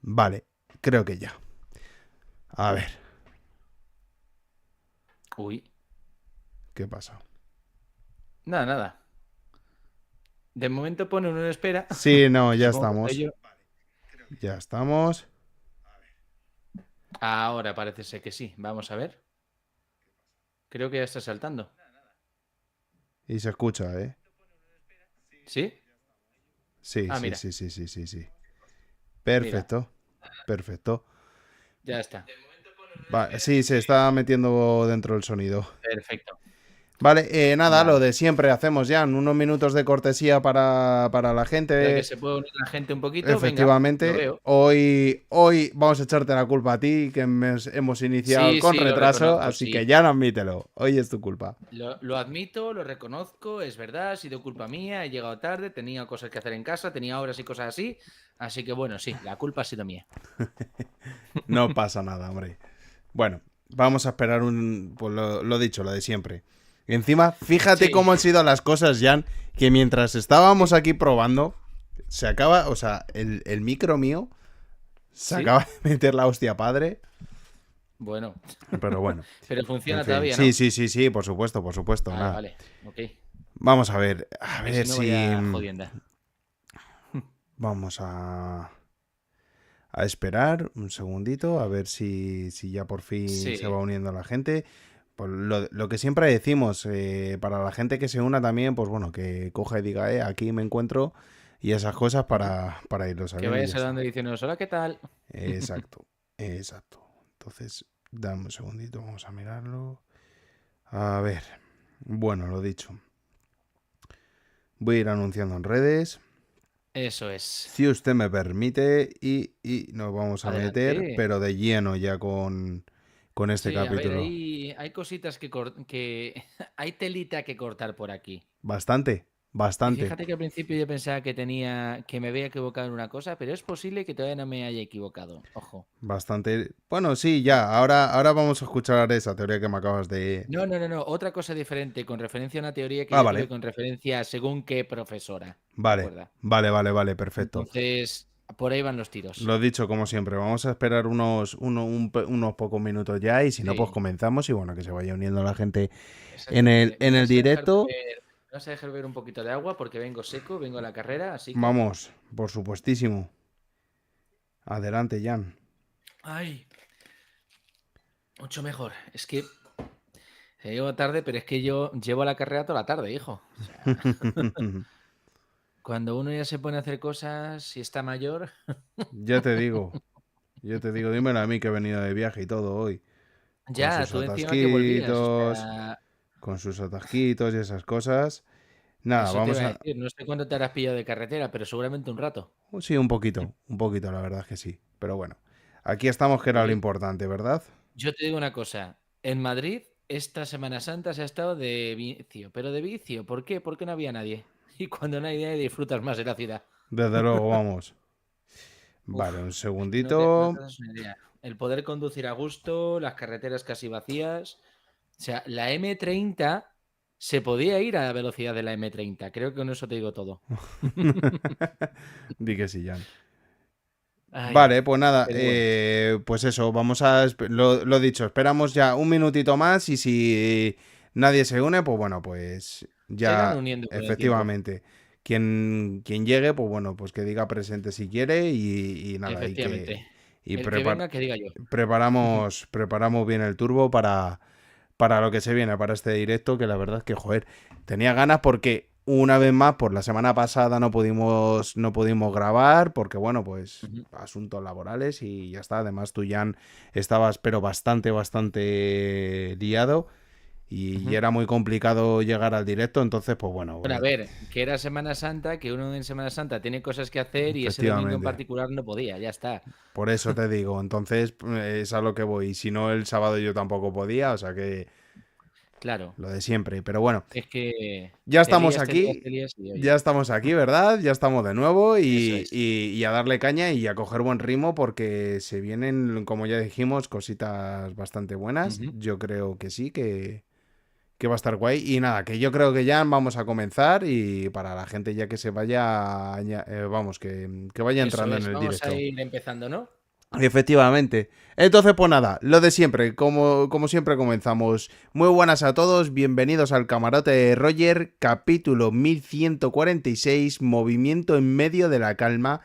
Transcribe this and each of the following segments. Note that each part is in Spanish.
Vale, creo que ya. A ver, Uy, ¿qué pasa? nada, nada. De momento pone uno en espera. Sí, no, ya Supongo que soy estamos. yo. Ya estamos. Ahora parece ser que sí. Vamos a ver. Creo que ya está saltando. Y se escucha, ¿eh? ¿Sí? Sí, Ah, sí, mira, sí, sí, sí, sí, sí. mira. Perfecto, perfecto. Ya está. Sí, se está metiendo dentro del sonido. Perfecto. Vale, nada, lo Vale. de siempre hacemos ya unos minutos de cortesía para la Para que gente. se pueda unir la gente un poquito, venga, lo Efectivamente, veo. hoy vamos a echarte la culpa a ti, que hemos iniciado Sí, con sí, lo retraso, reconozco, así que sí. ya no admítelo. Hoy es tu culpa. Lo admito, lo reconozco, es verdad, ha sido culpa mía, he llegado tarde, tenía cosas que hacer en casa, tenía obras y cosas así. Así que bueno, sí, la culpa ha sido mía. No pasa nada, hombre. Bueno, vamos a esperar pues lo dicho, lo de siempre. Encima, fíjate Sí, cómo han sido las cosas, Jan, que mientras estábamos aquí probando, se acaba, o sea, el micro mío se sí. acaba de meter la hostia padre, Bueno, pero bueno, pero en funciona fin. todavía, Sí, ¿no? sí, sí, sí, por supuesto, Vale, nada. vale, ok. Vamos a Que ver si no si vaya jodienda. vamos a esperar un segundito, a ver si ya por fin se va Sí, uniendo la gente. Pues lo que siempre decimos, para la gente que se una también, pues bueno, que coja y diga, aquí me encuentro y esas cosas ujú. para irlo Que sabiendo y vaya ya saludando está. y diciendo, hola, ¿qué tal? Exacto, exacto. Entonces, dame un segundito, vamos a mirarlo. A ver, bueno, lo dicho. Voy a ir anunciando en redes. Eso es. Si usted me permite, y nos vamos a meter, Adelante. pero de lleno ya con este Sí, a ver, capítulo. hay cositas que hay telita que cortar por aquí. Bastante, Y bastante. fíjate que al principio yo pensaba que me había equivocado en una cosa, pero es posible que todavía no me haya equivocado. Ojo. Bastante. Bueno, sí, ya. Ahora vamos a escuchar esa teoría que me acabas de. No, no, no, no. Otra cosa diferente con referencia a una teoría que Ah, yo tuve vale. con referencia a según qué profesora. Vale. Recuerda. Vale, perfecto. Entonces, por ahí van los tiros. Lo dicho, como siempre, vamos a esperar unos pocos minutos ya y si no, pues Sí, comenzamos y bueno, que se vaya uniendo la gente exactamente. en el directo. Me vas a dejar beber un poquito de agua porque vengo seco, vengo a la carrera, así que. Vamos, por supuestísimo. Adelante, Jan. Ay, mucho mejor. Es que llego tarde, pero es que yo llevo la carrera toda la tarde, hijo. O sea, cuando uno ya se pone a hacer cosas y está mayor. Ya te digo, dímelo a mí que he venido de viaje y todo hoy. Con Ya, sus tú encima que volvías. O atasquitos, sea, con sus atasquitos y esas cosas. Nada, eso te vamos iba a a. decir. No sé cuándo te habrás pillado de carretera, pero seguramente un rato. Sí, un poquito, la verdad es que sí. Pero bueno, aquí estamos, que era lo Oye, importante, ¿verdad? yo te digo una cosa. En Madrid, esta Semana Santa se ha estado de vicio. Pero de vicio, ¿por qué? Porque no había nadie. Y cuando no hay nadie, disfrutas más de la ciudad. Desde luego, vamos. Vale, Uf, un es que no te segundito. das una idea. El poder conducir a gusto, las carreteras casi vacías. O sea, la M30 se podía ir a la velocidad de la M30. Creo que con eso te digo todo. Di que sí, Jan. Ay, Vale, pues nada, pero bueno. pues eso, vamos a. Lo dicho, esperamos ya un minutito más y si nadie se une, pues bueno, pues Se irán ya, uniendo con el tiempo. efectivamente. Quien llegue, pues bueno, pues que diga presente si quiere y nada, Efectivamente. y El que venga, que diga yo. preparamos bien el turbo para lo que se viene, para este directo, que la verdad es que, joder, tenía ganas porque una vez más, por la semana pasada no pudimos grabar, porque bueno, pues Ujú, asuntos laborales y ya está. Además, tú, Jan, estabas, pero bastante liado y ujú. era muy complicado llegar al directo, entonces, pues bueno, Bueno, a ver, que era Semana Santa, que uno en Semana Santa tiene cosas que hacer y ese domingo en efectivamente. particular no podía, ya está. Por eso te digo, entonces es a lo que voy. Y si no, el sábado yo tampoco podía, o sea que Claro, lo de siempre. Pero bueno, es que ya te estamos lías, te lías, aquí, te lías y oye, ¿verdad? Ya estamos de nuevo eso es. y a darle caña y a coger buen ritmo porque se vienen, como ya dijimos, cositas bastante buenas. Ujú. Yo creo que sí, que va a estar guay. Y nada, que yo creo que ya vamos a comenzar y para la gente ya que se vaya, vamos, que vaya Eso entrando en es, el vamos a directo. ir empezando, ¿no? Efectivamente. Entonces, pues nada, lo de siempre, como siempre comenzamos. Muy buenas a todos, bienvenidos al Camarote de Roger, capítulo 1146, movimiento en medio de la calma.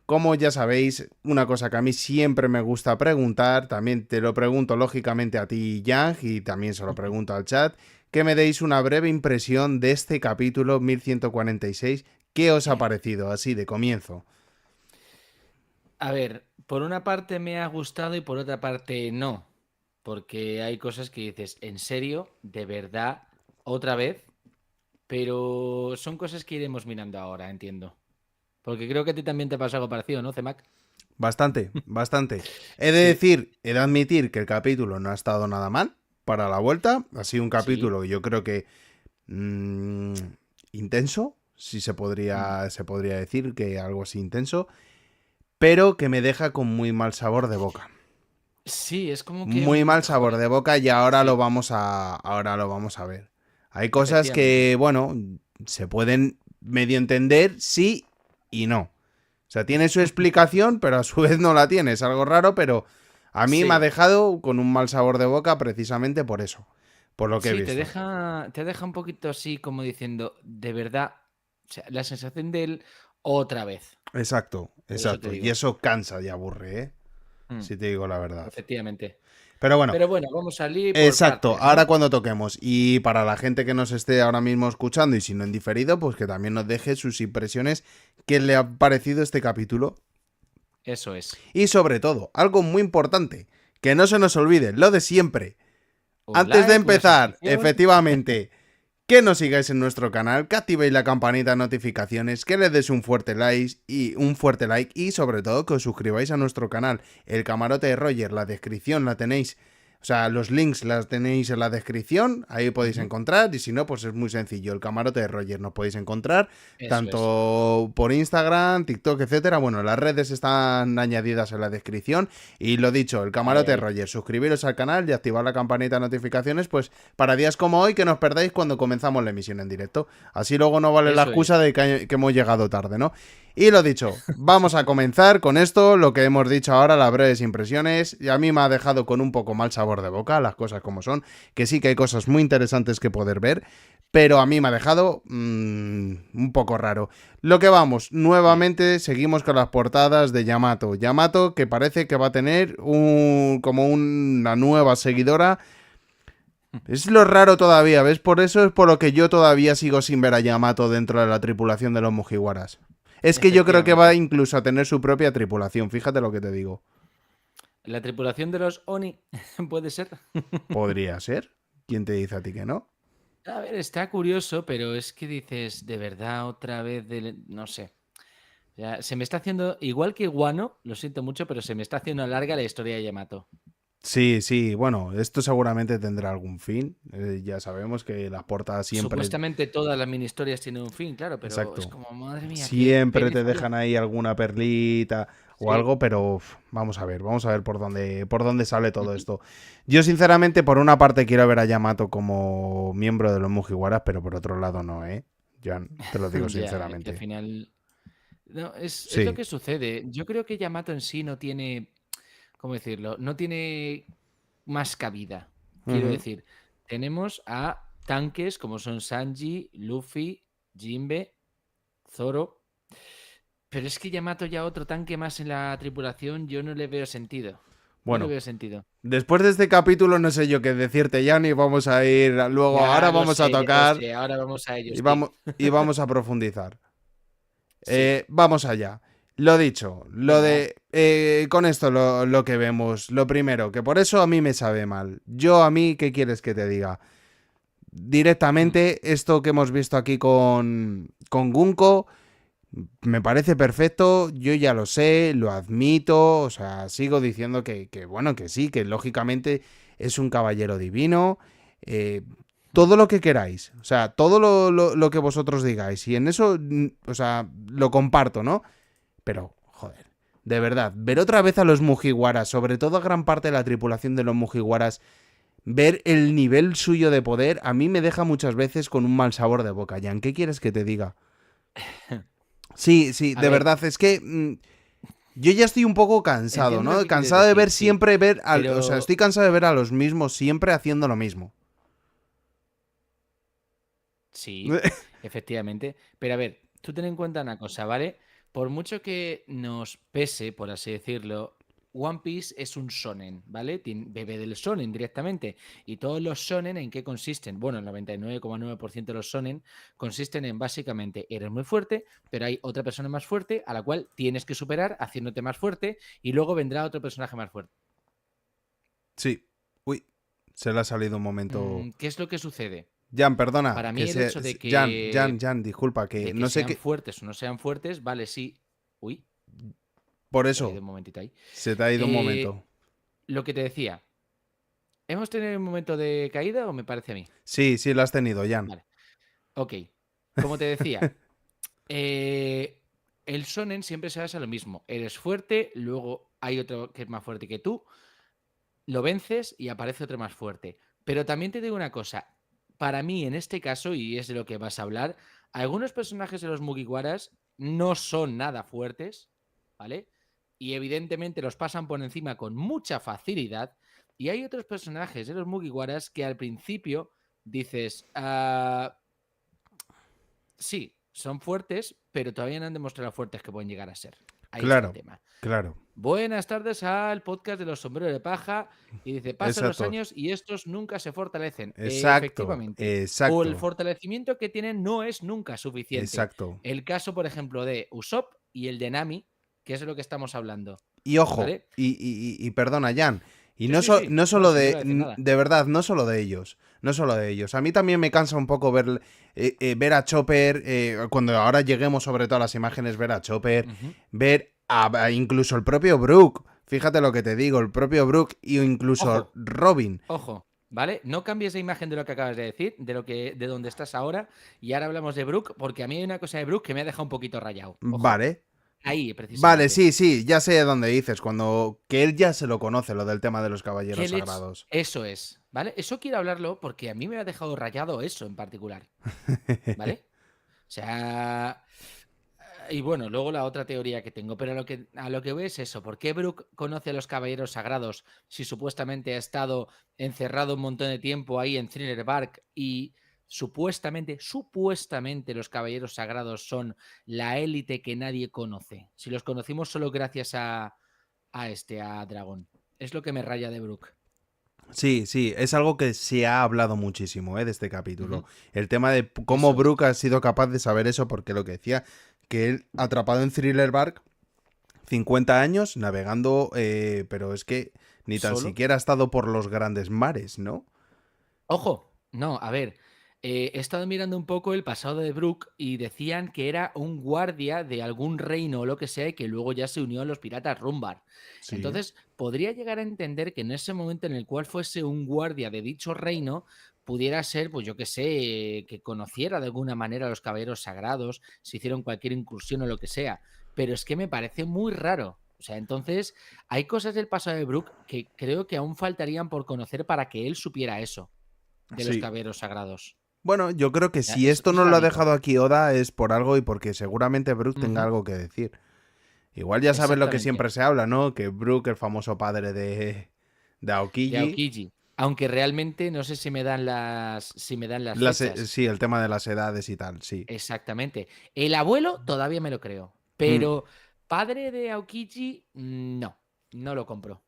Como ya sabéis, una cosa que a mí siempre me gusta preguntar, también te lo pregunto lógicamente a ti, Yang, y también se lo pregunto al chat, que me deis una breve impresión de este capítulo 1146. ¿Qué os ha parecido así de comienzo? A ver, por una parte me ha gustado y por otra parte no. Porque hay cosas que dices, ¿en serio? ¿De verdad? ¿Otra vez? Pero son cosas que iremos mirando ahora, entiendo. Porque creo que a ti también te pasa algo parecido, ¿no, CEMAC? Bastante, bastante. He de Sí, decir, he de admitir que el capítulo no ha estado nada mal para la vuelta. Ha sido un sí. capítulo, yo creo que mm, intenso, si Mm. se podría decir que algo así intenso, pero que me deja con muy mal sabor de boca. Sí, es como que, Muy mal sabor joder, de boca y sí, ahora lo vamos a ver. Hay cosas efectivamente. que, bueno, se pueden medio entender sí y no. O sea, tiene su explicación, pero a su vez no la tiene. Es algo raro, pero a mí me ha Sí, dejado con un mal sabor de boca precisamente por eso, por lo que he sí, visto. te deja un poquito así como diciendo, de verdad, o sea, la sensación de él otra vez. Exacto, Por eso te exacto. Y digo. eso cansa y aburre, ¿eh? Mm, Si te digo la verdad. efectivamente. Pero bueno, Pero bueno, vamos a ir por exacto. partes, Ahora ¿no? cuando toquemos. Y para la gente que nos esté ahora mismo escuchando y si no en diferido, pues que también nos deje sus impresiones, qué le ha parecido este capítulo. Eso es. Y sobre todo, algo muy importante, que no se nos olvide, lo de siempre. Un Antes de like, una empezar, suscripción. efectivamente, que nos sigáis en nuestro canal, que activéis la campanita de notificaciones, que le des un fuerte like y sobre todo que os suscribáis a nuestro canal, el Camarote de Roger, la descripción la tenéis, o sea, los links las tenéis en la descripción, ahí podéis Ujú, encontrar y si no, pues es muy sencillo, el Camarote de Roger nos podéis encontrar eso es. tanto por Instagram, TikTok, etcétera. Bueno, las redes están añadidas en la descripción y lo dicho, el Ahí, Camarote de ahí. Roger, suscribiros al canal y activar la campanita de notificaciones, pues para días como hoy que nos perdáis cuando comenzamos la emisión en directo. Así luego no vale la Eso es. excusa de que hemos llegado tarde, ¿no? Y lo dicho, vamos a comenzar con esto, lo que hemos dicho ahora, las breves impresiones. Y a mí me ha dejado con un poco mal sabor de boca, las cosas como son, que sí que hay cosas muy interesantes que poder ver, pero a mí me ha dejado un poco raro. Lo que vamos, Sí. nuevamente seguimos con las portadas de Yamato. Yamato que parece que va a tener como una nueva seguidora. Es lo raro todavía, ¿ves? Por eso es por lo que yo todavía sigo sin ver a Yamato dentro de la tripulación de los Mugiwaras. Es que yo creo que va Efectivamente. incluso a tener su propia tripulación, fíjate lo que te digo. La tripulación de los Oni, puede ser. Podría ser. ¿Quién te dice a ti que no? A ver, está curioso, pero es que dices, de verdad, otra vez, no sé. Ya, se me está haciendo, igual que Guano, lo siento mucho, pero se me está haciendo larga la historia de Yamato. Sí, sí, bueno, esto seguramente tendrá algún fin. Ya sabemos que las portadas siempre... Supuestamente todas las mini historias tienen un fin, claro, pero es Exacto. como, madre mía, qué Siempre te pereza ya. dejan ahí alguna perlita o Sí. algo, pero vamos a ver por dónde sale todo Ujú. esto. Yo, sinceramente, por una parte quiero ver a Yamato como miembro de los Mugiwaras, pero por otro lado no, ¿eh? Ya te lo digo Ya, es que al sinceramente. final. No, es lo Sí. que sucede. Yo creo que Yamato en sí no tiene. ¿Cómo decirlo? No tiene más cabida. Quiero Ujú. decir, tenemos a tanques como son Sanji, Luffy, Jinbe, Zoro. Pero es que Yamato ya otro tanque más en la tripulación, yo no le veo sentido. No le Bueno, veo sentido. después de este capítulo no sé yo qué decirte, Yanni. Vamos a ir luego, ahora Ya vamos a lo tocar sé. Ahora vamos a ello, vamos, sí. y vamos a profundizar. Sí. Vamos allá. Lo dicho, Venga. con esto lo que vemos, lo primero, que por eso a mí me sabe mal. Yo a mí, ¿qué quieres que te diga? Mm, Directamente, esto que hemos visto aquí con Gunko, me parece perfecto, yo ya lo sé, lo admito, o sea, sigo diciendo bueno, que sí, que lógicamente es un caballero divino, eh, mm. todo lo que queráis, o sea, todo lo que vosotros digáis, y en eso, o sea, lo comparto, ¿no? Pero, joder, de verdad, ver otra vez a los Mugiwaras, sobre todo a gran parte de la tripulación de los Mugiwaras, ver el nivel suyo de poder, a mí me deja muchas veces con un mal sabor de boca, Jan. ¿Qué quieres que te diga? Sí, sí, A de ver, verdad, es que yo ya estoy un poco cansado, entiendo lo ¿no? que quieres Cansado de decir, ver sí. siempre o sea, Pero estoy cansado de ver a los mismos siempre haciendo lo mismo. sí, efectivamente. Pero a ver, tú ten en cuenta una cosa, ¿vale? Por mucho que nos pese, por así decirlo, One Piece es un shonen, ¿vale? Bebe del shonen directamente. ¿Y todos los shonen en qué consisten? Bueno, el 99,9% de los shonen consisten en básicamente, eres muy fuerte, pero hay otra persona más fuerte a la cual tienes que superar haciéndote más fuerte y luego vendrá otro personaje más fuerte. Sí. Uy, se le ha salido un momento. ¿Qué es lo que sucede? Jan, perdona, Para que mí el hecho de Jan, disculpa, que de que no sé sean qué. fuertes o no sean fuertes, vale, sí. Uy, Por se ha ido eso, un momentito ahí. se te ha ido un Eh, momento. lo que te decía, ¿hemos tenido un momento de caída o me parece a mí? Sí, sí, lo has tenido, Jan. Vale, ok. Como te decía, eh, el shonen siempre se basa en lo mismo. Eres fuerte, luego hay otro que es más fuerte que tú, lo vences y aparece otro más fuerte. Pero también te digo una cosa, para mí en este caso, y es de lo que vas a hablar, algunos personajes de los Mugiwaras no son nada fuertes, ¿vale? Y evidentemente los pasan por encima con mucha facilidad. Y hay otros personajes de los Mugiwaras que al principio dices, sí, son fuertes, pero todavía no han demostrado lo fuertes que pueden llegar a ser. Ahí está el Claro, tema. claro. Buenas tardes al podcast de los sombreros de paja. Y dice, pasan los Exacto, años y estos nunca se fortalecen. exacto, Efectivamente. O el exacto, fortalecimiento que tienen no es nunca suficiente. exacto. El caso, por ejemplo, de Usopp y el de Nami, que es de lo que estamos hablando. Y ojo, ¿Vale? y perdona, Jan, y Sí, no, sí, sí. no No, solo si no iba a decir nada. de verdad, no solo de ellos, no solo de ellos. A mí también me cansa un poco ver a Chopper, cuando ahora lleguemos sobre todo a las imágenes, ver a Chopper, Ujú. ver a incluso el propio Brook, fíjate lo que te digo, el propio Brook y incluso Ojo, Robin. ojo. ¿Vale? No cambies de imagen de lo que acabas de decir, de donde estás ahora. Y ahora hablamos de Brook, porque a mí hay una cosa de Brook que me ha dejado un poquito rayado. Ojo. Vale, Ahí, vale, precisamente. sí, sí, ya sé dónde dices, cuando que él ya se lo conoce, lo del tema de los caballeros Kelech, sagrados. eso es, ¿vale? Eso quiero hablarlo porque a mí me ha dejado rayado eso en particular, ¿vale? O sea, y bueno, luego la otra teoría que tengo, pero a lo que voy es eso. ¿Por qué Brook conoce a los caballeros sagrados si supuestamente ha estado encerrado un montón de tiempo ahí en Thriller Bark y supuestamente los caballeros sagrados son la élite que nadie conoce? Si los conocimos solo gracias a Dragon. Es lo que me raya de Brook. Sí, sí, es algo que se ha hablado muchísimo, de este capítulo. Ujú. El tema de cómo Eso es. Brook ha sido capaz de saber eso, porque lo que decía, que él atrapado en Thriller Bark, 50 años navegando, pero es que ni tan Solo. siquiera ha estado por los grandes mares, ¿no? Ojo, no, a ver. He estado mirando un poco el pasado de Brook y decían que era un guardia de algún reino o lo que sea y que luego ya se unió a los piratas Rumbar. Sí. Entonces, podría llegar a entender que en ese momento en el cual fuese un guardia de dicho reino, pudiera ser, pues yo qué sé, que conociera de alguna manera a los caballeros sagrados, si hicieron cualquier incursión o lo que sea. Pero es que me parece muy raro. O sea, entonces, hay cosas del pasado de Brook que creo que aún faltarían por conocer para que él supiera eso de los Sí. caballeros sagrados. Bueno, yo creo que Ya, si eso esto no es lo ha rarito. dejado aquí Oda es por algo y porque seguramente Brook tenga Ujú. algo que decir. Igual ya sabes lo que Exactamente. siempre se habla, ¿no? Que Brook, el famoso padre de De Aokiji, Aokiji. Aunque realmente no sé si me dan las fechas. sí, el tema de las edades y tal, sí. Exactamente. El abuelo todavía me lo creo. Mm. Pero padre de Aokiji, no. No lo compro.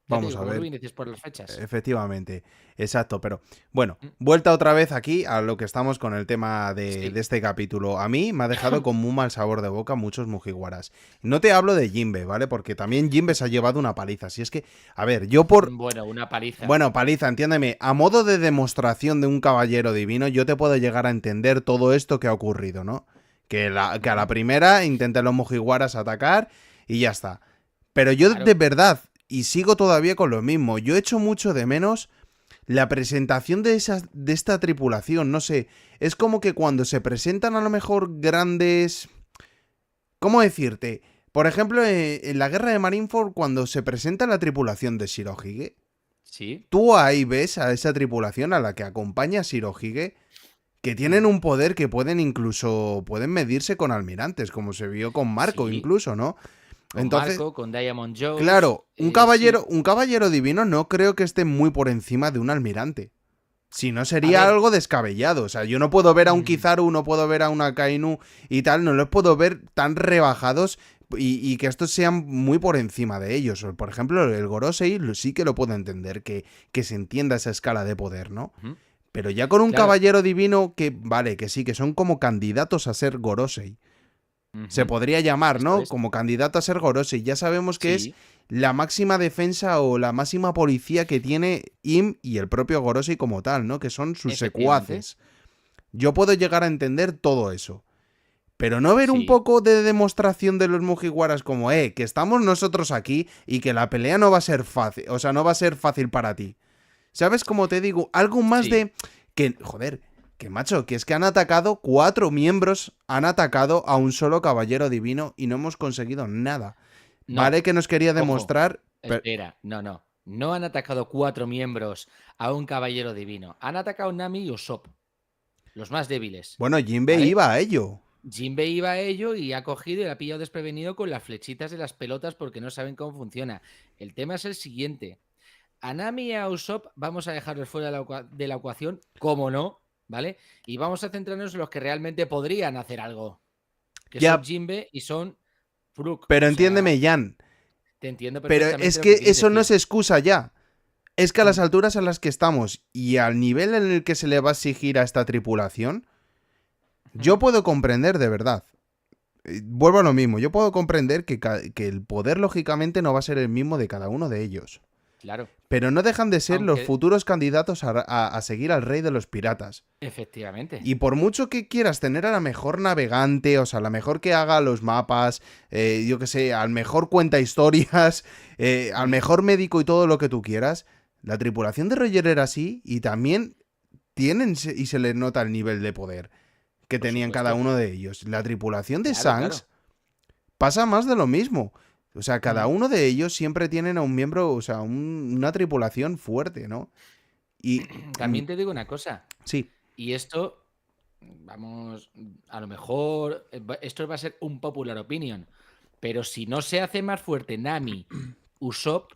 Ya te Vamos digo, a como tú ver, bien dices, por las fechas. efectivamente, exacto, pero bueno, Mm, vuelta otra vez aquí a lo que estamos con el tema de sí. este capítulo. A mí me ha dejado con muy mal sabor de boca muchos Mugiwaras. No te hablo de Jinbe, ¿vale? Porque también Jinbe se ha llevado una paliza. Si es que, a ver, yo por... Bueno, una paliza. Bueno, paliza, entiéndeme, a modo de demostración de un caballero divino, yo te puedo llegar a entender todo esto que ha ocurrido, ¿no? Que a la Ujú. primera intenten los Mugiwaras atacar y ya está. Pero yo de Claro. verdad, y sigo todavía con lo mismo, yo echo mucho de menos la presentación de esta tripulación, no sé, es como que cuando se presentan a lo mejor grandes... ¿Cómo decirte? Por ejemplo, en la guerra de Marineford, cuando se presenta la tripulación de Shirohige, Sí. Tú ahí ves a esa tripulación a la que acompaña Shirohige que tienen un poder que pueden medirse con almirantes, como se vio con Marco Sí. incluso, ¿no? Con Entonces, Marco, con Diamond Jones. claro, Sí. un caballero divino no creo que esté muy por encima de un almirante. Si no A sería ver. algo descabellado. O sea, yo no puedo ver a un mm, Kizaru, no puedo ver a una Kainu y tal, no los puedo ver tan rebajados y que estos sean muy por encima de ellos. Por ejemplo, el Gorosei sí que lo puedo entender, que se entienda esa escala de poder, ¿no? ujú. Pero ya con un Claro. caballero divino que, vale, que sí, que son como candidatos a ser Gorosei. Se Ujú. podría llamar, Eso ¿no? es. Como candidato a ser Gorosei. Ya sabemos que es Sí. la máxima defensa o la máxima policía que tiene Im y el propio Gorosei como tal, ¿no? Que son sus Efectivamente. secuaces. Yo puedo llegar a entender todo eso. Pero no ver un Sí. poco de demostración de los Mugiwaras como, que estamos nosotros aquí y que la pelea no va a ser fácil. O sea, no va a ser fácil para ti. ¿Sabes cómo te digo? Algo más Sí. de... Que, joder, que macho, que es que han atacado 4 miembros, han atacado a un solo caballero divino y no hemos conseguido nada. No. Vale que nos quería Ojo. demostrar... Espera. No, no. No han atacado 4 miembros a un caballero divino. Han atacado Nami y Usopp. Los más débiles. Bueno, Jinbei ¿Vale? iba a ello. Jinbei iba a ello y ha cogido y le ha pillado desprevenido con las flechitas de las pelotas porque no saben cómo funciona. El tema es el siguiente. A Nami y a Usopp vamos a dejarlos fuera de la ecuación, como no, ¿vale? Y vamos a centrarnos en los que realmente podrían hacer algo, que son Ya, Jinbe y son Brook. pero O sea, entiéndeme, Jan. te entiendo Pero perfectamente es lo que que quieres eso no decir. es excusa ya. Es que a las Mm, alturas a las que estamos y al nivel en el que se le va a exigir a esta tripulación, mm, yo puedo comprender de verdad. Vuelvo a lo mismo, yo puedo comprender que el poder lógicamente no va a ser el mismo de cada uno de ellos. claro. Pero no dejan de ser los Aunque, futuros candidatos a seguir al rey de los piratas. efectivamente. Y por mucho que quieras tener a la mejor navegante, o sea, la mejor que haga los mapas, yo que sé, al mejor cuenta historias, al Mm, mejor médico y todo lo que tú quieras, la tripulación de Roger era así y también tienen y se les nota el nivel de poder que por tenían cada supuesto. uno de ellos. La tripulación de Claro, Shanks claro. pasa más de lo mismo. O sea, cada Mm. uno de ellos siempre tienen a un miembro, o sea, una tripulación fuerte, ¿no? Y También te digo una cosa. sí, Y esto, vamos, a lo mejor, esto va a ser un popular opinion. Pero si no se hace más fuerte Nami, Usopp,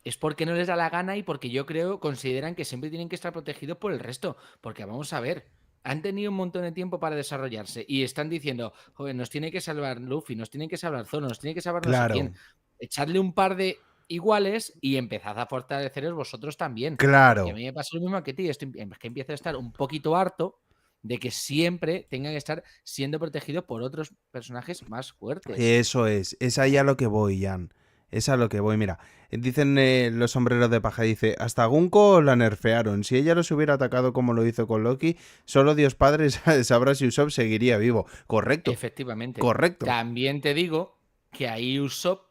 es porque no les da la gana y porque yo creo, consideran que siempre tienen que estar protegidos por el resto. Porque vamos a ver, han tenido un montón de tiempo para desarrollarse y están diciendo, joder, nos tiene que salvar Luffy, nos tiene que salvar Zoro, nos tiene que salvar no sé quién. claro, Echadle un par de iguales y empezad a fortaleceros vosotros también. Porque a claro. mí me pasa lo mismo que a ti, es que empiezo a estar un poquito harto de que siempre tengan que estar siendo protegidos por otros personajes más fuertes. Eso es ahí a lo que voy, Jan. Es a lo que voy, mira. Dicen los sombreros de paja, dice, hasta Gunko la nerfearon. Si ella los hubiera atacado como lo hizo con Loki, solo Dios Padre sabrá si Usopp seguiría vivo. Correcto, Efectivamente. correcto. También te digo que ahí Usopp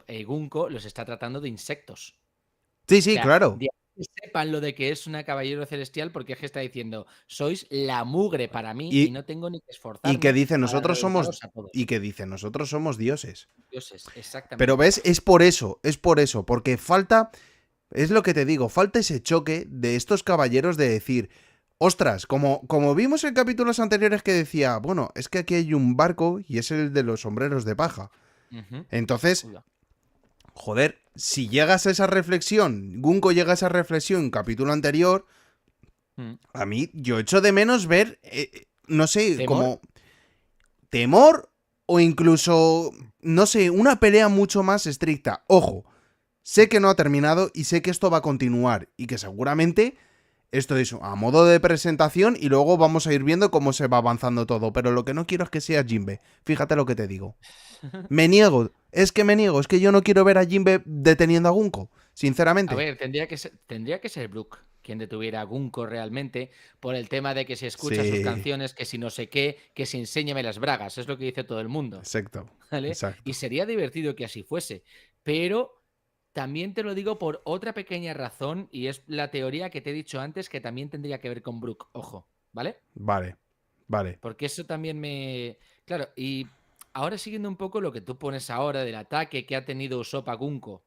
e Gunko los está tratando de insectos. Sí, O sí, sea, claro. de ahí que sepan lo de que es una caballero celestial porque es que está diciendo, sois la mugre para mí y Y, no tengo ni que y que esforzarme dice, para nosotros somos... reventaros a Y todos. que dice, nosotros somos dioses. Dioses, Pero exactamente. ves, es por eso, porque falta, es lo que te digo, falta ese choque de estos caballeros de decir, ostras, como vimos en capítulos anteriores que decía, bueno, es que aquí hay un barco y es el de los sombreros de paja. Ujú. Entonces, Cuidado. joder, si llegas a esa reflexión, Gunko llega a esa reflexión en un capítulo anterior, Mm. a mí yo echo de menos ver, no sé, ¿Temor? como temor o incluso, no sé, una pelea mucho más estricta. Ojo, sé que no ha terminado y sé que esto va a continuar y que seguramente esto es a modo de presentación y luego vamos a ir viendo cómo se va avanzando todo. Pero lo que no quiero es que sea Jinbe. Fíjate lo que te digo. Me niego, es que yo no quiero ver a Jinbe deteniendo a Gunko, A sinceramente. ver, tendría que ser Brook quien detuviera a Gunko realmente por el tema de que si escucha sus Sí, canciones, que si no sé qué, que si enséñame las bragas, es lo que dice todo el mundo. exacto, ¿Vale? Y exacto. sería divertido que así fuese. Pero también te lo digo por otra pequeña razón y es la teoría que te he dicho antes que también tendría que ver con Brook. Ojo, ¿vale? Vale, vale. Porque eso también me... Claro, y ahora siguiendo un poco lo que tú pones ahora del ataque que ha tenido Usopp a Gunko.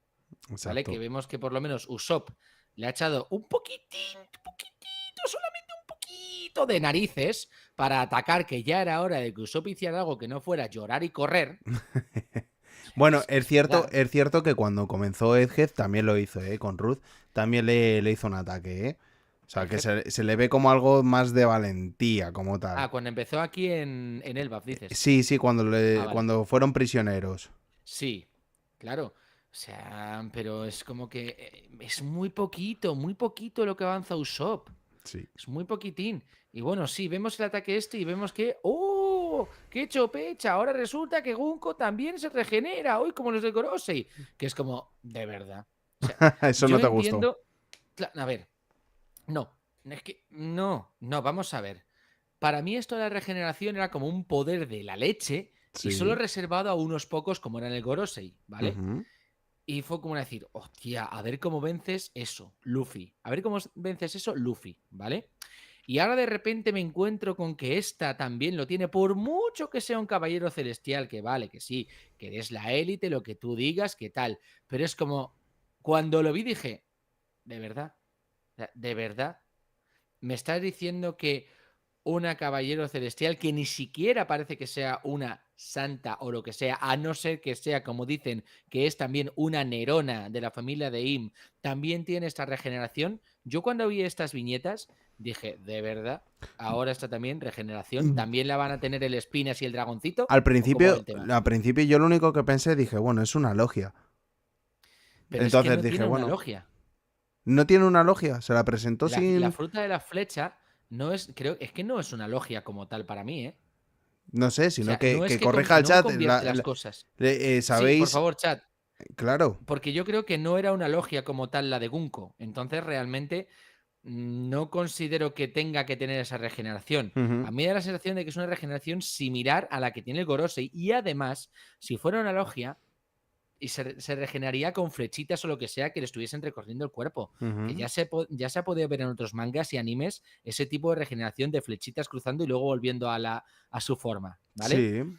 ¿vale? Que Exacto. vemos que por lo menos Usopp le ha echado un poquitito, solamente un poquito de narices para atacar, que ya era hora de que Usopp hiciera algo que no fuera llorar y correr. O sea, Bueno, es verdad. es cierto que cuando comenzó Edgehead también lo hizo, ¿eh? Con Ruth también le hizo un ataque, ¿eh? O sea, que se le ve como algo más de valentía, como tal. Cuando empezó aquí en Elbaf, dices. Sí, sí, Vale. cuando fueron prisioneros. Sí, claro. O sea, pero es como que es muy poquito lo que avanza Usopp. Sí. Es muy poquitín. Y bueno, sí, vemos el ataque este y vemos que. ¡Oh! ¡Qué chopecha! Ahora resulta que Gunko también se regenera, hoy como los de Gorosei. Que es como, de verdad. O sea, Eso yo no te gustó. entiendo. A ver, no. Es que. No, vamos a ver. Para mí esto de la regeneración era como un poder de la leche y solo Sí. reservado a unos pocos como eran el Gorosei, ¿vale? Ujú. Y fue como decir, hostia, a ver cómo vences eso, Luffy. A ver cómo vences eso, Luffy, ¿vale? Y ahora de repente me encuentro con que esta también lo tiene, por mucho que sea un caballero celestial, que vale, que sí, que eres la élite, lo que tú digas, que tal. Pero es como, cuando lo vi dije, ¿de verdad? O sea, ¿de verdad? ¿Me estás diciendo que una caballero celestial que ni siquiera parece que sea una santa o lo que sea, a no ser que sea, como dicen, que es también una Nerona de la familia de Im, también tiene esta regeneración? Yo cuando vi estas viñetas dije, ¿de verdad? Ahora está también regeneración. ¿También la van a tener el Espinas y el Dragoncito? ¿O cómo va el tema? Al principio yo lo único que pensé, dije, bueno, es una logia. Pero es que Entonces no dije, tiene una bueno, logia. no tiene una logia, se la presentó La sin, fruta de la flecha no es, creo, es que no es una logia como tal para mí, ¿eh? no sé, O sino sea, no es que que corrija el no chat. convierte las cosas. Sí, por ¿Sabéis? favor, chat. Claro. Porque yo creo que no era una logia como tal la de Gunko. Entonces, realmente no considero que tenga que tener esa regeneración. Ujú. A mí me da la sensación de que es una regeneración similar a la que tiene el Gorosei. Y además, si fuera una logia, y se regeneraría con flechitas o lo que sea que le estuviesen recorriendo el cuerpo. Que Ujú. ya se ha podido ver en otros mangas y animes ese tipo de regeneración de flechitas cruzando y luego volviendo a su forma, ¿vale? Sí.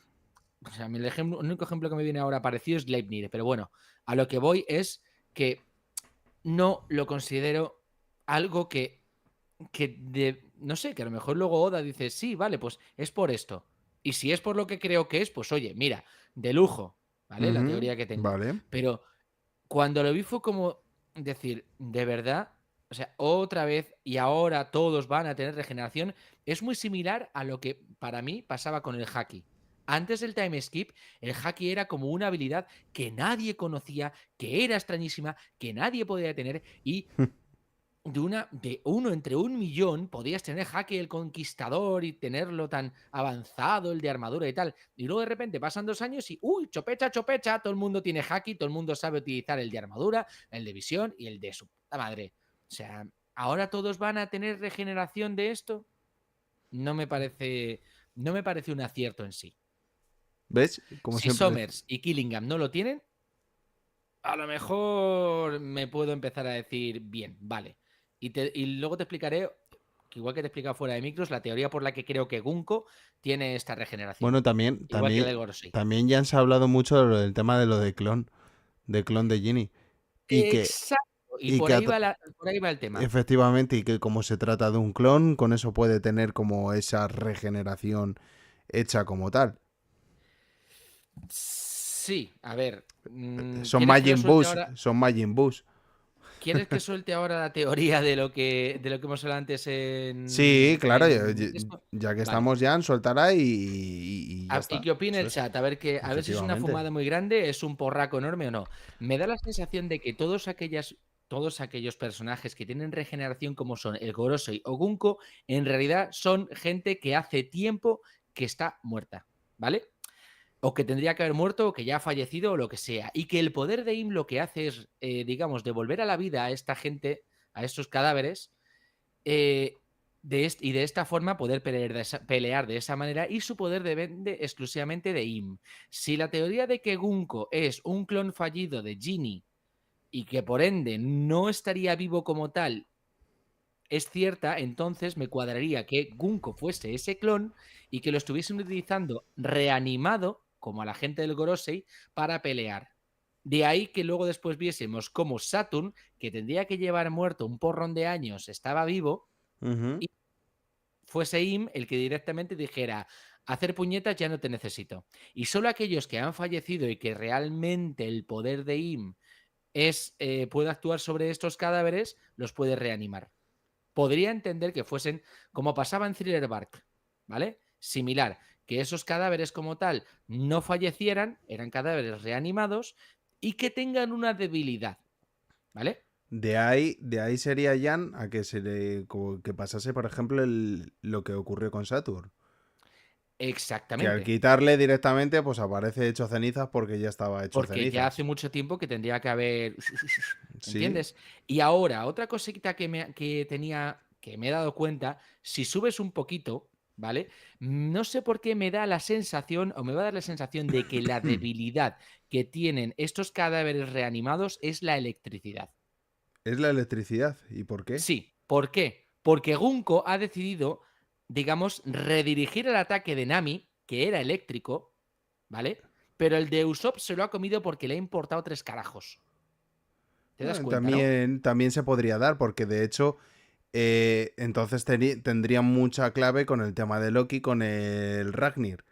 O sea, el único ejemplo que me viene ahora parecido es Gleipnir, pero bueno, a lo que voy es que no lo considero algo no sé, que a lo mejor luego Oda dice, sí, vale, pues es por esto. Y si es por lo que creo que es, pues oye, mira, de lujo, ¿vale? La Ujú. teoría que tengo. Vale. Pero cuando lo vi fue como decir, de verdad, o sea, otra vez y ahora todos van a tener regeneración, es muy similar a lo que para mí pasaba con el haki. Antes del time skip, el haki era como una habilidad que nadie conocía, que era extrañísima, que nadie podía tener y de uno entre un millón podías tener Haki el Conquistador y tenerlo tan avanzado, el de armadura y tal. Y luego de repente pasan 2 años y ¡uy! Chopecha, chopecha, todo el mundo tiene Haki, todo el mundo sabe utilizar el de armadura, el de visión y el de su puta madre. O sea, ¿ahora todos van a tener regeneración de esto? No me parece. No me parece un acierto en sí. ¿Ves? Como Si siempre. Somers y Killingham no lo tienen, a lo mejor me puedo empezar a decir, bien, vale. Y luego te explicaré, que igual que te he explicado fuera de micros, la teoría por la que creo que Gunko tiene esta regeneración. Bueno, Igual que la del Gorosei. también ya se ha hablado mucho del tema de lo de clon de Ginny. Y que, Exacto. Y y que por ahí va el tema. efectivamente, y que como se trata de un clon, con eso puede tener como esa regeneración hecha como tal. Sí, a ver. Son ¿Quieres que lo Majin suelte Bus, ahora? son Majin Bus. ¿Quieres que suelte ahora la teoría de lo que hemos hablado antes Sí, claro, esto? ya que Vale. estamos ya, soltará y ya ¿Y está. qué opina Eso el es, chat? A ver si es una efectivamente. fumada muy grande, es un porraco enorme o no. Me da la sensación de que todos aquellos personajes que tienen regeneración, como son el Gorosei o Gunko, en realidad son gente que hace tiempo que está muerta, ¿vale? O que tendría que haber muerto, o que ya ha fallecido, o lo que sea. Y que el poder de Im lo que hace es, digamos, devolver a la vida a esta gente, a estos cadáveres, eh, y de esta forma poder pelear de esa manera y su poder depende exclusivamente de Im. Si la teoría de que Gunko es un clon fallido de Ginny y que por ende no estaría vivo como tal es cierta, entonces me cuadraría que Gunko fuese ese clon y que lo estuviesen utilizando reanimado, como a la gente del Gorosei, para pelear. De ahí que luego después viésemos cómo Saturn, que tendría que llevar muerto un porrón de años, estaba vivo, Ujú. y fuese Im el que directamente dijera, hacer puñetas ya no te necesito. Y solo aquellos que han fallecido y que realmente el poder de Im puede actuar sobre estos cadáveres, los puede reanimar. Podría entender que fuesen como pasaba en Thriller Bark, ¿vale? Similar, que esos cadáveres como tal no fallecieran, eran cadáveres reanimados y que tengan una debilidad, ¿vale? De ahí sería Jan a que como que pasase, por ejemplo, lo que ocurrió con Saturn. Que al Exactamente. quitarle directamente, pues aparece hecho cenizas porque ya estaba hecho Porque ya hace cenizas. mucho tiempo que tendría que haber. Sí, ¿Entiendes? Y ahora, otra cosita que me he dado cuenta, si subes un poquito, ¿vale? No sé por qué me da la sensación, o me va a dar la sensación de que la debilidad que tienen estos cadáveres reanimados es la electricidad. es la electricidad. ¿Y por qué? Sí, ¿por qué? Porque Gunko ha decidido, digamos, redirigir el ataque de Nami, que era eléctrico, ¿vale? Pero el de Usopp se lo ha comido porque le ha importado 3 carajos. ¿Te das cuenta, no? También se podría dar, porque de hecho, entonces tendría mucha clave con el tema de Loki, con el Ragnir.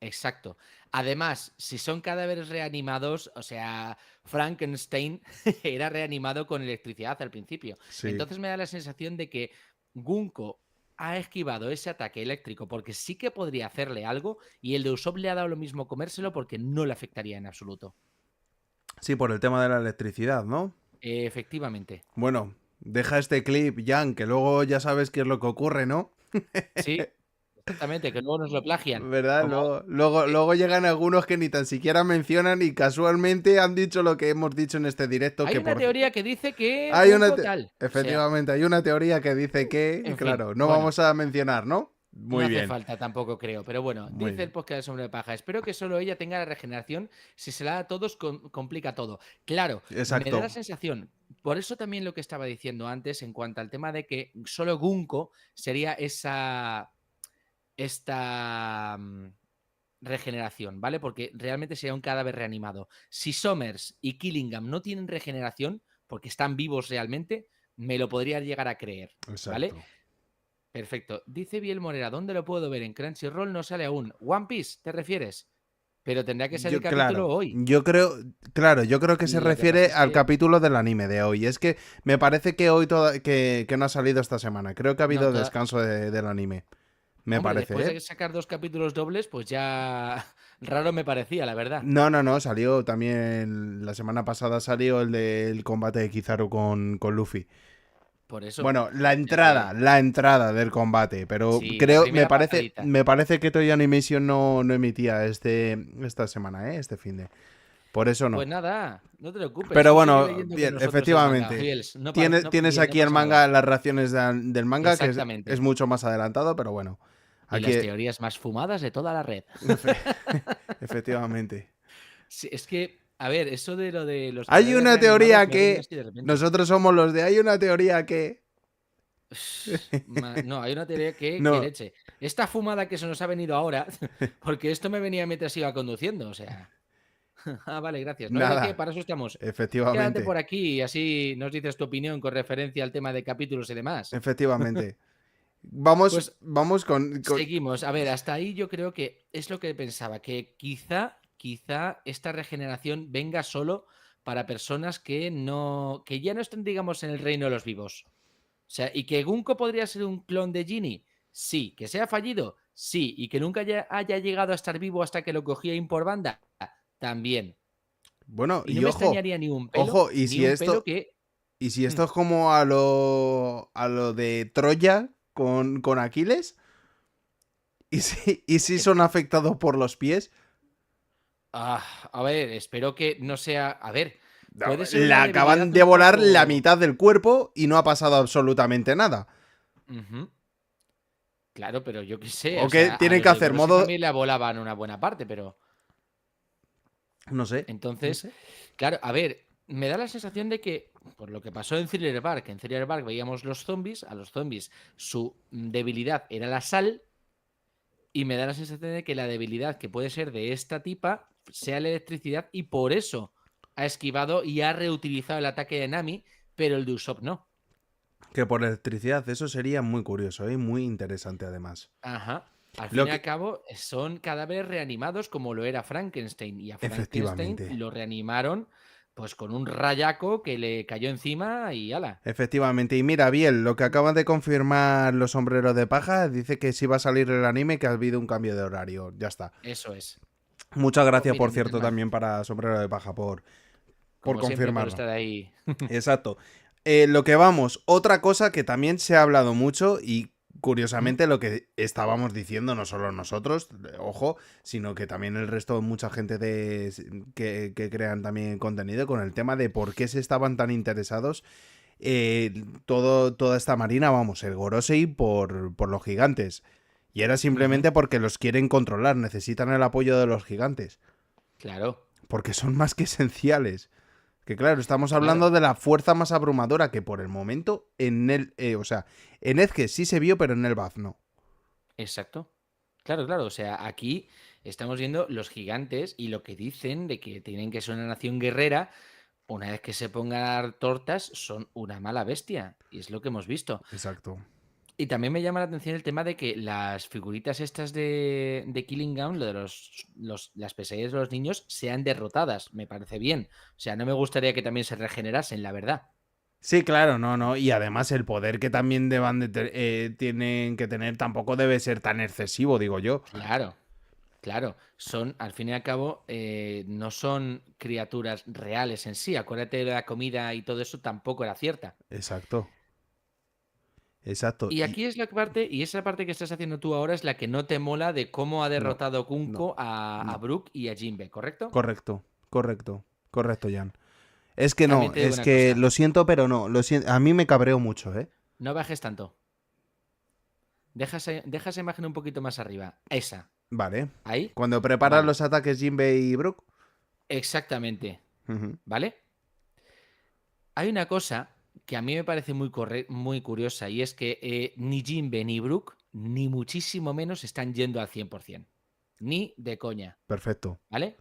Exacto. Además, si son cadáveres reanimados, o sea, Frankenstein era reanimado con electricidad al principio. Sí. Entonces me da la sensación de que Gunko ha esquivado ese ataque eléctrico porque sí que podría hacerle algo y el de Usopp le ha dado lo mismo comérselo porque no le afectaría en absoluto. Sí, por el tema de la electricidad, ¿no? Efectivamente. Bueno, deja este clip, Jan, que luego ya sabes qué es lo que ocurre, ¿no? Sí, exactamente, que luego nos lo plagian. ¿Verdad? Como Luego llegan algunos que ni tan siquiera mencionan y casualmente han dicho lo que hemos dicho en este directo, hay que una por... teoría que dice que Hay una... Gunko tal. O sea, Efectivamente, hay una teoría que dice que, en fin, claro, no bueno. vamos a mencionar, ¿no? No Muy hace bien, falta tampoco, creo. Pero bueno, muy dice el bien. podcast de Sombra de Paja. Espero que solo ella tenga la regeneración. Si se la da a todos, complica todo. Claro, me da la Exacto. sensación. Por eso también lo que estaba diciendo antes en cuanto al tema de que solo Gunko sería esta regeneración, ¿vale? Porque realmente sería un cadáver reanimado. Si Somers y Killingham no tienen regeneración, porque están vivos realmente, me lo podría llegar a creer, ¿vale? Exacto. Perfecto. Dice Biel Morera, ¿dónde lo puedo ver? En Crunchyroll no sale aún. One Piece, ¿te refieres? Pero tendrá que salir Yo, capítulo claro, hoy. yo creo que se Lo que pasa refiere es al que capítulo del anime de hoy. Es que me parece que hoy que no ha salido esta semana. Creo que ha no, habido descanso del anime. Me hombre, parece, después ¿eh? de sacar 2 capítulos dobles, pues ya raro me parecía, la verdad. No, salió también la semana pasada salió el del combate de Kizaru con Luffy. Por eso. Bueno, la O sea entrada, que la entrada del combate, pero sí, la creo, me primera parece, patadita. me parece que Toei Animation no emitía esta semana, este fin de. Por eso no. Pues nada, no te preocupes, Pero tú sigue bueno, leyendo con bien, nosotros el manga, efectivamente. Giels. Tienes Bien, no aquí el pasa nada. manga, las reacciones del manga, que es Exactamente. mucho más adelantado, pero bueno. Y Aquí, las teorías más fumadas de toda la red. efe- efectivamente. Sí, es que, a ver, eso de lo de los Hay cadáveres una reanimados teoría me ha venido que. así de repente. Nosotros somos los de. Hay una teoría que. No, hay una teoría que No, leche. Esta fumada que se nos ha venido ahora, porque esto me venía mientras iba conduciendo, o sea. Ah, vale, gracias. No hay de qué, nada. para eso estamos. Quédate Efectivamente. por aquí y así nos dices tu opinión con referencia al tema de capítulos y demás. Efectivamente. Vamos, Pues vamos con. seguimos. A ver, hasta ahí yo creo que es lo que pensaba, que quizá esta regeneración venga solo para personas que ya no estén, digamos, en el reino de los vivos. O sea, y que Gunko podría ser un clon de Ginny, sí. Que sea fallido, sí. Y que nunca haya llegado a estar vivo hasta que lo cogía In por banda, también. Bueno, Y no y me ojo. extrañaría Ojo, ni un pelo que. Y si Hmm, esto es como a lo de Troya con Aquiles, y si son afectados por los pies, a ver, espero que no sea. A ver, no, puede ser le una debilidad acaban de un volar la poco. mitad del cuerpo y no ha pasado absolutamente nada. Ujú. Claro, pero yo qué sé, ¿O o qué sea, a tienen que los hacer? Daiborosi Modo. también le volaban una buena parte, pero. No sé, no Entonces, sé. claro, a ver, me da la sensación de que, por lo que pasó en Thriller Bark, en Thriller Bark veíamos los zombies, a los zombies su debilidad era la sal, y me da la sensación de que la debilidad que puede ser de esta tipa sea la electricidad, y por eso ha esquivado y ha reutilizado el ataque de Nami, pero el de Usopp no. Que por electricidad, eso sería muy curioso, ¿eh? Muy interesante además. Ajá. Al Lo fin y al que... cabo, son cadáveres reanimados como lo era Frankenstein. Y a Frankenstein Efectivamente. lo reanimaron pues con un rayaco que le cayó encima y ala. Efectivamente. Y mira, Biel, lo que acaban de confirmar los sombreros de paja, dice que sí va a salir el anime, que ha habido un cambio de horario. Ya está. Eso es. Muchas Pues gracias, mira, por menos cierto, mal. también para Sombrero de Paja por Como siempre, por confirmarlo. estar ahí. Exacto. Lo que vamos, otra cosa que también se ha hablado mucho y curiosamente lo que estábamos diciendo, no solo nosotros, ojo, sino que también el resto, mucha gente que crean también contenido con el tema de por qué se estaban tan interesados toda esta marina, vamos, el Gorosei por los gigantes. Y era simplemente porque los quieren controlar, necesitan el apoyo de los gigantes. Claro, Porque son más que esenciales. Que claro, estamos claro. hablando de la fuerza más abrumadora que por el momento o sea, en Ezke sí se vio, pero en el Baz no. Exacto. Claro, claro. O sea, aquí estamos viendo los gigantes y lo que dicen de que tienen que ser una nación guerrera. Una vez que se pongan a dar tortas, son una mala bestia. Y es lo que hemos visto. Exacto. Y también me llama la atención el tema de que las figuritas estas de Killing Gown, lo de las pesadillas de los niños, sean derrotadas. Me parece bien. O sea, no me gustaría que también se regenerasen, la verdad. Sí, claro, no, no. Y además el poder que también tienen que tener tampoco debe ser tan excesivo, digo yo. Claro, claro. Son, al fin y al cabo, no son criaturas reales en sí. Acuérdate de la comida y todo eso tampoco era cierta. Exacto. Exacto. Y aquí es la parte, y esa parte que estás haciendo tú ahora es la que no te mola de cómo ha No, derrotado no, Kunko a no. Brook y a Jinbe, ¿correcto? Correcto, correcto, correcto, Jan. Es que no, También te digo es una que cosa, lo siento, pero no. A mí me cabreó mucho, ¿eh? no bajes tanto. Deja esa imagen un poquito más arriba. Esa. Vale. Ahí. Cuando preparan Vale. los ataques Jinbei y Brook. Exactamente. Ujú. ¿Vale? Hay una cosa que a mí me parece muy curiosa y es que ni Jinbe ni Brook, ni muchísimo menos, están yendo al 100%. Ni de coña. Perfecto. ¿Vale?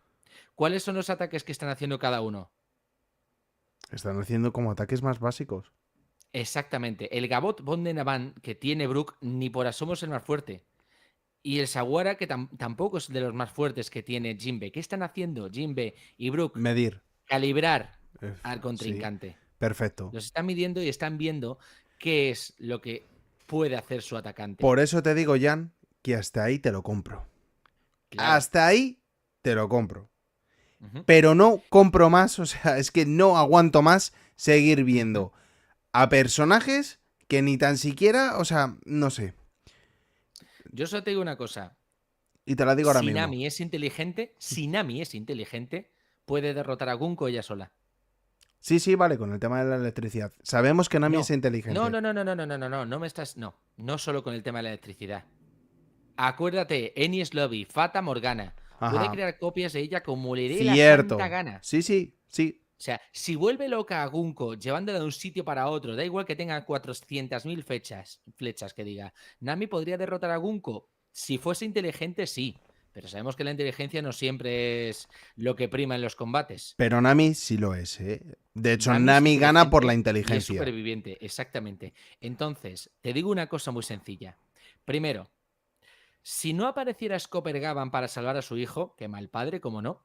¿Cuáles son los ataques que están haciendo cada uno? Están haciendo como ataques más básicos. Exactamente. El Gabot Bondenavan que tiene Brook ni por asomo es el más fuerte. Y el Sawara que tampoco es de los más fuertes que tiene Jinbe. ¿Qué están haciendo Jinbe y Brook? Medir. Calibrar al Sí. contrincante. Perfecto. Los están midiendo y están viendo qué es lo que puede hacer su atacante. Por eso te digo, Jan, que hasta ahí te lo compro. Claro. Hasta ahí te lo compro. Ujú, Pero no compro más, o sea, es que no aguanto más seguir ujú. viendo a personajes que ni tan siquiera, o sea, no sé. Yo solo te digo una cosa. Y te la digo ahora Si mismo. Nami es inteligente, puede derrotar a Gunko ella sola. Sí, sí, vale, con el tema de la electricidad. Sabemos que Nami es No. No, inteligente. no, no, no, no, no, no, no, no, no me estás. No. No solo con el tema de la electricidad. Acuérdate, Enies Lobby, Fata Morgana. Puede Ajá. crear copias de ella como le dé la santa Cierto. gana. Sí, sí, sí. O sea, si vuelve loca a Gunko llevándola de un sitio para otro, da igual que tenga 400.000 flechas que diga. Nami podría derrotar a Gunko. Si fuese inteligente, sí. Pero sabemos que la inteligencia no siempre es lo que prima en los combates. Pero Nami sí lo es, ¿eh? De hecho, Nami es Nami gana por la inteligente y es inteligencia. superviviente, exactamente. Entonces, te digo una cosa muy sencilla. Primero, si no apareciera Scopper Gavan para salvar a su hijo, que mal padre, como no,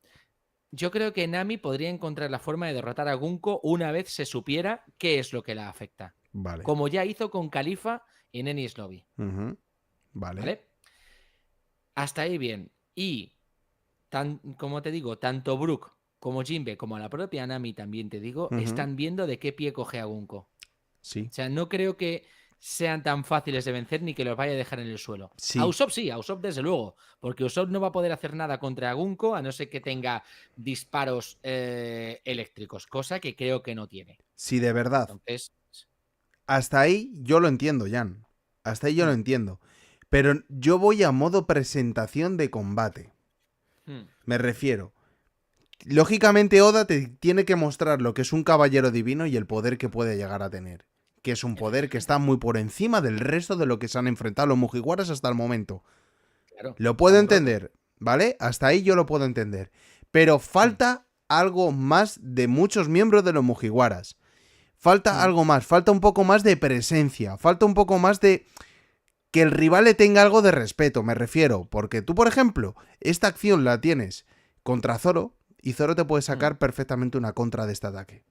yo creo que Nami podría encontrar la forma de derrotar a Gunko una vez se supiera qué es lo que la afecta. Vale. Como ya hizo con Khalifa en Enies Lobby. Ujú. Vale. ¿Vale? Hasta ahí bien. Y, como te digo, tanto Brook como Jinbe, como la propia Nami también te digo, Ujú. están viendo de qué pie coge a Gunko. O Sí. sea, no creo que sean tan fáciles de vencer ni que los vaya a dejar en el suelo. A Sí. Usopp sí, a Usopp desde luego, porque Usopp no va a poder hacer nada contra Gunko a no ser que tenga disparos eléctricos, cosa que creo que no tiene. Sí, de verdad. Entonces, Hasta ahí yo lo entiendo, Jan. Hasta ahí yo lo hmm, entiendo. Pero yo voy a modo presentación de combate. hmm, Me refiero. Lógicamente Oda te tiene que mostrar lo que es un caballero divino y el poder que puede llegar a tener. Que es un poder que está efectivamente, muy por encima del resto de lo que se han enfrentado los Mugiwaras hasta el momento. claro, Lo está puedo muy roto. entender, ¿vale? Hasta ahí yo lo puedo entender. Pero Hmm, falta algo más de muchos miembros de los Mugiwaras. Falta algo más, falta un poco más de presencia, falta un poco más de que el rival le tenga algo de respeto, me refiero. Porque tú, por ejemplo, esta acción la tienes contra Zoro y Zoro te puede sacar perfectamente una contra de este ataque.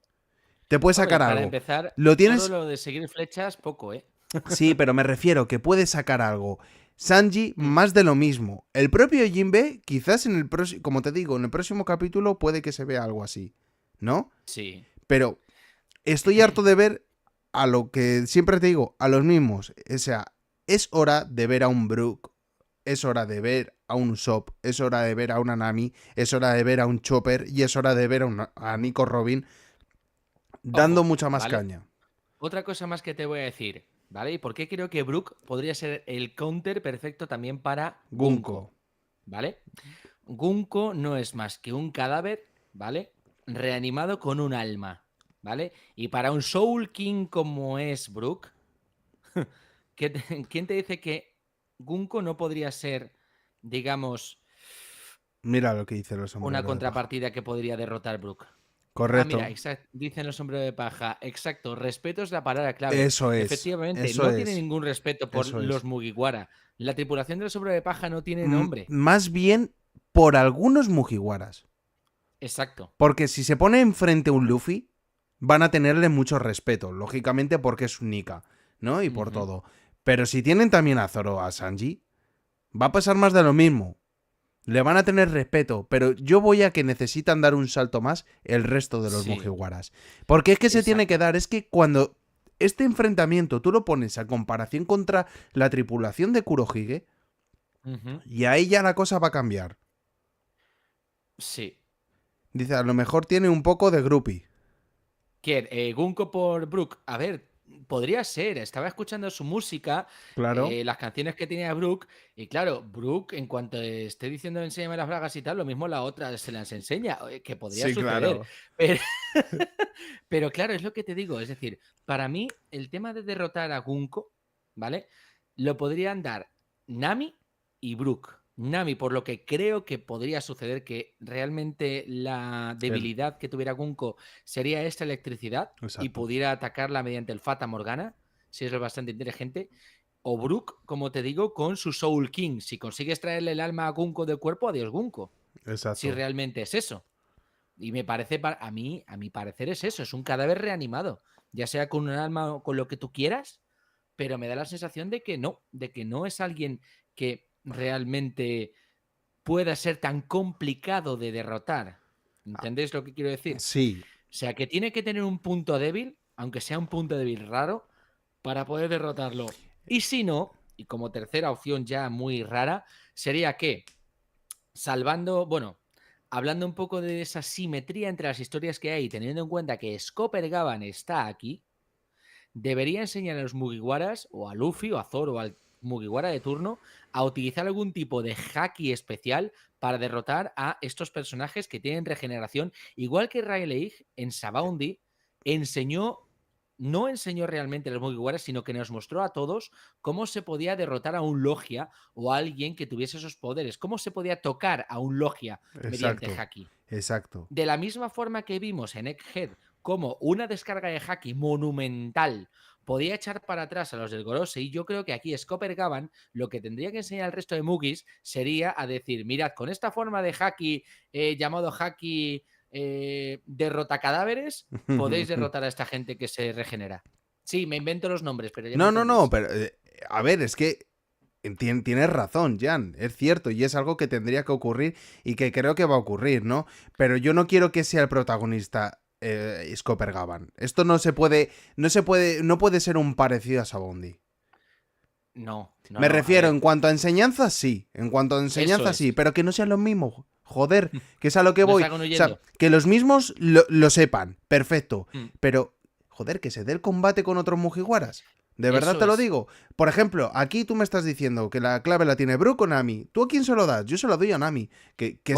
Te puede Hombre, sacar para algo. empezar, Lo Zoro tienes... lo de seguir flechas, poco, ¿eh? Sí, pero me refiero que puede sacar algo. Sanji, más de lo mismo. El propio Jinbe, quizás en el próximo, como te digo, en el próximo capítulo puede que se vea algo así, ¿no? Sí. Pero estoy harto de ver a lo que siempre te digo, a los mismos. O sea, es hora de ver a un Brook, es hora de ver a un Usopp, es hora de ver a una Nami, es hora de ver a un Chopper y es hora de ver a Nico Robin dando Ojo, mucha más ¿vale? caña. Otra cosa más que te voy a decir, ¿vale? ¿Y por qué creo que Brook podría ser el counter perfecto también para Gunko? Gunko. ¿Vale? Gunko no es más que un cadáver, ¿vale? Reanimado con un alma, ¿vale? Y para un Soul King como es Brook, ¿quién te dice que Gunko no podría ser, digamos, Mira lo que dice los una sombreros de paja. contrapartida que podría derrotar Brook? Ah, mira, Correcto. dicen los sombreros de paja. Exacto, respeto es la palabra clave. Eso es. Efectivamente, Eso no tiene es. ningún respeto por Eso los es. Mugiwara. La tripulación de los sombreros de paja no tiene nombre. Más bien por algunos Mugiwaras. Exacto. Porque si se pone enfrente un Luffy, van a tenerle mucho respeto. Lógicamente porque es un Nika, ¿no? Y por todo. Pero si tienen también a Zoro, a Sanji, va a pasar más de lo mismo. Le van a tener respeto, pero yo voy a que necesitan dar un salto más el resto de los Sí, Mugiwaras. Porque es que se tiene que exacto. dar, es que cuando este enfrentamiento tú lo pones a comparación contra la tripulación de Kurohige, y ahí ya la cosa va a cambiar. Sí. Dice, a lo mejor tiene un poco de groupie. ¿Quién? Gunko por Brook. A ver, podría ser. Estaba escuchando su música, Claro. las canciones que tenía Brook. Y claro, Brook, en cuanto esté diciendo enséñame las bragas y tal, lo mismo la otra se las enseña, que podría Sí, suceder. claro. Pero, pero claro, es lo que te digo. Es decir, para mí, el tema de derrotar a Gunko, ¿vale? Lo podrían dar Nami y Brook. Nami, por lo que creo que podría suceder, que realmente la debilidad que tuviera Gunko sería esta electricidad y Exacto. pudiera atacarla mediante el Fata Morgana, si es lo bastante inteligente. O Brook, como te digo, con su Soul King. Si consigues traerle el alma a Gunko del cuerpo, adiós Gunko. Si Exacto. realmente es eso. Y me parece, a mi parecer es eso, es un cadáver reanimado. Ya sea con un alma o con lo que tú quieras, pero me da la sensación de que no es alguien que realmente pueda ser tan complicado de derrotar. ¿Entendéis lo que quiero decir? Sí. O sea, que tiene que tener un punto débil, aunque sea un punto débil raro, para poder derrotarlo. Y si no, y como tercera opción ya muy rara, sería que, salvando, bueno, hablando un poco de esa simetría entre las historias que hay, teniendo en cuenta que Scopper Gavan está aquí, debería enseñar a los Mugiwaras, o a Luffy, o a Zoro, o al Mugiwara de turno, a utilizar algún tipo de haki especial para derrotar a estos personajes que tienen regeneración, igual que Rayleigh en Sabaody no enseñó realmente a los Mugiwaras, sino que nos mostró a todos cómo se podía derrotar a un Logia o a alguien que tuviese esos poderes, cómo se podía tocar a un Logia mediante Exacto. haki. Exacto. De la misma forma que vimos en Egghead como una descarga de haki monumental podía echar para atrás a los del Gorosei, yo creo que aquí Scopper Gavan lo que tendría que enseñar al resto de Mugis sería a decir, mirad, con esta forma de haki llamado haki derrota cadáveres, podéis derrotar a esta gente que se regenera. Sí, me invento los nombres, pero ya me No, entendéis. pero a ver, es que tienes razón, Jan, es cierto, y es algo que tendría que ocurrir y que creo que va a ocurrir, ¿no? Pero yo no quiero que sea el protagonista Scopper Gavan. Esto no puede ser un parecido a Sabondi. No, no, Me no, a refiero, ver, en cuanto a enseñanzas, sí. En cuanto a eso enseñanzas, es. sí. Pero que no sean los mismos. Joder, que es a lo que No voy. salgan O sea, huyendo. que los mismos lo sepan. Perfecto. Mm, Pero, joder, que se dé el combate con otros Mugiwaras. De verdad Eso te lo es. digo. Por ejemplo, aquí tú me estás diciendo que la clave la tiene Brook o Nami. ¿Tú a quién se lo das? Yo se lo doy a Nami. Ojalá. Que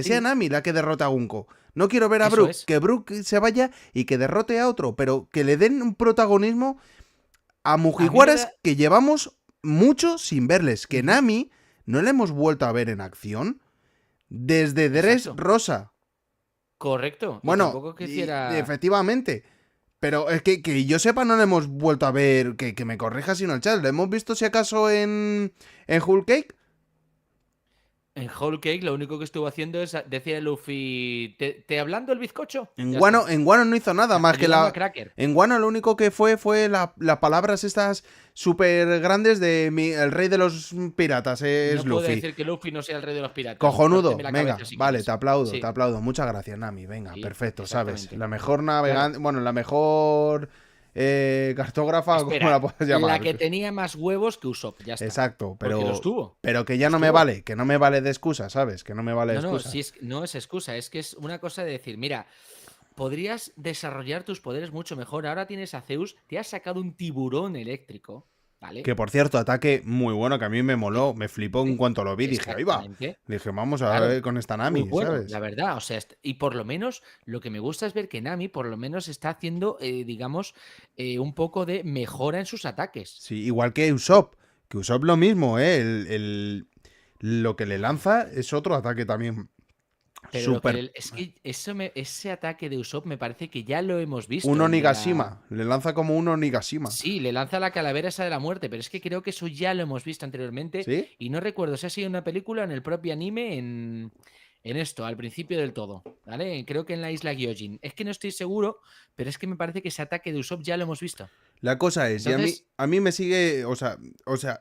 sea Sí, Nami la que derrota a Gunko. No quiero ver a eso Brook. es. Que Brook se vaya y que derrote a otro. Pero que le den un protagonismo a A mí me Mugiwaras da. que llevamos mucho sin verles. Que Ujú, Nami no la hemos vuelto a ver en acción desde exacto. Dressrosa. Correcto. Y Bueno, tampoco quisiera. efectivamente. Pero es que yo sepa, no lo hemos vuelto a ver. Que me corrija si no el chat. ¿Lo hemos visto si acaso en Whole Cake? En Whole Cake lo único que estuvo haciendo es decir a Luffy, ¿te hablando el bizcocho? En Ya Guano, está. en Guano no hizo nada más que Ayudando a la. Cracker. En Guano lo único que fue las palabras estas súper grandes de el rey de los piratas, es No puedo Luffy. decir que Luffy no sea el rey de los piratas. Párteme Cojonudo, la venga, cabeza si vale, quieres. te aplaudo, te Sí, aplaudo. Muchas gracias, Nami, venga, sí, perfecto, ¿sabes? exactamente. La mejor Claro. navegante, bueno, la mejor cartógrafa, como la Espera, puedes la llamar. que tenía más huevos que Usopp, ya está. Exacto, Porque los tuvo. pero que ya Los no me tuvo. vale, que no me vale de excusa, ¿sabes? Que no me vale de No, no, excusa. sí no es excusa, es que es una cosa de decir, mira, podrías desarrollar tus poderes mucho mejor. Ahora tienes a Zeus, te has sacado un tiburón eléctrico, ¿vale? Que por cierto, ataque muy bueno, que a mí me moló, me flipó en cuanto lo vi, dije, ahí va. Exactamente. Dije, vamos a Claro, ver con esta muy Nami, bueno, la ¿sabes? verdad. O sea, y por lo menos lo que me gusta es ver que Nami por lo menos está haciendo, digamos, un poco de mejora en sus ataques. Sí, igual que Usopp lo mismo, ¿eh? Lo que le lanza es otro ataque también Pero lo que súper. es que ese ataque de Usopp me parece que ya lo hemos Un visto, el de la. Onigashima, le lanza como un Onigashima. Sí, le lanza la calavera esa de la muerte, pero es que creo que eso ya lo hemos visto anteriormente ¿Sí? y no recuerdo si ha sido en una película o en el propio anime en esto, al principio del todo, ¿vale? Creo que en la isla Gyojin. Es que no estoy seguro, pero es que me parece que ese ataque de Usopp ya lo hemos visto. La cosa es, y Entonces, a mí me sigue, o sea,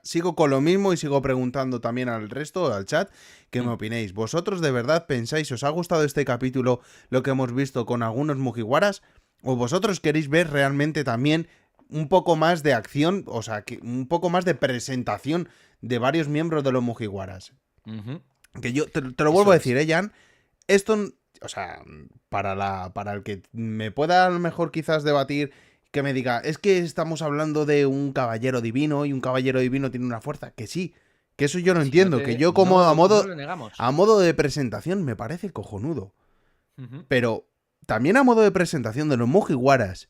sigo con lo mismo y sigo preguntando también al resto, al chat, que me mm, opinéis. ¿Vosotros de verdad pensáis, os ha gustado este capítulo, lo que hemos visto con algunos Mugiwaras? ¿O vosotros queréis ver realmente también un poco más de acción, o sea, un poco más de presentación de varios miembros de los Mugiwaras? ujú, Que yo te lo vuelvo eso a es. decir, Jan, esto, o sea, para el que me pueda a lo mejor quizás debatir, que me diga, es que estamos hablando de un caballero divino y un caballero divino tiene una fuerza, que sí, que eso yo lo Si no entiendo, que te, yo como no, no lo negamos. a modo de presentación me parece cojonudo, Ujú, pero también a modo de presentación de los Mugiwaras,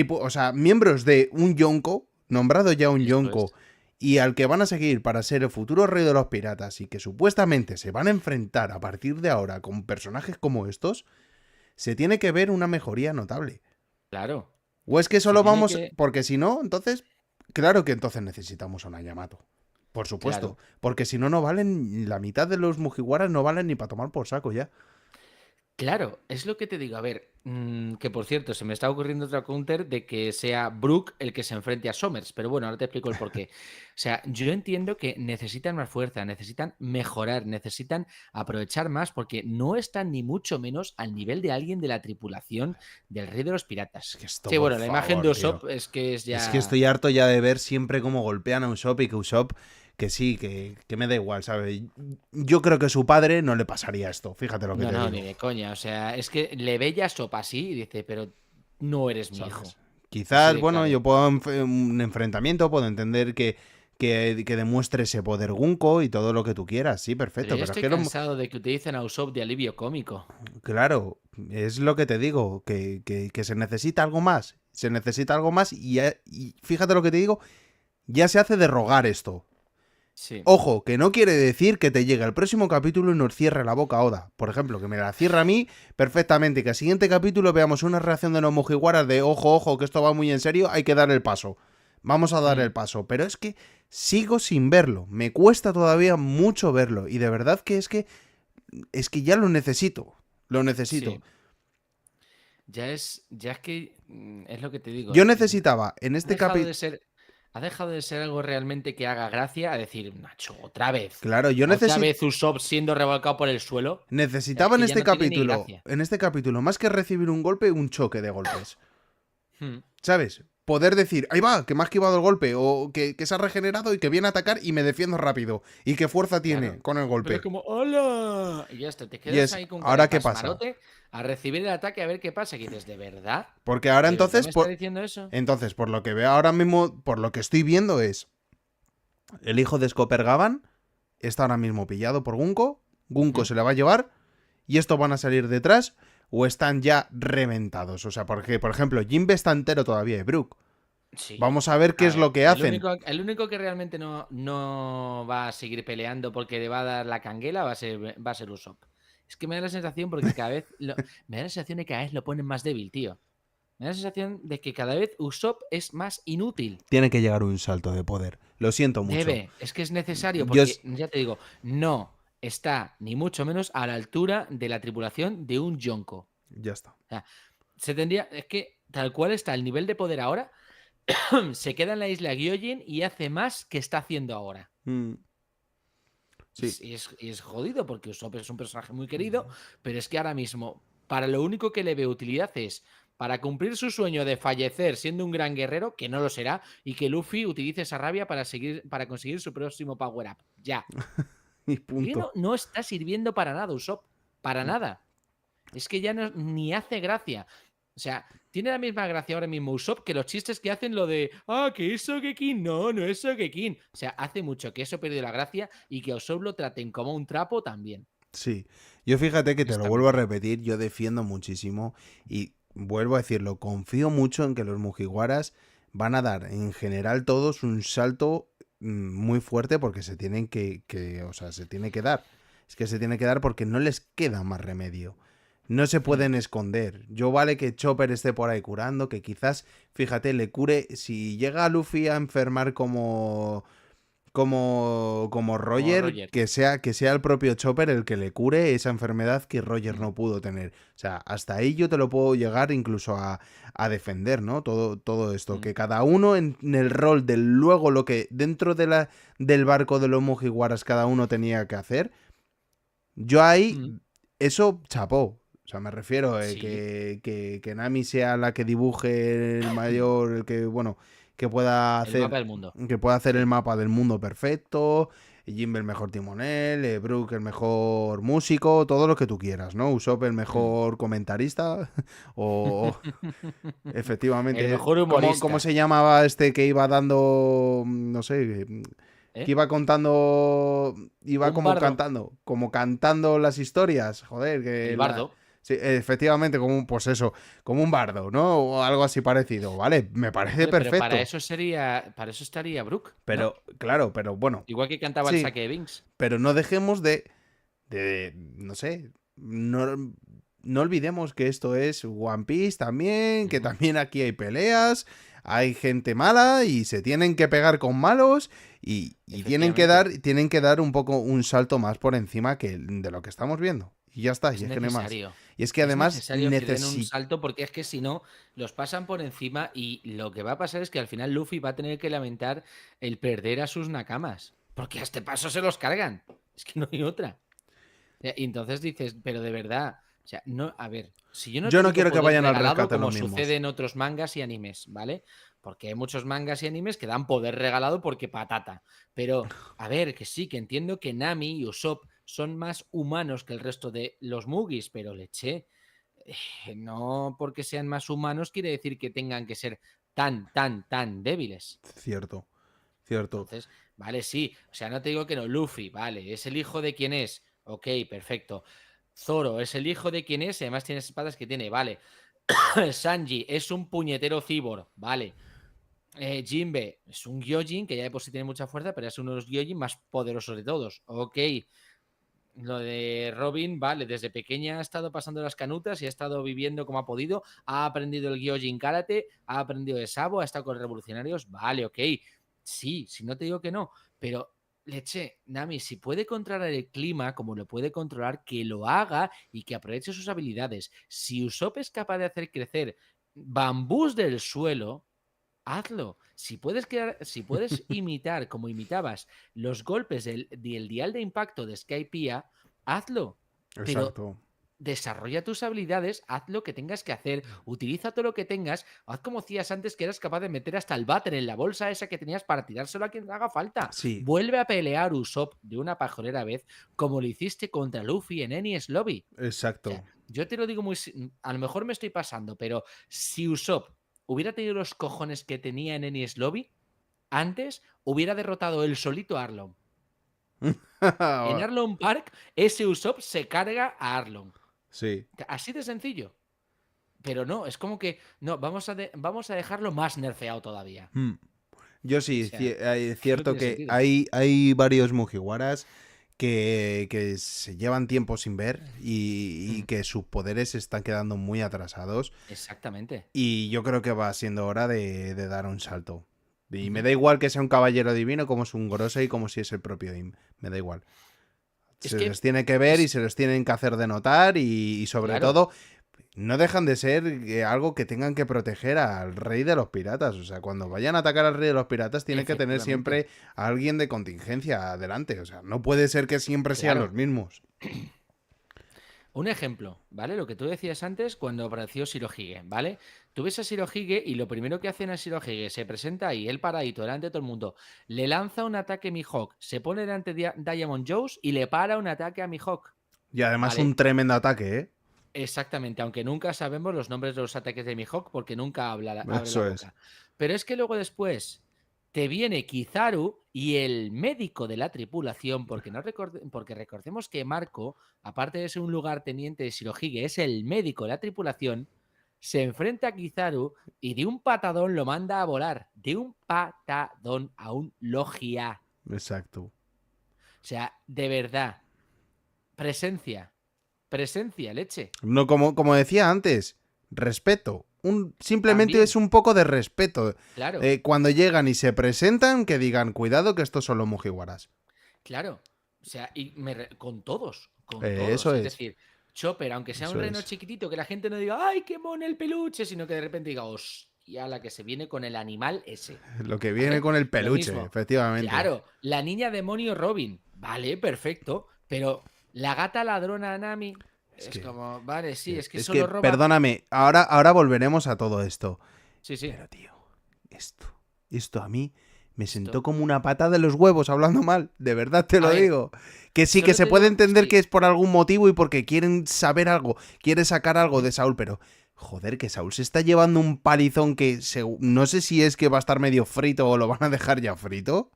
o sea, miembros de un Yonko, nombrado ya un eso Yonko, es. y al que van a seguir para ser el futuro rey de los piratas y que supuestamente se van a enfrentar a partir de ahora con personajes como estos, se tiene que ver una mejoría notable. Claro. O es que Se solo tiene vamos, que. porque si no, entonces, claro que entonces necesitamos a una Yamato. Por supuesto, Claro. porque si no, no valen, la mitad de los Mugiwaras no valen ni para tomar por saco ya. Claro, es lo que te digo. A ver, que por cierto, se me está ocurriendo otra counter de que sea Brook el que se enfrente a Somers, pero bueno, ahora te explico el porqué. O sea, yo entiendo que necesitan más fuerza, necesitan mejorar, necesitan aprovechar más, porque no están ni mucho menos al nivel de alguien de la tripulación del Rey de los Es Piratas. que esto, Sí, por bueno, la imagen de favor, tío. Usopp es que es Es que ya. estoy harto ya de ver siempre cómo golpean a Usopp y que Usopp, que sí, que me da igual, ¿sabes? Yo creo que su padre no le pasaría esto, fíjate lo que No, te no, ni digo, de coña. O sea, es que le ve ya Soap así y dice, pero no eres mi hijo. ¿sabes? Así Quizás, de bueno, claro. yo puedo un enfrentamiento, puedo entender que demuestre ese poder Gunko y todo lo que tú quieras, sí, Pero perfecto, ya pero es estoy que, cansado de que utilicen a Usopp de alivio cómico. claro, es lo que te digo, que se necesita algo más, se necesita algo más y fíjate lo que te digo, ya se hace de rogar esto. Sí. Ojo, que no quiere decir que te llegue el próximo capítulo y nos cierre la boca a Oda. Por ejemplo, que me la cierre a mí perfectamente. Que al siguiente capítulo veamos una reacción de los Mugiwaras de ojo, ojo, que esto va muy en serio, hay que dar el paso. Vamos a dar Mm, el paso. Pero es que sigo sin verlo. Me cuesta todavía mucho verlo. Y de verdad que es que ya lo necesito. Lo necesito. sí. Ya es que es lo que te digo. Yo necesitaba en Ha este dejado de capítulo. ser, ha dejado de ser algo realmente que haga gracia a decir, Nacho, otra vez. Claro, Otra vez Usopp siendo revolcado por el suelo. Es necesitaba que ya no tiene ni gracia. en este capítulo, más que recibir un golpe, un choque de golpes. Mm, ¿Sabes? Poder decir, ahí va, que me ha esquivado el golpe, o que se ha regenerado y que viene a atacar y me defiendo rápido. ¿Y qué fuerza tiene claro. con el Pero es golpe? como, ¡hola! Y ya está, te Y quedas es, ahí con cara de ¿ahora qué pasa? pasmarote a recibir el ataque a ver qué pasa. Que dices, ¿de verdad? Porque ahora ¿De verdad entonces, me está diciendo eso? por lo que veo ahora mismo, por lo que estoy viendo es, el hijo de Scopper Gavan está ahora mismo pillado por Gunko, Gunko Mm, se le va a llevar y estos van a salir detrás o están ya reventados. O sea, porque, por ejemplo, Jinbe está entero todavía de Brook. sí. Vamos a ver qué A es lo ver, que el hacen. único, el único que realmente no va a seguir peleando porque le va a dar la canguela va a ser Usopp. Es que me da la sensación porque cada vez me da la sensación de que cada vez lo ponen más débil, tío. Me da la sensación de que cada vez Usopp es más inútil. Tiene que llegar un salto de poder. Lo siento mucho. Es que es necesario Yo porque, es... ya te digo, no está ni mucho menos a la altura de la tripulación de un Yonko. Ya está. O sea, es que tal cual está el nivel de poder ahora, se queda en la isla Gyojin y hace más que está haciendo ahora. Mm, sí. Y es jodido porque Usopp es un personaje muy querido, pero es que ahora mismo, para lo único que le veo utilidad es para cumplir su sueño de fallecer siendo un gran guerrero, que no lo será, y que Luffy utilice esa rabia para conseguir su próximo power up. Ya. Y Porque punto. no está sirviendo para nada Usopp. Para nada. Es que ya no, ni hace gracia. O sea, tiene la misma gracia ahora mismo Usopp que los chistes que hacen lo de que es Sogeking, no es Sogeking. O sea, hace mucho que eso perdió la gracia y que a Usopp lo traten como un trapo también. Sí. Yo fíjate que te lo vuelvo a Honestamente. repetir, yo defiendo muchísimo y vuelvo a decirlo, confío mucho en que los Mugiwaras van a dar en general todos un salto muy fuerte porque se tienen o sea, se tiene que dar. Es que se tiene que dar porque no les queda más remedio. No se Hmm. pueden esconder. Yo vale que Chopper esté por ahí curando, que quizás, fíjate, le cure. Si llega a Luffy a enfermar como Como Roger, Roger. que sea el propio Chopper el que le cure esa enfermedad que Roger Hmm. no pudo tener. O sea, hasta ahí yo te lo puedo llegar incluso a defender, ¿no? Todo esto. Hmm. Que cada uno en el rol del luego lo que dentro del barco de los Mugiwaras cada uno tenía que hacer. Yo ahí, Hmm. eso chapó. O sea, me refiero Sí. que Nami sea la que dibuje el mayor, el que, bueno, que pueda El mapa hacer, del mundo. el Sí. mapa del mundo perfecto, Jimbe el mejor timonel, Brook el mejor músico, todo lo que tú quieras, ¿no? Usopp el Hmm. mejor comentarista, o El efectivamente, mejor cómo humorista. se llamaba este que iba dando, no sé, que ¿Eh? iba contando, iba Un bardo. como cantando las historias, joder, El bardo. sí, efectivamente, pues eso, como un bardo, ¿no? O algo así parecido, ¿vale? Me parece Hombre, pero perfecto, para eso estaría Brook, ¿no? pero, claro, pero bueno, Igual que cantaba el sí, saque de Binks. pero no dejemos no sé, no olvidemos que esto es One Piece también, que Ujú. también aquí hay peleas, hay gente mala y se tienen que pegar con malos y Efectivamente. tienen que dar un poco un salto más por encima de lo que estamos viendo. Y ya está, Es y es que no hay más. necesario. Y es que Es además necesario que den un salto porque es que si no, los pasan por encima y lo que va a pasar es que al final Luffy va a tener que lamentar el perder a sus nakamas. Porque a este paso se los cargan. Es que no hay otra. Y entonces dices, pero de verdad, o sea, no, a ver, si yo no yo te no digo quiero que poder vayan al regalado rescate los como sucede mismos. en otros mangas y animes, ¿vale? Porque hay muchos mangas y animes que dan poder regalado porque patata. Pero, a ver, que sí, que entiendo que Nami y Usopp son más humanos que el resto de los Mugis, pero leche, no porque sean más humanos quiere decir que tengan que ser tan débiles. Cierto, cierto. Entonces, vale, sí. O sea, no te digo que no. Luffy, vale, es el hijo de quién es. Ok, perfecto. Zoro es el hijo de quién es y además tiene espadas que tiene, vale. Sanji es un puñetero cibor, vale. Jinbe es un Gyojin que ya de por sí tiene mucha fuerza, pero es uno de los Gyojin más poderosos de todos. Ok. Lo de Robin, vale, desde pequeña ha estado pasando las canutas y ha estado viviendo como ha podido. Ha aprendido el Gyojin Karate, ha aprendido de Sabo, ha estado con revolucionarios. Vale, ok. Sí, si no te digo que no, pero leche, Nami, si puede controlar el clima como lo puede controlar, que lo haga y que aproveche sus habilidades. Si Usopp es capaz de hacer crecer bambús del suelo, hazlo. Si puedes imitar como imitabas los golpes del dial de impacto de Skypiea, hazlo. Pero Exacto. desarrolla tus habilidades, haz lo que tengas que hacer, utiliza todo lo que tengas, haz como hacías antes que eras capaz de meter hasta el váter en la bolsa esa que tenías para tirárselo a quien haga falta. Sí, Vuelve a pelear Usopp de una pajolera vez como lo hiciste contra Luffy en Enies Lobby. O sea, exacto. yo te lo digo a lo mejor me estoy pasando, pero si Usopp hubiera tenido los cojones que tenía en Enies Lobby, antes hubiera derrotado él solito a Arlong. En Arlong Park, ese Usopp se carga a Arlong. Sí. Así de sencillo. Pero no, es como que no, vamos a dejarlo más nerfeado todavía. Hmm. Yo O sí, sea, es que no cierto tiene que sentido. hay varios Mugiwaras que se llevan tiempo sin ver y que sus poderes se están quedando muy atrasados. Exactamente. Y yo creo que va siendo hora de dar un salto. Y me Ujú. da igual que sea un caballero divino, como es un Gorosei, como si es el propio Im. Me da igual. Es Se les que tiene que ver y es se les tienen que hacer de notar y sobre claro, todo no dejan de ser algo que tengan que proteger al rey de los piratas. O sea, cuando vayan a atacar al rey de los piratas tienen que tener efectivamente. siempre a alguien de contingencia adelante. O sea, no puede ser que siempre sean los Claro. mismos. Un ejemplo, ¿vale? Lo que tú decías antes cuando apareció Shirohige, ¿vale? Tú ves a Shirohige y lo primero que hacen a Shirohige se presenta ahí, él paradito, delante de todo el mundo, le lanza un ataque a Mihawk, se pone delante de Diamond Jones y le para un ataque a Mihawk, Y además un ¿vale? tremendo ataque, ¿eh? Exactamente, aunque nunca sabemos los nombres de los ataques de Mihawk porque nunca abre la Eso es. boca. Pero es que luego después te viene Kizaru y el médico de la tripulación, porque, porque recordemos que Marco, aparte de ser un lugarteniente de Shirohige, es el médico de la tripulación, se enfrenta a Kizaru y de un patadón lo manda a volar. De un patadón a un Logia. Exacto. O sea, de verdad, presencia, presencia, leche. No, como decía antes, respeto. Simplemente es También, un poco de respeto. claro. Cuando llegan y se presentan, que digan, cuidado que estos son los Mugiwaras. Claro, o sea, con todos, con todos. Eso Es es, decir, Chopper, aunque sea un eso reno es. chiquitito, que la gente no diga, ¡ay, qué mono el peluche! Sino que de repente diga, ¡hostia, la que se viene con el animal ese! Lo que viene ¿Vale? con el Lo peluche, mismo. efectivamente. Claro, la niña demonio Robin, vale, perfecto, pero la gata ladrona Nami Es es que, como, vale, es sí, que, es que es que, solo roba. perdóname, ahora volveremos a todo esto. Sí, sí, Pero, tío, esto, esto a mí me sentó esto. como una pata de los huevos hablando mal. De verdad te A lo ver, digo. Que sí, que solo se te puede digo, entender que sí, es por algún motivo y porque quieren saber algo, quiere sacar algo de Saúl, pero joder, que Saúl se está llevando un palizón que no sé si es que va a estar medio frito o lo van a dejar ya frito.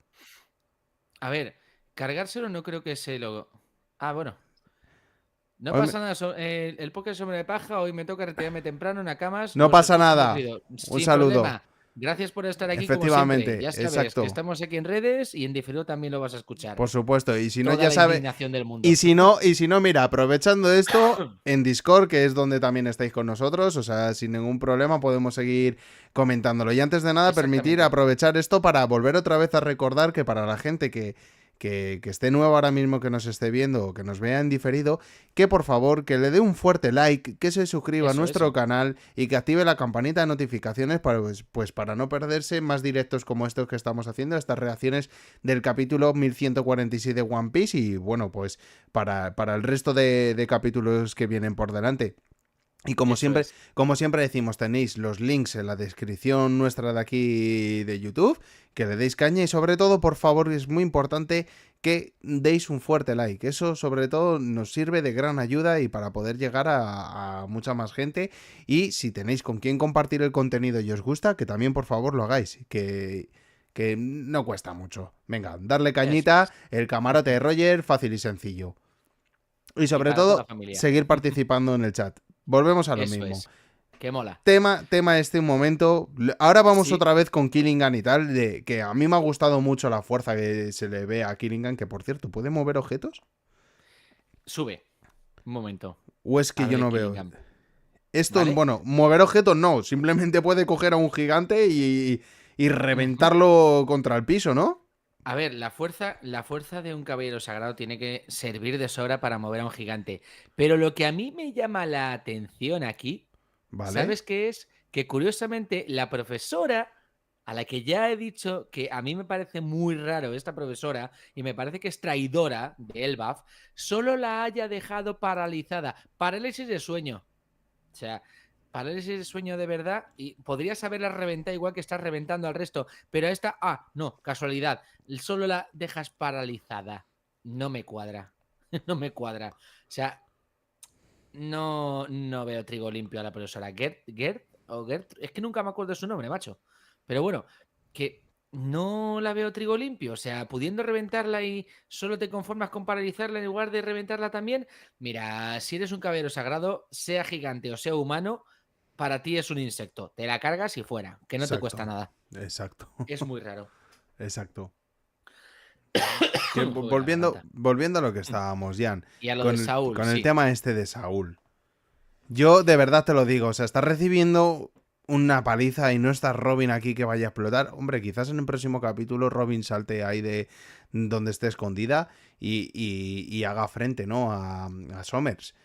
a ver, cargárselo no creo que se lo. Ah, bueno. No Hoy me- pasa nada, el póker sobre de paja, hoy me toca retirarme temprano en a camas, No os pasa escucho en nada. diferido. Un Sin saludo. problema. Gracias por estar aquí como siempre. Efectivamente, Ya sabes que exacto. estamos aquí en redes y en diferido también lo vas a escuchar. Por supuesto. Y si no, Toda ya la sabe. indignación del Y mundo. si no, mira, aprovechando esto, en Discord, que es donde también estáis con nosotros, o sea, sin ningún problema podemos seguir comentándolo. Y antes de nada, permitir Exactamente. aprovechar esto para volver otra vez a recordar que para la gente que esté nueva ahora mismo, que nos esté viendo o que nos vea en diferido, que por favor que le dé un fuerte like, que se suscriba a nuestro Eso. canal y que active la campanita de notificaciones para, pues para no perderse más directos como estos que estamos haciendo, estas reacciones del capítulo 1146 de One Piece y bueno, pues para el resto de capítulos que vienen por delante. Y Eso es. como siempre decimos, tenéis los links en la descripción nuestra de aquí de YouTube, que le deis caña y sobre todo, por favor, es muy importante que deis un fuerte like. Eso sobre todo nos sirve de gran ayuda y para poder llegar a mucha más gente. Y si tenéis con quién compartir el contenido y os gusta, que también por favor lo hagáis, que no cuesta mucho. Venga, darle Eso cañita, es. el camarote de Roger, fácil y sencillo. Y Y sobre para toda la todo, familia. seguir participando en el chat. Volvemos a lo Eso mismo. es. Que mola. Tema este un momento. Ahora vamos Sí, otra vez con Killingan y tal. Que a mí me ha gustado mucho la fuerza que se le ve a Killingan. Que por cierto, ¿puede mover objetos? sube. Un momento. ¿O es que yo Abre no veo? Killingham. Esto, ¿Vale? bueno, mover objetos no. Simplemente puede coger a un gigante y Ujú. reventarlo contra el piso, ¿no? A ver, la fuerza de un caballero sagrado tiene que servir de sobra para mover a un gigante. Pero lo que a mí me llama la atención aquí, Vale. ¿sabes qué es? Que curiosamente la profesora, a la que ya he dicho que a mí me parece muy raro esta profesora y me parece que es traidora de Elbaf, solo la haya dejado paralizada. Parálisis de sueño. O sea, parálisis de sueño de verdad y podrías haberla reventado igual que estás reventando al resto, pero a esta, no, casualidad, solo la dejas paralizada. No me cuadra, no me cuadra. O sea, no veo trigo limpio a la profesora Gert o Gert, es que nunca me acuerdo de su nombre, macho. Pero bueno, que no la veo trigo limpio, o sea, pudiendo reventarla y solo te conformas con paralizarla en lugar de reventarla también. Mira, si eres un caballero sagrado, sea gigante o sea humano, para ti es un insecto. Te la cargas y fuera, que no te cuesta Exacto. nada. Exacto. Es muy raro. Exacto. Joder, la garganta. Volviendo a lo que estábamos, Jan, Y a lo de Saúl, con el sí. tema este de Saúl. Yo de verdad te lo digo, o sea, estás recibiendo una paliza y no está Robin aquí que vaya a explotar. Hombre, quizás en el próximo capítulo Robin salte ahí de donde esté escondida y haga frente, ¿no? A Somers.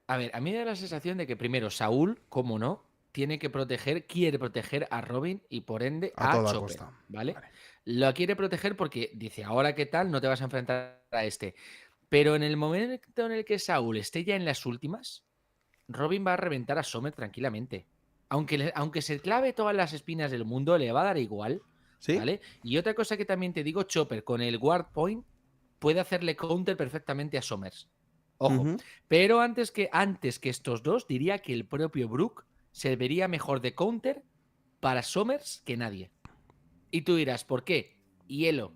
A ver, a mí me da la sensación de que primero Saúl, como no, quiere proteger a Robin y por ende A a toda Chopper, costa. ¿vale? Vale. Lo quiere proteger porque dice, ahora qué tal, no te vas a enfrentar a este. Pero en el momento en el que Saúl esté ya en las últimas, Robin va a reventar a Sommer tranquilamente. Aunque se clave todas las espinas del mundo, le va a dar igual, ¿Sí? ¿vale? Y otra cosa que también te digo, Chopper con el Guard Point puede hacerle counter perfectamente a Somers. Ojo. Ujú. Pero antes que estos dos, diría que el propio Brook se vería mejor de counter para Somers que nadie. Y tú dirás, ¿por qué? Hielo.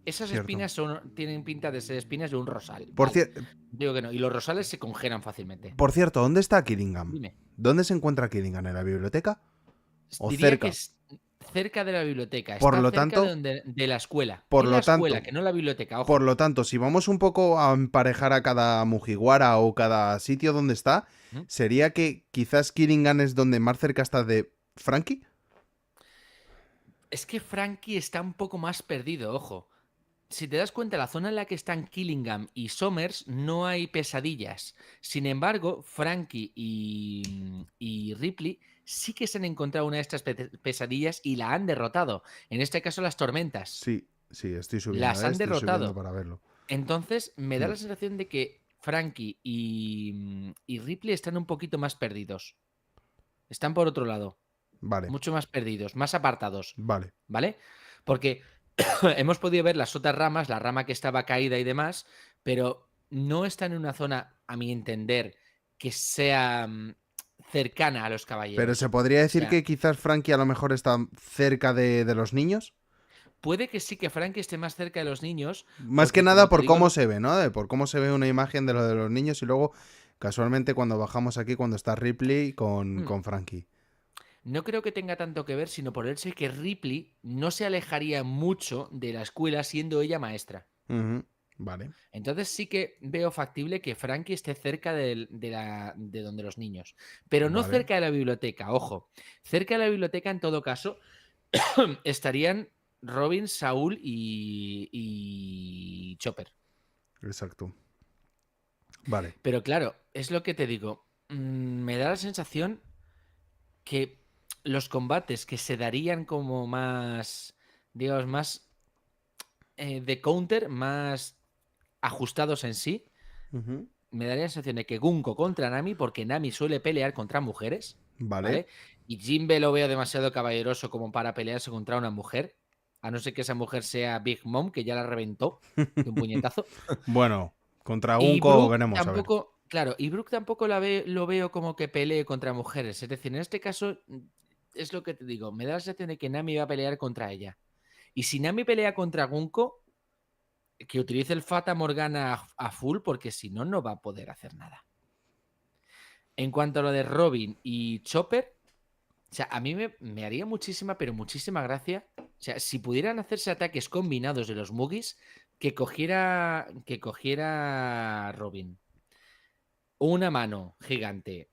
Esas Cierto. espinas tienen pinta de ser espinas de un rosal. Por, Vale. cier- Digo que no. Y los rosales se congelan fácilmente. por cierto, ¿dónde está Killingham? Dime. ¿Dónde se encuentra Killingham? ¿En la biblioteca? ¿O Diría que cerca? es cerca de la biblioteca. Por Está lo cerca tanto, de la escuela. por En la lo tanto, escuela, que no en la biblioteca, Por ojo. lo tanto, si vamos un poco a emparejar a cada Mugiwara o cada sitio donde está, ¿Mm? sería que quizás Killingham es donde más cerca está de Frankie. Es que Frankie está un poco más perdido, ojo. Si te das cuenta, la zona en la que están Killingham y Somers no hay pesadillas. Sin embargo, Frankie y Ripley sí que se han encontrado una de estas pesadillas y la han derrotado. En este caso, las tormentas. Sí, sí, Las han estoy subiendo derrotado. para verlo. Entonces, me da Hmm. la sensación de que Frankie y Ripley están un poquito más perdidos. Están por otro lado. Vale, Mucho más perdidos, más apartados. vale. ¿Vale? Porque hemos podido ver las otras ramas, la rama que estaba caída y demás, pero no están en una zona, a mi entender, que sea cercana a los Pero se caballeros. podría O decir sea, que quizás Frankie a lo mejor está cerca de los niños. puede que sí que Frankie esté más cerca de los niños, Más que porque nada como te por digo, cómo se ve, ¿no? Por cómo se ve una imagen de lo de los niños y luego, casualmente, cuando bajamos aquí, cuando está Ripley mm, con Frankie. no creo que tenga tanto que ver, sino por el hecho de que Ripley no se alejaría mucho de la escuela siendo ella maestra. Ujú. Vale, Entonces sí que veo factible que Frankie esté cerca de donde los niños, pero no vale. cerca de la biblioteca, ojo. Cerca de la biblioteca, en todo caso, estarían Robin, Saúl y Chopper. Exacto. Vale. Pero claro, es lo que te digo. Me da la sensación que los combates que se darían como más, digamos, más de counter, más ajustados en sí, Ujú. me daría la sensación de que Gunko contra Nami, porque Nami suele pelear contra mujeres, Vale. ¿vale? Y Jinbe lo veo demasiado caballeroso como para pelearse contra una mujer, a no ser que esa mujer sea Big Mom, que ya la reventó de un puñetazo. Bueno, contra Y Gunko Brook veremos, a ver. tampoco, claro, y Brook tampoco lo veo como que pelee contra mujeres. Es decir, en este caso, es lo que te digo, me da la sensación de que Nami va a pelear contra ella. Y si Nami pelea contra Gunko, que utilice el Fata Morgana a full, porque si no, no va a poder hacer nada. En cuanto a lo de Robin y Chopper, o sea, a mí me haría muchísima, pero muchísima gracia. O sea, si pudieran hacerse ataques combinados de los Mugis, que cogiera Robin una mano gigante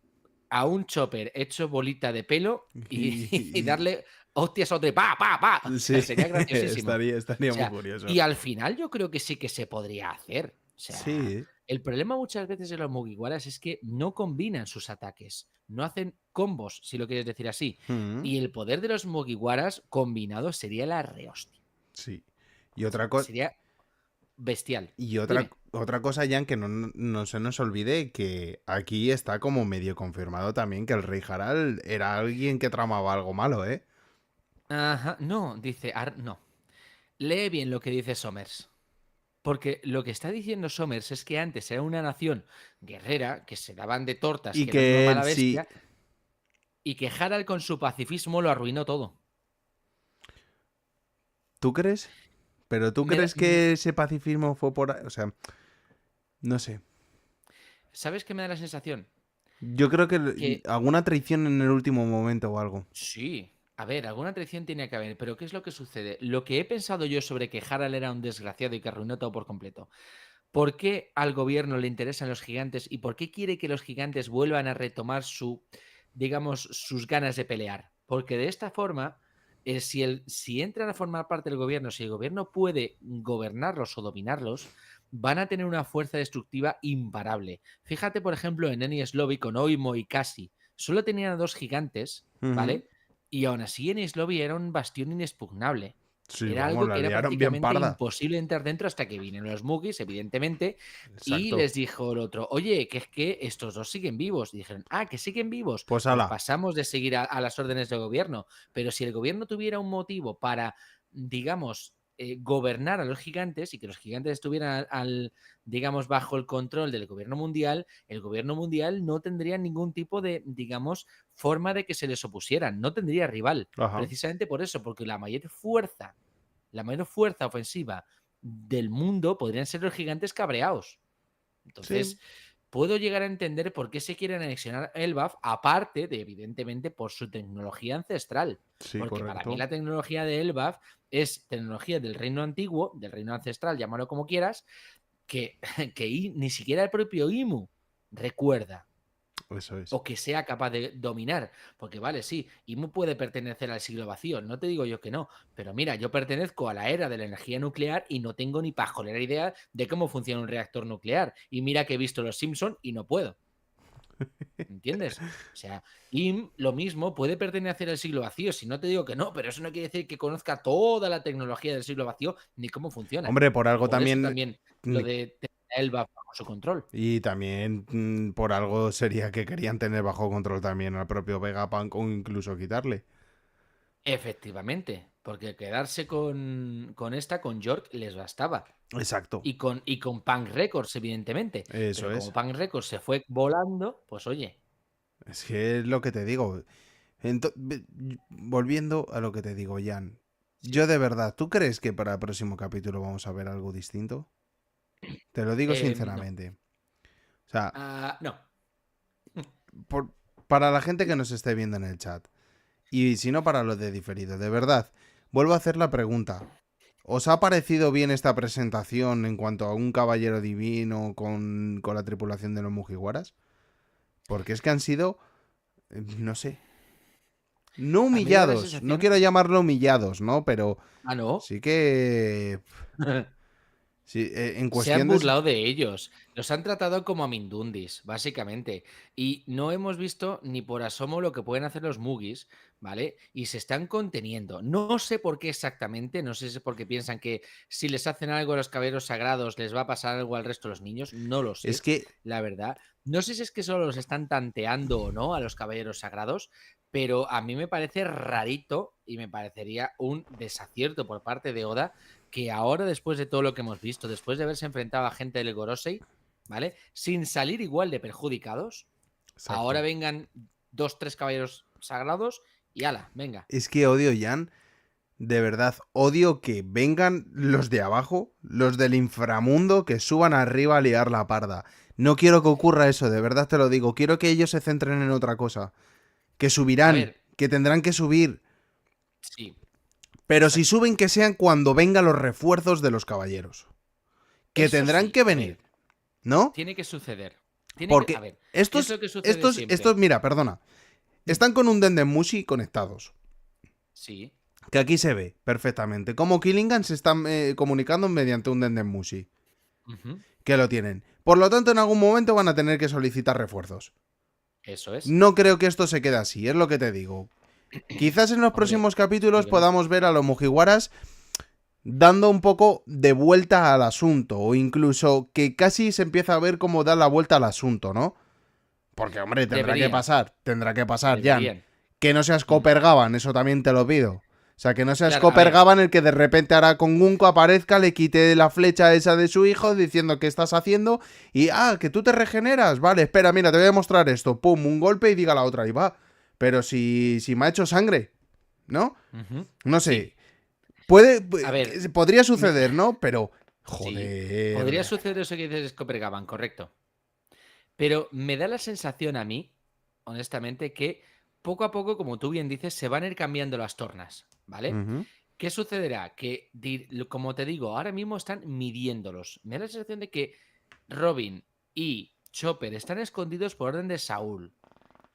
a un Chopper hecho bolita de pelo y darle hostias a otro, pa, pa, pa. O sea, Sí, sería graciosísimo. O estaría muy sea, curioso. y al final yo creo que sí que se podría hacer. O sea, Sí. el problema muchas veces de los Mugiwaras es que no combinan sus ataques, no hacen combos, si lo quieres decir así. Mm, Y el poder de los Mugiwaras combinados sería la rehostia. sí. Y O sea, otra cosa. sería bestial. Y Dime. otra cosa, Jan, que no se nos olvide que aquí está como medio confirmado también que el rey Harald era alguien que tramaba algo malo, ¿eh? Ajá, no, dice, no. Lee bien lo que dice Somers. Porque lo que está diciendo Somers es que antes era una nación guerrera, que se daban de tortas, Y que eran una que él mala sí. bestia, y que Harald con su pacifismo lo arruinó todo. ¿Tú crees? ¿Pero tú Me da- crees que ese pacifismo fue por ahí? O sea, no sé. ¿Sabes qué me da la sensación? Yo creo que Que alguna traición en el último momento o algo. sí. A ver, alguna traición tiene que haber, pero ¿qué es lo que sucede? Lo que he pensado yo sobre que Harald era un desgraciado y que arruinó todo por completo. ¿Por qué al gobierno le interesan los gigantes y por qué quiere que los gigantes vuelvan a retomar digamos, sus ganas de pelear? Porque de esta forma, si entran a formar parte del gobierno, si el gobierno puede gobernarlos o dominarlos, van a tener una fuerza destructiva imparable. Fíjate, por ejemplo, en Enies Lobby con Oimo y Casi. Solo tenían a dos gigantes, Ujú. ¿vale? Y aún así Enies Lobby era un bastión inexpugnable. Sí, Era vamos, algo la que era liaron bien prácticamente parda. imposible entrar dentro hasta que vinieron los Mugis, evidentemente, y Exacto. les dijo el otro, oye, que es que estos dos siguen vivos. Y dijeron, ah, que siguen vivos. Pues Pues ala. pasamos de seguir a las órdenes del gobierno. Pero si el gobierno tuviera un motivo para, digamos, gobernar a los gigantes y que los gigantes estuvieran digamos, bajo el control del gobierno mundial, el gobierno mundial no tendría ningún tipo de, digamos, forma de que se les opusieran. No tendría rival. Ajá. Precisamente por eso, porque la mayor fuerza ofensiva del mundo podrían ser los gigantes cabreados. Sí, Entonces, puedo llegar a entender por qué se quieren anexionar Elbaf, aparte de, evidentemente, por su tecnología ancestral. sí, Porque para mí correcto. la tecnología de Elbaf es tecnología del reino antiguo, del reino ancestral, llámalo como quieras, que, ni siquiera el propio Imu recuerda Eso es. o que sea capaz de dominar. Porque vale, sí, Imu puede pertenecer al siglo vacío, no te digo yo que no, pero mira, yo pertenezco a la era de la energía nuclear y no tengo ni pajolera idea de cómo funciona un reactor nuclear. Y mira que he visto Los Simpson y no puedo. ¿Entiendes? O sea, Im lo mismo puede pertenecer al siglo vacío, si no te digo que no, pero eso no quiere decir que conozca toda la tecnología del siglo vacío ni cómo funciona. Hombre, por algo Por eso también. también mm, lo de tener a Elba bajo su control. Y también por algo sería que querían tener bajo control también al propio Vegapunk o incluso quitarle. Efectivamente, porque quedarse con York les bastaba. Exacto. Y con Punk Records, evidentemente. Eso Pero como es. Punk Records se fue volando, pues oye. Es que es lo que te digo. Volviendo a lo que te digo, Jan. Sí. Yo de verdad, ¿tú crees que para el próximo capítulo vamos a ver algo distinto? Te lo digo No. sinceramente. O sea, Ah, no. por- para la gente que nos esté viendo en el chat. Y si no, para los de diferido. De verdad, vuelvo a hacer la pregunta. ¿Os ha parecido bien esta presentación en cuanto a un caballero divino con la tripulación de los Mugiwaras? Porque es que han sido, no sé, no A mí me da la humillados. No sensación. quiero llamarlo humillados, ¿no? Pero Ah, no. sí que... Sí, en Se han cuestión de... burlado de ellos. Los han tratado como a mindundis, básicamente. Y no hemos visto ni por asomo lo que pueden hacer los Mugis, ¿vale? Y se están conteniendo. No sé por qué exactamente, no sé si es porque piensan que si les hacen algo a los caballeros sagrados les va a pasar algo al resto de los niños. No lo Es sé, que... la verdad. No sé si es que solo los están tanteando o no a los caballeros sagrados, pero a mí me parece rarito y me parecería un desacierto por parte de Oda que ahora, después de todo lo que hemos visto, después de haberse enfrentado a gente del Gorosei, ¿vale? Sin salir igual de perjudicados, ahora Exacto. vengan dos, tres caballeros sagrados y ala, venga. Es que odio, Jan. De verdad, odio que vengan los de abajo, los del inframundo, que suban arriba a liar la parda. No quiero que ocurra eso, de verdad te lo digo. Quiero que ellos se centren en otra cosa. Que A subirán, ver, que tendrán que subir. sí, Pero si exacto. suben, que sean cuando vengan los refuerzos de los caballeros. Que Eso tendrán sí, que a venir, ver, ¿no? tiene que suceder. A Porque ver, ¿qué es estos, lo que sucede estos, siempre? estos, mira, perdona. Están con un Dendemushi conectados. Sí. Que aquí se ve perfectamente. Como Killingan se están comunicando mediante un Dendemushi. Ujú. Que lo tienen. Por lo tanto, en algún momento van a tener que solicitar refuerzos. Eso es. No creo que esto se quede así, es lo que te digo. Quizás en los Hombre, próximos capítulos podemos. podamos ver a los Mugiwaras dando un poco de vuelta al asunto, o incluso que casi se empieza a ver cómo da la vuelta al asunto, ¿no? Porque, hombre, Deberían, tendrá que pasar, Jan. deberían. Que no seas Mm. Copper Gavan, eso también te lo pido. O sea, que no seas Claro, a Copper ver, Gavan el que de repente hará con Gunko aparezca, le quite la flecha esa de su hijo diciendo qué estás haciendo y, que tú te regeneras. Vale, espera, mira, te voy a mostrar esto. Pum, un golpe y diga la otra y va. Pero si me ha hecho sangre, ¿no? ujú, No sí. sé. A ver, Podría mi- suceder, ¿no? Pero, sí. Podría joder. suceder eso que dices Copenhagen, correcto. Pero me da la sensación a mí, honestamente, que poco a poco, como tú bien dices, se van a ir cambiando las tornas, ¿vale? Ujú. ¿Qué sucederá? Que, como te digo, ahora mismo están midiéndolos. Me da la sensación de que Robin y Chopper están escondidos por orden de Saúl.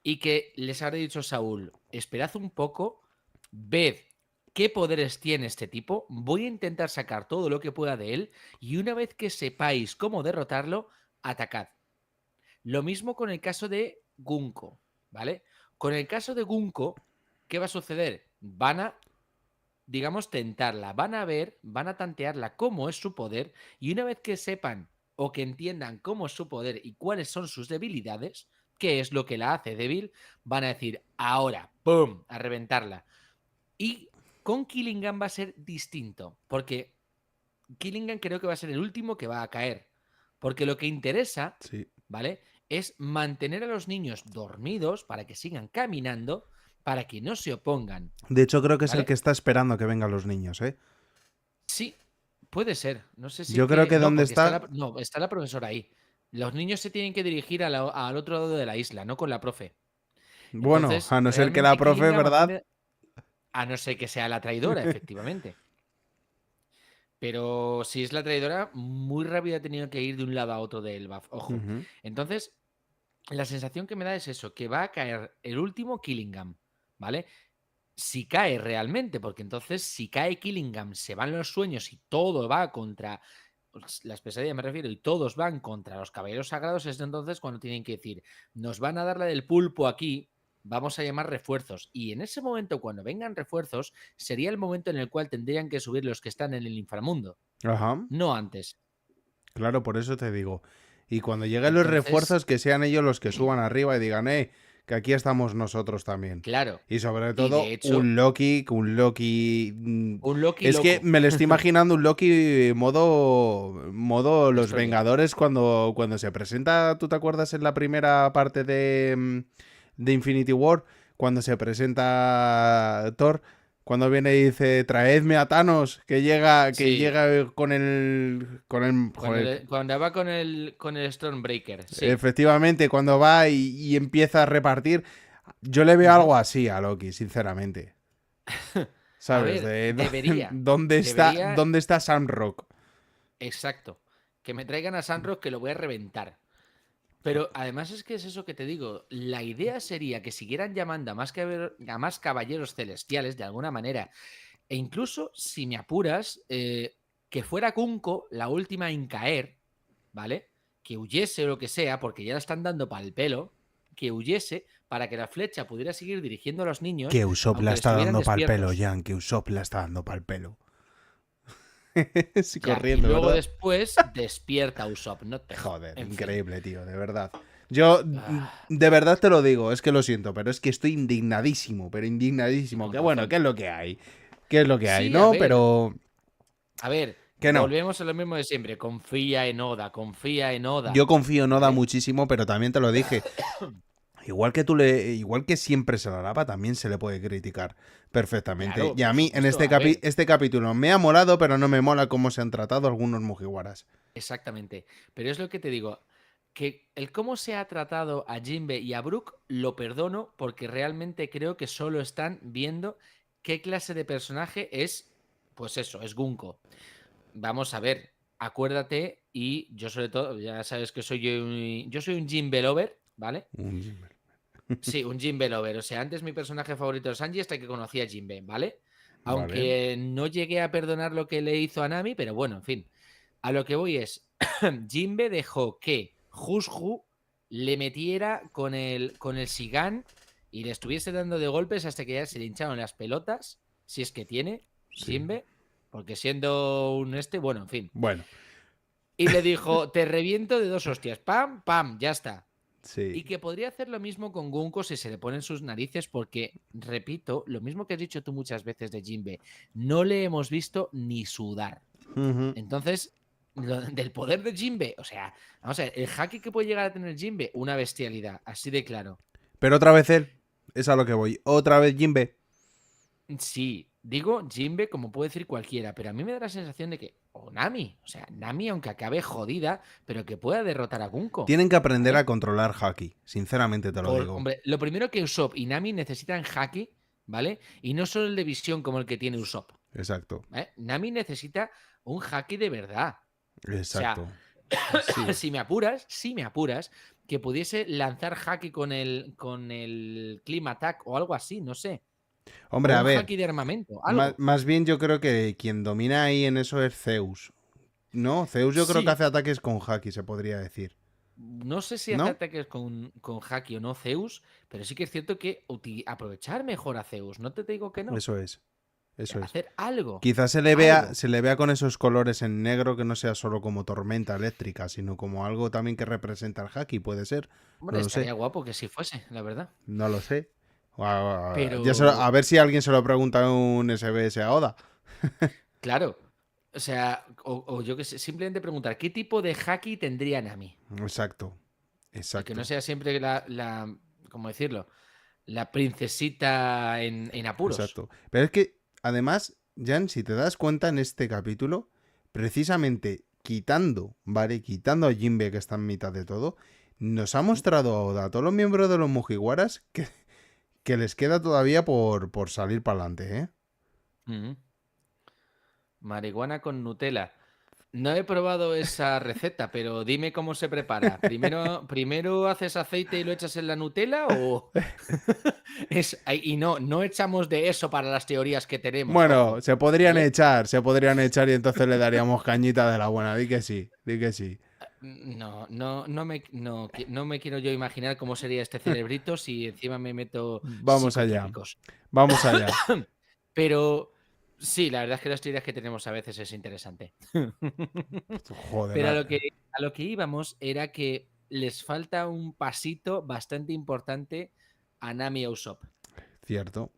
Y que les habrá dicho Saúl, esperad un poco, ved qué poderes tiene este tipo, voy a intentar sacar todo lo que pueda de él y una vez que sepáis cómo derrotarlo, atacad. Lo mismo con el caso de Gunko, ¿vale? Con el caso de Gunko, ¿qué va a suceder? Van a, digamos, tentarla, van a ver, van a tantearla cómo es su poder y una vez que sepan o que entiendan cómo es su poder y cuáles son sus debilidades, qué es lo que la hace débil, van a decir, ahora, ¡pum!, a reventarla. Y con Killingham va a ser distinto, porque Killingham creo que va a ser el último que va a caer. Porque lo que interesa, Sí. ¿vale? Es mantener a los niños dormidos para que sigan caminando, para que no se opongan, De hecho, creo que es el ¿vale? que está esperando que vengan los niños, ¿eh? Sí, puede ser. No sé si Yo creo que. que No, donde porque está está... la, no, está la profesora ahí. Los niños se tienen que dirigir al otro lado de la isla, no con la profe. Bueno, Entonces, a no ser que la realmente profe, Killingham, a mí ¿verdad? me. A no ser que sea la traidora, efectivamente. Pero si es la traidora, muy rápido ha tenido que ir de un lado a otro de Elbaf. Ojo. Ujú. Entonces, la sensación que me da es eso, que va a caer el último Killingham, ¿vale? Si cae realmente, porque entonces si cae Killingham, se van los sueños y todo va contra las pesadillas, me refiero, y todos van contra los caballeros sagrados, es entonces cuando tienen que decir, nos van a dar la del pulpo aquí, vamos a llamar refuerzos. Y en ese momento, cuando vengan refuerzos, sería el momento en el cual tendrían que subir los que están en el inframundo, Ajá. no antes. Claro, por eso te digo. Y cuando lleguen los Entonces, refuerzos, que sean ellos los que suban arriba y digan, que aquí estamos nosotros también. claro, Y sobre y de todo, hecho, un Loki. un Loki Es que loco, me lo estoy imaginando un Loki modo Los Destroyer. Vengadores cuando se presenta. ¿Tú te acuerdas en la primera parte de Infinity War? Cuando se presenta Thor. Cuando viene y dice, traedme a Thanos, que Sí, llega con el, joder, cuando va con el Stormbreaker, sí. efectivamente, cuando va y empieza a repartir, yo le veo Ujú. algo así a Loki, sinceramente. A ¿Sabes? ver, debería. Debería, ¿Dónde está Sam Rock? exacto. Que me traigan a Sandro que lo voy a reventar. Pero además es que es eso que te digo. La idea sería que siguieran llamando a más caballeros celestiales de alguna manera. E incluso, si me apuras, que fuera Kunko la última en caer, ¿vale? Que huyese o lo que sea, porque ya la están dando pal pelo. Que huyese para que la flecha pudiera seguir dirigiendo a los niños, Que Usopp la aunque está estuvieran dando pa'l pelo, despiertos. Jan. Que Usopp la está dando pa'l pelo. Sí, Ya, y corriendo, luego ¿verdad? después despierta Usopp, no te Joder, En fin. increíble, tío, de verdad. Yo, Ah, de verdad te lo digo, es que lo siento, pero es que estoy indignadísimo, pero indignadísimo. con Que bueno, ¿qué razón. es lo que hay? ¿Qué es lo que hay? Sí, ¿No? Pero a ver, que no. volvemos a lo mismo de siempre. Confía en Yo Oda, confío en Oda ¿vale? muchísimo, pero también te lo dije. Igual que siempre se la lava, también se le puede criticar perfectamente. Claro, Y a por mí, en supuesto. A ver, este capítulo me ha molado, pero no me mola cómo se han tratado algunos Mugiwaras. exactamente. Pero es lo que te digo, que el cómo se ha tratado a Jinbe y a Brook lo perdono porque realmente creo que solo están viendo qué clase de personaje es, pues eso, es Gunko. Vamos a ver, acuérdate y yo sobre todo, ya sabes que yo soy un Jinbe lover, ¿vale? Sí, un Jinbe lover. O sea, antes mi personaje favorito es Sanji hasta que conocí a Jinbe, ¿vale? Vale. Aunque no llegué a perdonar lo que le hizo a Nami, pero bueno, en fin. A lo que voy es, Jinbe dejó que Hushu le metiera con el Shigan y le estuviese dando de golpes hasta que ya se le hincharon las pelotas, si es que tiene, Sí. Jinbe, porque siendo bueno, en fin. Bueno, Y le dijo, te reviento de dos hostias, pam, pam, ya está. sí. Y que podría hacer lo mismo con Gunko si se le ponen sus narices, porque, repito, lo mismo que has dicho tú muchas veces de Jinbe, no le hemos visto ni sudar. Ujú. Entonces, del poder de Jinbe, o sea, vamos a ver, el haki que puede llegar a tener Jinbe, una bestialidad, así de claro. Pero otra vez él. Es a lo que voy. Otra vez Jimbe. Sí, Digo Jinbe como puede decir cualquiera, pero a mí me da la sensación de que, o Nami, o sea, Nami aunque acabe jodida, pero que pueda derrotar a Gunko, Tienen que aprender a ¿vale? controlar Haki, sinceramente te lo digo. Hombre, lo primero que Usopp y Nami necesitan haki, ¿vale? Y no solo el de visión como el que tiene Usopp, Exacto, ¿vale? Nami necesita un haki de verdad. O sea, exacto. Sí. si me apuras, que pudiese lanzar haki con el Clima Attack o algo así, no sé. Hombre, O a un ver, haki de armamento, más, algo. más bien yo creo que quien domina ahí en eso es Zeus. No, Zeus yo creo que Sí, hace ataques con Haki, se podría decir. no sé si hace ¿No? ataques con haki o no Zeus, pero sí que es cierto que aprovechar mejor a Zeus, no te digo que no. Eso es, O sea, eso es. hacer algo, Quizás algo. se le vea con esos colores en negro que no sea solo como tormenta eléctrica, sino como algo también que representa el Haki, puede ser. No Hombre, lo sé, estaría guapo que sí fuese, la verdad. no lo sé. A Pero, ver si alguien se lo pregunta en un SBS a Oda. claro, o sea, o yo que sé, simplemente preguntar, ¿qué tipo de haki tendría Nami? Exacto, Y que no exacto. sea siempre ¿cómo decirlo? La princesita en apuros. Exacto. Pero es que, además, Jan, si te das cuenta en este capítulo, precisamente quitando, ¿vale? Quitando a Jinbe, que está en mitad de todo, nos ha mostrado a Oda, a todos los miembros de los Mugiwaras, que les queda todavía por salir para adelante, ¿eh? Ujú. Marihuana con Nutella. No he probado esa receta, pero dime cómo se prepara. ¿Primero haces aceite y lo echas en la Nutella o y no echamos de eso para las teorías que tenemos, Bueno, ojo, ¿vale? se podrían echar y entonces le daríamos cañita de la buena. Di que sí, di que sí. No me quiero yo imaginar cómo sería este cerebrito si encima me meto Vamos allá, psicotrópicos. vamos allá. Pero sí, la verdad es que las teorías que tenemos a veces es interesante. Joder, Pero a lo que íbamos era que les falta un pasito bastante importante a Nami y a Usopp. cierto.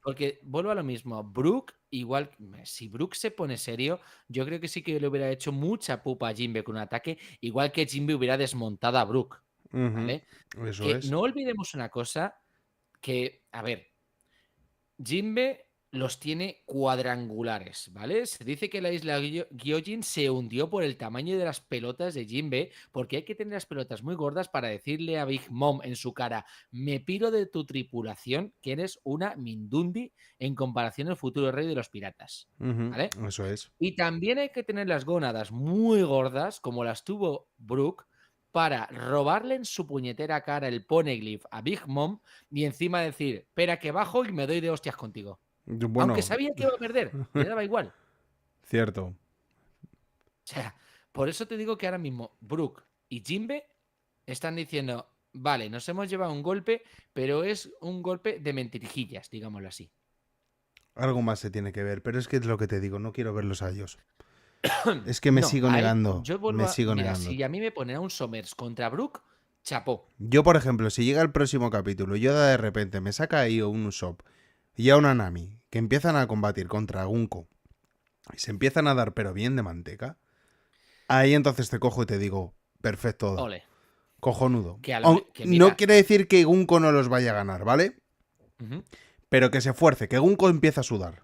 Porque vuelvo a lo mismo, Brook, igual, si Brook se pone serio, yo creo que sí que le hubiera hecho mucha pupa a Jinbe con un ataque, igual que Jinbe hubiera desmontado a Brook, Ujú, ¿vale? eso Que es. no olvidemos una cosa, que, a ver, Jinbe los tiene cuadrangulares, ¿vale? Se dice que la isla Gyojin se hundió por el tamaño de las pelotas de Jinbe, porque hay que tener las pelotas muy gordas para decirle a Big Mom en su cara, me piro de tu tripulación, que eres una Mindundi en comparación al futuro rey de los piratas, Ujú, ¿vale? eso es. Y también hay que tener las gónadas muy gordas, como las tuvo Brook, para robarle en su puñetera cara el poneglyph a Big Mom y encima decir, espera que bajo y me doy de hostias contigo. Aunque Bueno, sabía que iba a perder, le daba igual. cierto. O sea, por eso te digo que ahora mismo Brook y Jinbe están diciendo, vale, nos hemos llevado un golpe, pero es un golpe de mentirijillas, digámoslo así. Algo más se tiene que ver, pero es que es lo que te digo, no quiero verlos a ellos. Es que me No, sigo negando, yo vuelvo me a, sigo mira, negando. si a mí me ponen a un Somers contra Brook, chapó. Yo, por ejemplo, si llega el próximo capítulo y Yoda de repente me saca ahí un Usopp y a una Nami que empiezan a combatir contra Gunko y se empiezan a dar pero bien de manteca, ahí entonces te cojo y te digo, perfecto, Oda, Ole. cojonudo. Que No mira, quiere decir que Gunko no los vaya a ganar, ¿vale? ujú, Pero que se esfuerce, que Gunko empiece a sudar.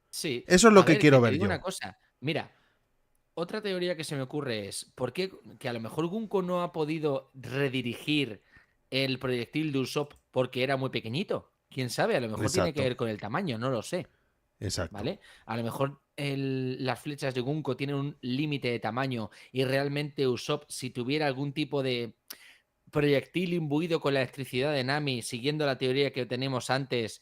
sí, Eso es lo a que ver, que quiero te ver digo una yo. cosa. Mira, otra teoría que se me ocurre es, ¿por qué que a lo mejor Gunko no ha podido redirigir el proyectil de Usopp porque era muy pequeñito? ¿Quién sabe? A lo mejor tiene que Exacto, ver con el tamaño, no lo sé, exacto. ¿vale? A lo mejor las flechas de Gunko tienen un límite de tamaño y realmente Usopp, si tuviera algún tipo de proyectil imbuido con la electricidad de Nami, siguiendo la teoría que tenemos antes,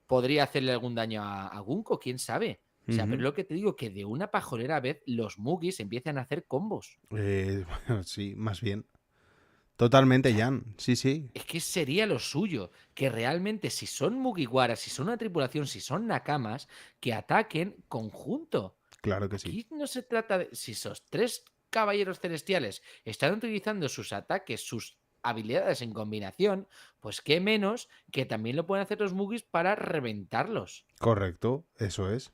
podría hacerle algún daño a Gunko, quién sabe. O sea, pero Ujú. es lo que te digo, que de una pajolera vez los Mugis empiezan a hacer combos. Bueno, sí, más bien. Totalmente, O sea, Jan. Sí, sí. es que sería lo suyo, que realmente si son Mugiwaras, si son una tripulación, si son Nakamas, que ataquen conjunto. Claro que sí. Aquí no se trata de si esos tres caballeros celestiales están utilizando sus ataques, sus habilidades en combinación, pues qué menos que también lo pueden hacer los Mugis para reventarlos. Correcto, eso es.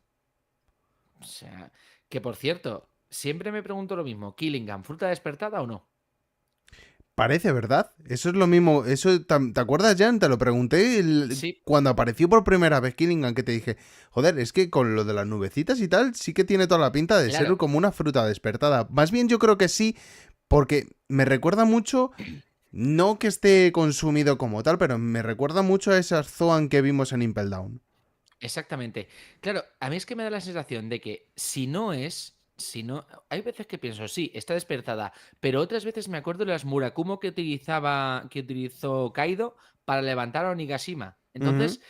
O sea, que por cierto, siempre me pregunto lo mismo, ¿Killingham, fruta despertada o no? Parece, ¿verdad? Eso es lo mismo. Eso, ¿te acuerdas, Jan? Te lo pregunté Sí, cuando apareció por primera vez Killingham, que te dije, joder, es que con lo de las nubecitas y tal, sí que tiene toda la pinta de ser claro. como una fruta despertada. Más bien yo creo que sí, porque me recuerda mucho, no que esté consumido como tal, pero me recuerda mucho a esas Zoan que vimos en Impel Down. Exactamente. Claro, a mí es que me da la sensación de que si no es, si no, hay veces que pienso, sí, está despertada, pero otras veces me acuerdo de las Murakumo que utilizó Kaido para levantar a Onigashima. Ujú. Entonces,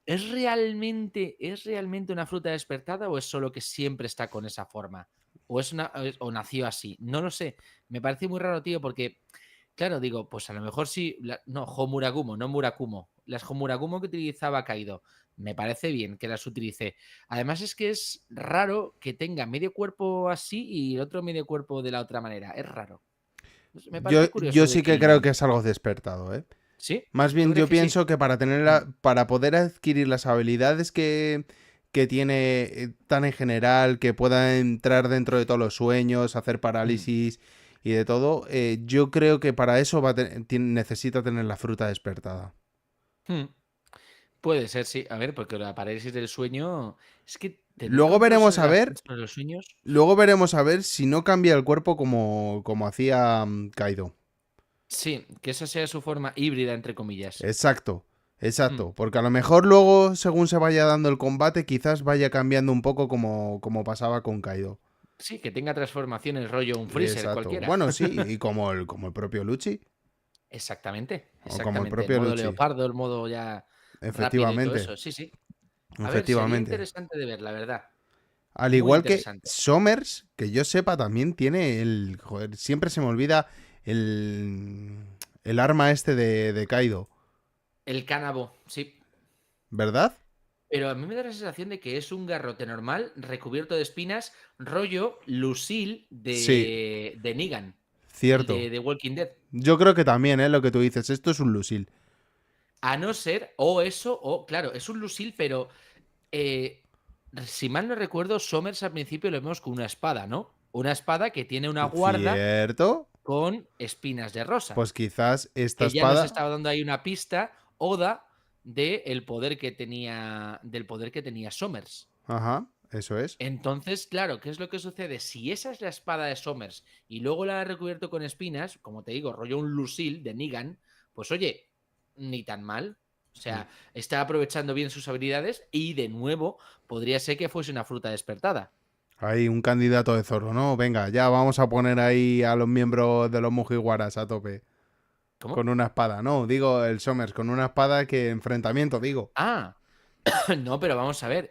es realmente una fruta despertada o es solo que siempre está con esa forma? O nació así? No lo sé. Me parece muy raro, tío, porque claro, digo, pues a lo mejor sí. No, Homuragumo, no Murakumo. Las Homuragumo que utilizaba Kaido. Me parece bien que las utilice. Además, es que es raro que tenga medio cuerpo así y el otro medio cuerpo de la otra manera. Es raro. Me Yo, parece curioso yo lo de sí que creo Killingham. que es algo despertado, ¿eh? ¿Sí? Más ¿Tú bien crees yo que sí? pienso que para Mm, para poder adquirir las habilidades que tiene tan en general, que pueda entrar dentro de todos los sueños, hacer mm, parálisis y de todo, yo creo que para eso necesita tener la fruta despertada. mm. Puede ser, sí. A ver, porque la parálisis del sueño. Es que tener Luego control veremos a ver, sobre los sueños. luego veremos a ver si no cambia el cuerpo como hacía Kaido. Sí, que esa sea su forma híbrida, entre comillas. Exacto, Mm. exacto. Porque a lo mejor luego, según se vaya dando el combate, quizás vaya cambiando un poco como pasaba con Kaido. Sí, que tenga transformaciones rollo un freezer Exacto. cualquiera. Bueno, sí, y como el propio Lucci, Exactamente, o como el exactamente. El propio modo Lucci. leopardo, el modo ya rápido y todo Efectivamente, eso. Sí, sí. A ver, sería efectivamente. interesante de ver, la verdad. Al Muy igual que interesante. Somers, que yo sepa, también tiene el... Joder, siempre se me olvida el arma este de Kaido, El cánabo, sí. ¿verdad? Pero a mí me da la sensación de que es un garrote normal recubierto de espinas, rollo Lucille Sí, de Negan, el cierto. de The Walking Dead. Yo creo que también, ¿eh? Lo que tú dices, esto es un Lucille. A no ser, o eso, o claro, es un Lucille, pero eh, si mal no recuerdo, Somers al principio lo vemos con una espada, ¿no? Una espada que tiene una guarda ¿Cierto? con espinas de rosa. Pues quizás esta Que ya nos espada... estaba dando ahí una pista, Oda, del poder que tenía Somers. Ajá, eso es. Entonces, claro, ¿qué es lo que sucede? Si esa es la espada de Somers y luego la ha recubierto con espinas, como te digo, rollo un Lucille de Negan, pues oye, ni tan mal. O sea, está aprovechando bien sus habilidades y de nuevo podría ser que fuese una fruta despertada. Hay un candidato de Zoro, ¿no? Venga, ya vamos a poner ahí a los miembros de los Mugiwaras a tope. Con ¿Cómo? una espada, no, digo el Somers, con una espada que enfrentamiento, digo. Ah, no, pero vamos a ver.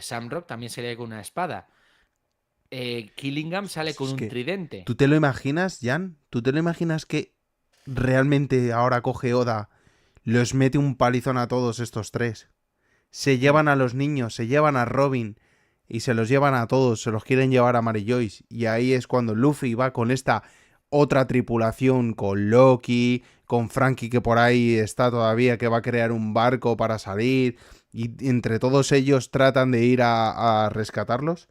Sam Rock también sería con una espada. Killingham sale con Es un que, tridente. ¿tú te lo imaginas, Jan? ¿Tú te lo imaginas que realmente ahora coge Oda, los mete un palizón a todos estos tres? Se Hmm. llevan a los niños, se llevan a Robin y se los llevan a todos, se los quieren llevar a Mary Joyce. Y ahí es cuando Luffy va con esta otra tripulación, con Loki, con Frankie que por ahí está todavía, que va a crear un barco para salir. Y entre todos ellos tratan de ir a rescatarlos.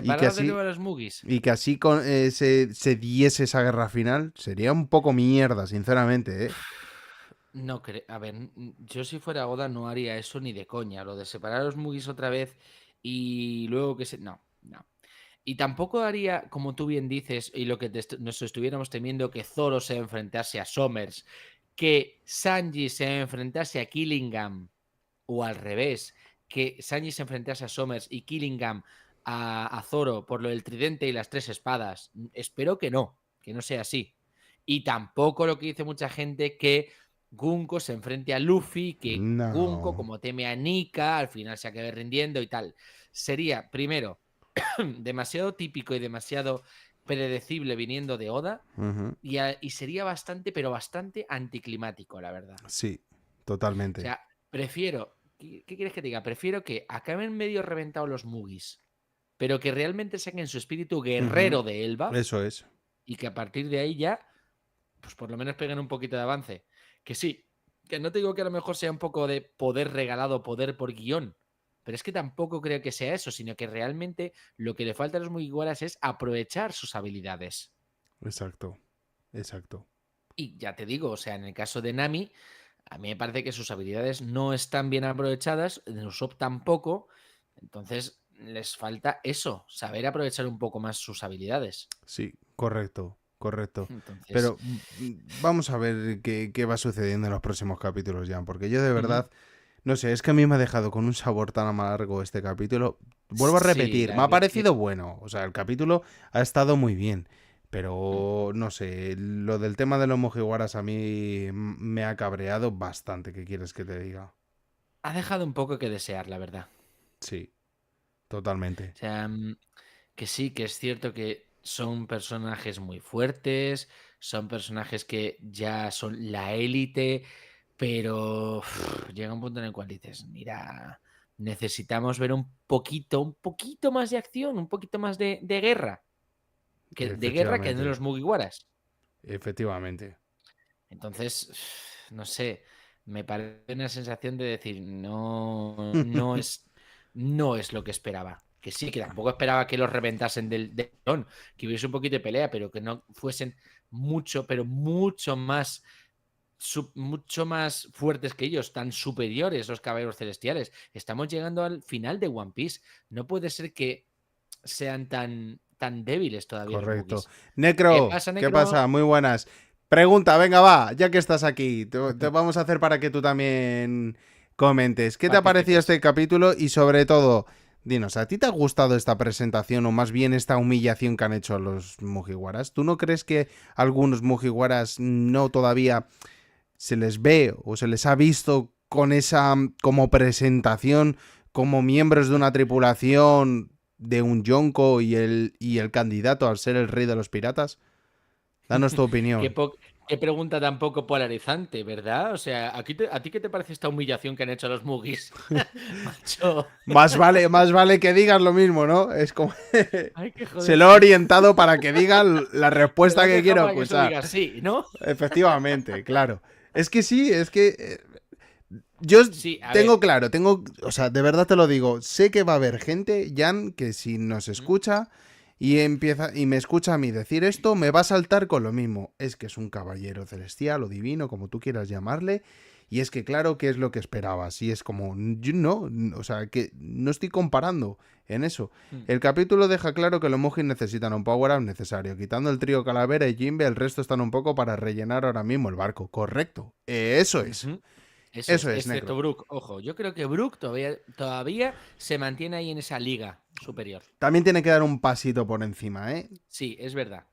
Y que Separar de nuevo así, a los Mugis. se diese esa guerra final. Sería un poco mierda, sinceramente, ¿eh? No creo. A ver, yo si fuera Oda no haría eso ni de coña. Lo de separar a los Mugis otra vez y luego que se. No, no. Y tampoco haría, como tú bien dices, y lo que nos estuviéramos temiendo, que Zoro se enfrentase a Somers, que Sanji se enfrentase a Killingham, o al revés, que Sanji se enfrentase a Somers y Killingham a Zoro por lo del tridente y las tres espadas. Espero que no sea así. Y tampoco lo que dice mucha gente, que Gunko se enfrente a Luffy, que Gunko, No. como teme a Nika, al final se acabe rindiendo y tal. Sería, primero, demasiado típico y demasiado predecible viniendo de Oda Ujú. y sería bastante, pero bastante anticlimático, la verdad. Sí, O totalmente. sea, prefiero, ¿qué quieres que diga? Prefiero que acaben medio reventados los Mugis, pero que realmente saquen su espíritu Ujú. guerrero de Elbaf Eso es. y que a partir de ahí ya, pues por lo menos peguen un poquito de avance. Que sí, que no te digo que a lo mejor sea un poco de poder regalado, poder por guión, pero es que tampoco creo que sea eso, sino que realmente lo que le falta a los Mugiwaras es aprovechar sus habilidades. Exacto, exacto. Y ya te digo, o sea, en el caso de Nami, a mí me parece que sus habilidades no están bien aprovechadas, en Usopp tampoco, entonces les falta eso, saber aprovechar un poco más sus habilidades. Sí, correcto, correcto. Entonces, Pero vamos a ver qué va sucediendo en los próximos capítulos, Jan, porque yo de ujú, verdad, no sé, es que a mí me ha dejado con un sabor tan amargo este capítulo. Vuelvo a sí, repetir, la me ha verdad es que parecido bueno, o sea, el capítulo ha estado muy bien, mm, pero no sé, lo del tema de los Mugiwaras a mí me ha cabreado bastante, ¿qué quieres que te diga? ha dejado un poco que desear, la verdad. Sí, totalmente. O sea, que sí, que es cierto que son personajes muy fuertes, son personajes que ya son la élite, pero llega un punto en el cual dices, mira, necesitamos ver un poquito más de acción, un poquito más de guerra, de guerra que de Efectivamente, los Mugiwaras. efectivamente. Entonces, no sé, me parece una sensación de decir, no, no es lo que esperaba. Que sí, que tampoco esperaba que los reventasen del tirón, que hubiese un poquito de pelea, pero que no fuesen mucho, pero mucho más, mucho más fuertes que ellos, tan superiores los caballeros celestiales. Estamos llegando al final de One Piece. No puede ser que sean tan débiles todavía los Correcto. Wookiees. ¿Qué Necro, pasa, ¿qué Necro? pasa? Muy buenas. Pregunta, venga, va, ya que estás aquí, te vamos a hacer para que tú también comentes. ¿Qué te ha parecido Participes. este capítulo? Y sobre todo, dinos, ¿a ti te ha gustado esta presentación o más bien esta humillación que han hecho los Mugiwaras? ¿Tú no crees que algunos Mugiwaras no todavía se les ve o se les ha visto con esa como presentación como miembros de una tripulación de un Yonko y el candidato al ser el rey de los piratas? Danos tu Qué, opinión. qué pregunta tan poco polarizante, ¿verdad? O sea, ¿a ti qué te parece esta humillación que han hecho los Mugis? Macho. Más vale que digas lo mismo, ¿no? Es como Hay que se lo he joderse. orientado para que digan la Te lo respuesta has que dejado quiero para que eso escuchar. diga sí, ¿no? Efectivamente, claro. Es que sí, es que yo Sí, a tengo ver. claro, o sea, de verdad te lo digo, sé que va a haber gente, Jan, que si nos ¿Mm? escucha y me escucha a mí decir esto, me va a saltar con lo mismo. Es que es un caballero celestial o divino, como tú quieras llamarle, y es que claro que es lo que esperabas, y es como, yo no, o sea, que no estoy comparando en eso. Mm. El capítulo deja claro que los Mojis necesitan un power-up necesario. Quitando el trío Calavera y Jimbe, el resto están un poco para rellenar ahora mismo el barco. Correcto. Eso es. Ujú. Eso Eso es, es, excepto negro. Brook. Ojo, yo creo que Brook todavía se mantiene ahí en esa liga superior. También tiene que dar un pasito por encima, ¿eh? Sí, es verdad.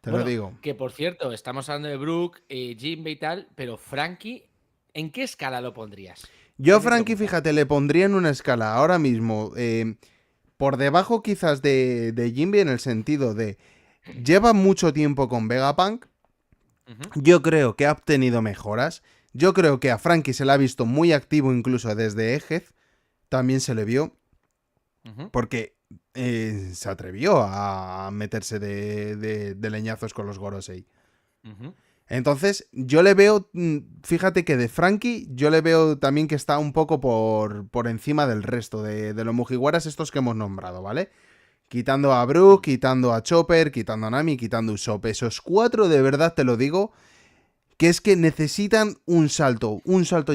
Te lo Bueno, digo. que por cierto, estamos hablando de Brook, Jinbe y tal, pero Frankie, ¿en qué escala lo pondrías? Yo a Es mi Frankie, pregunta. fíjate, le pondría en una escala ahora mismo por debajo quizás de Jimby en el sentido de lleva mucho tiempo con Vegapunk. Ujú, Yo creo que ha obtenido mejoras. Yo creo que a Frankie se le ha visto muy activo incluso desde Egghead. También se le vio. ujú, Porque se atrevió a meterse de leñazos con los Gorosei. ujú. Entonces, yo le veo, fíjate que de Frankie, yo le veo también que está un poco por encima del resto de los Mugiwaras estos que hemos nombrado, ¿vale? Quitando a Brook, Mm. quitando a Chopper, quitando a Nami, quitando a Usopp. Esos cuatro, de verdad te lo digo, que es que necesitan un salto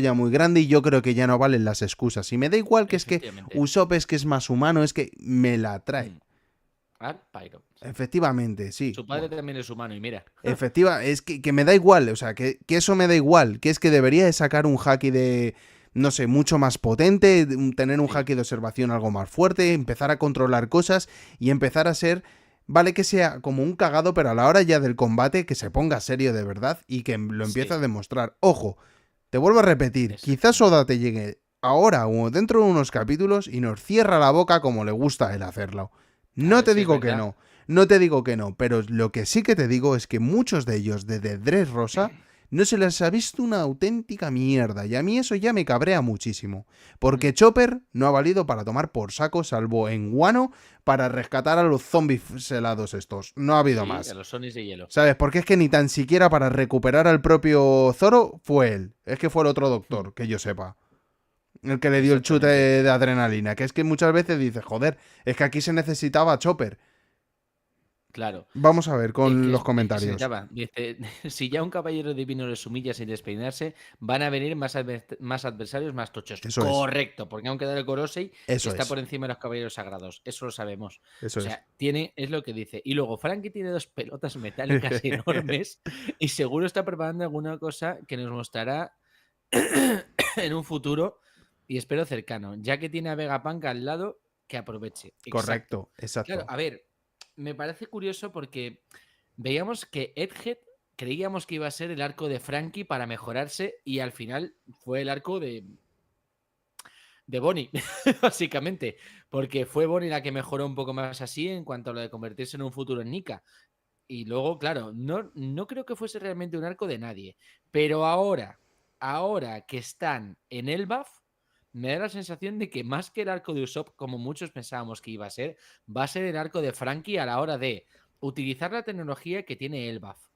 ya muy grande y yo creo que ya no valen las excusas. Y me da igual que es que Efectivamente. Usopp es que es más humano, es que me la trae. Mm. Ah, Pyro. Efectivamente, sí. Su padre Bueno, también es humano y mira. es que me da igual, o sea, que eso me da igual, que es que debería de sacar un haki de, no sé, mucho más potente, tener un Sí, haki de observación algo más fuerte, empezar a controlar cosas y empezar a ser, vale que sea como un cagado, pero a la hora ya del combate que se ponga serio de verdad y que lo empiece a sí, demostrar. Ojo, te vuelvo a repetir, quizás exactamente. Oda te llegue ahora o dentro de unos capítulos y nos cierra la boca como le gusta a él hacerlo. A No ver te si es digo que verdad. no, no te digo que no, pero lo que sí que te digo es que muchos de ellos de Dressrosa no se les ha visto una auténtica mierda y a mí eso ya me cabrea muchísimo. Mm. Porque Chopper no ha valido para tomar por saco salvo en Guano para rescatar a los zombies helados estos. No ha habido Sí, a más. los Sonis de hielo. ¿Sabes? Porque es que ni tan siquiera para recuperar al propio Zoro fue él. Es que fue el otro Mm. doctor, que yo sepa. El que le dio el chute Exactamente. de adrenalina. Que es que muchas veces dices, joder, es que aquí se necesitaba a Chopper. Claro. Vamos a ver con los Es que se comentarios. necesitaba. Dice, si ya un caballero divino les humilla sin despeinarse, van a venir más adversarios más tochos. Eso es. Correcto, porque aunque el Gorosei Eso está es. por encima de los caballeros sagrados. Eso lo sabemos. Eso O sea, es lo que dice. Y luego, Frankie tiene 2 pelotas metálicas enormes y seguro está preparando alguna cosa que nos mostrará en un futuro y espero cercano. Ya que tiene a Vegapunk al lado, que aproveche. Exacto. Correcto, exacto. Claro, a ver, me parece curioso porque veíamos que Egghead creíamos que iba a ser el arco de Frankie para mejorarse y al final fue el arco de Bonnie, básicamente, porque fue Bonnie la que mejoró un poco más así en cuanto a lo de convertirse en un futuro en Nika. Y luego, claro, no creo que fuese realmente un arco de nadie, pero ahora que están en el buff, me da la sensación de que más que el arco de Usopp, como muchos pensábamos que iba a ser, va a ser el arco de Frankie a la hora de utilizar la tecnología que tiene el buff,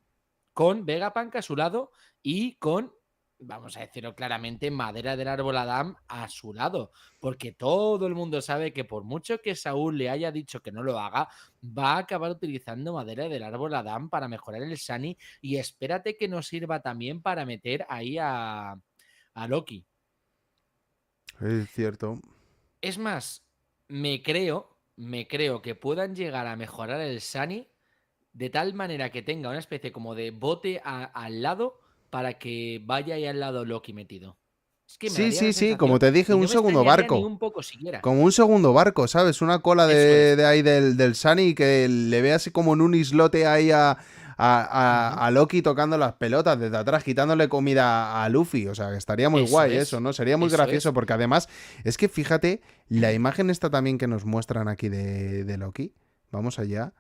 con Vegapunk a su lado y con, vamos a decirlo claramente, madera del árbol Adam a su lado, porque todo el mundo sabe que por mucho que Saúl le haya dicho que no lo haga, va a acabar utilizando madera del árbol Adam para mejorar el Sunny y espérate que nos sirva también para meter ahí a Loki. Es cierto. Es más, me creo que puedan llegar a mejorar el Sunny de tal manera que tenga una especie como de bote al lado para que vaya ahí al lado Loki metido. Es que me daría la Sí, como sensación, te dije, y un no me segundo extrañaría barco. ni un poco siquiera. Como un segundo barco, ¿sabes? Una cola Eso es. de ahí del Sunny que le ve así como en un islote ahí a Loki tocando las pelotas desde atrás, quitándole comida a Luffy. O sea, que estaría muy Eso guay es. eso, ¿no? Sería muy Eso gracioso es. porque además, es que fíjate, la imagen esta también que nos muestran aquí de Loki, vamos allá,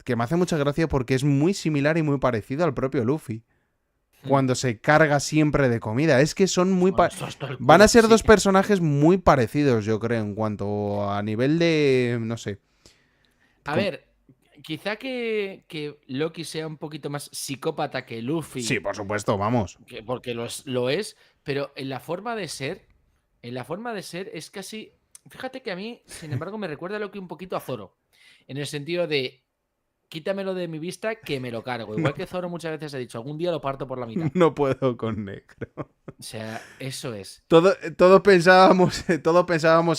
que me hace mucha gracia porque es muy similar y muy parecido al propio Luffy. Cuando se carga siempre de comida. Es que son muy... Van a ser dos personajes muy parecidos, yo creo, en cuanto a nivel de... no sé. A ver, quizá que Loki sea un poquito más psicópata que Luffy. Sí, por supuesto, vamos. Porque lo es, pero en la forma de ser es casi... Fíjate que a mí, sin embargo, me recuerda a Loki un poquito a Zoro. En el sentido de, quítamelo de mi vista que me lo cargo. Igual que Zoro muchas veces ha dicho, algún día lo parto por la mitad. No puedo con Necro. O sea, eso es. Todos pensábamos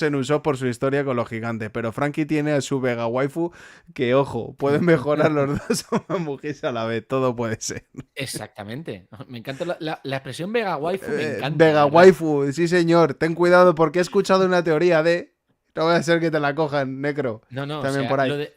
en Usopp por su historia con los gigantes, pero Frankie tiene a su Vega Waifu que, ojo, pueden mejorar los dos mujeres a la vez. Todo puede ser. Exactamente. Me encanta la expresión Vega Waifu, me encanta. Vega Waifu, sí señor. Ten cuidado porque he escuchado una teoría de... No voy a hacer que te la cojan, Necro. No, También o sea, por ahí.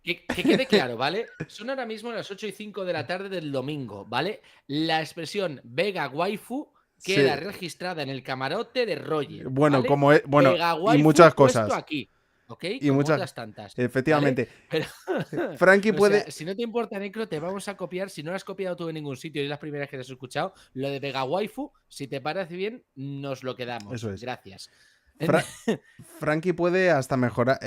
Que quede claro, ¿vale? Son ahora mismo las 8:05 de la tarde del domingo, ¿vale? La expresión Vega Waifu queda registrada en el camarote de Roger. Bueno, ¿vale? como Vega y Waifu muchas puesto cosas. aquí, ¿ok? Y como muchas, otras tantas. efectivamente. ¿Vale? Pero, Frankie puede... sea, si no te importa, Necro, te vamos a copiar. Si no lo has copiado tú en ningún sitio y es las primeras que te has escuchado, lo de Vega Waifu, si te parece bien, nos lo quedamos. Eso es. Gracias. Frankie puede hasta mejorar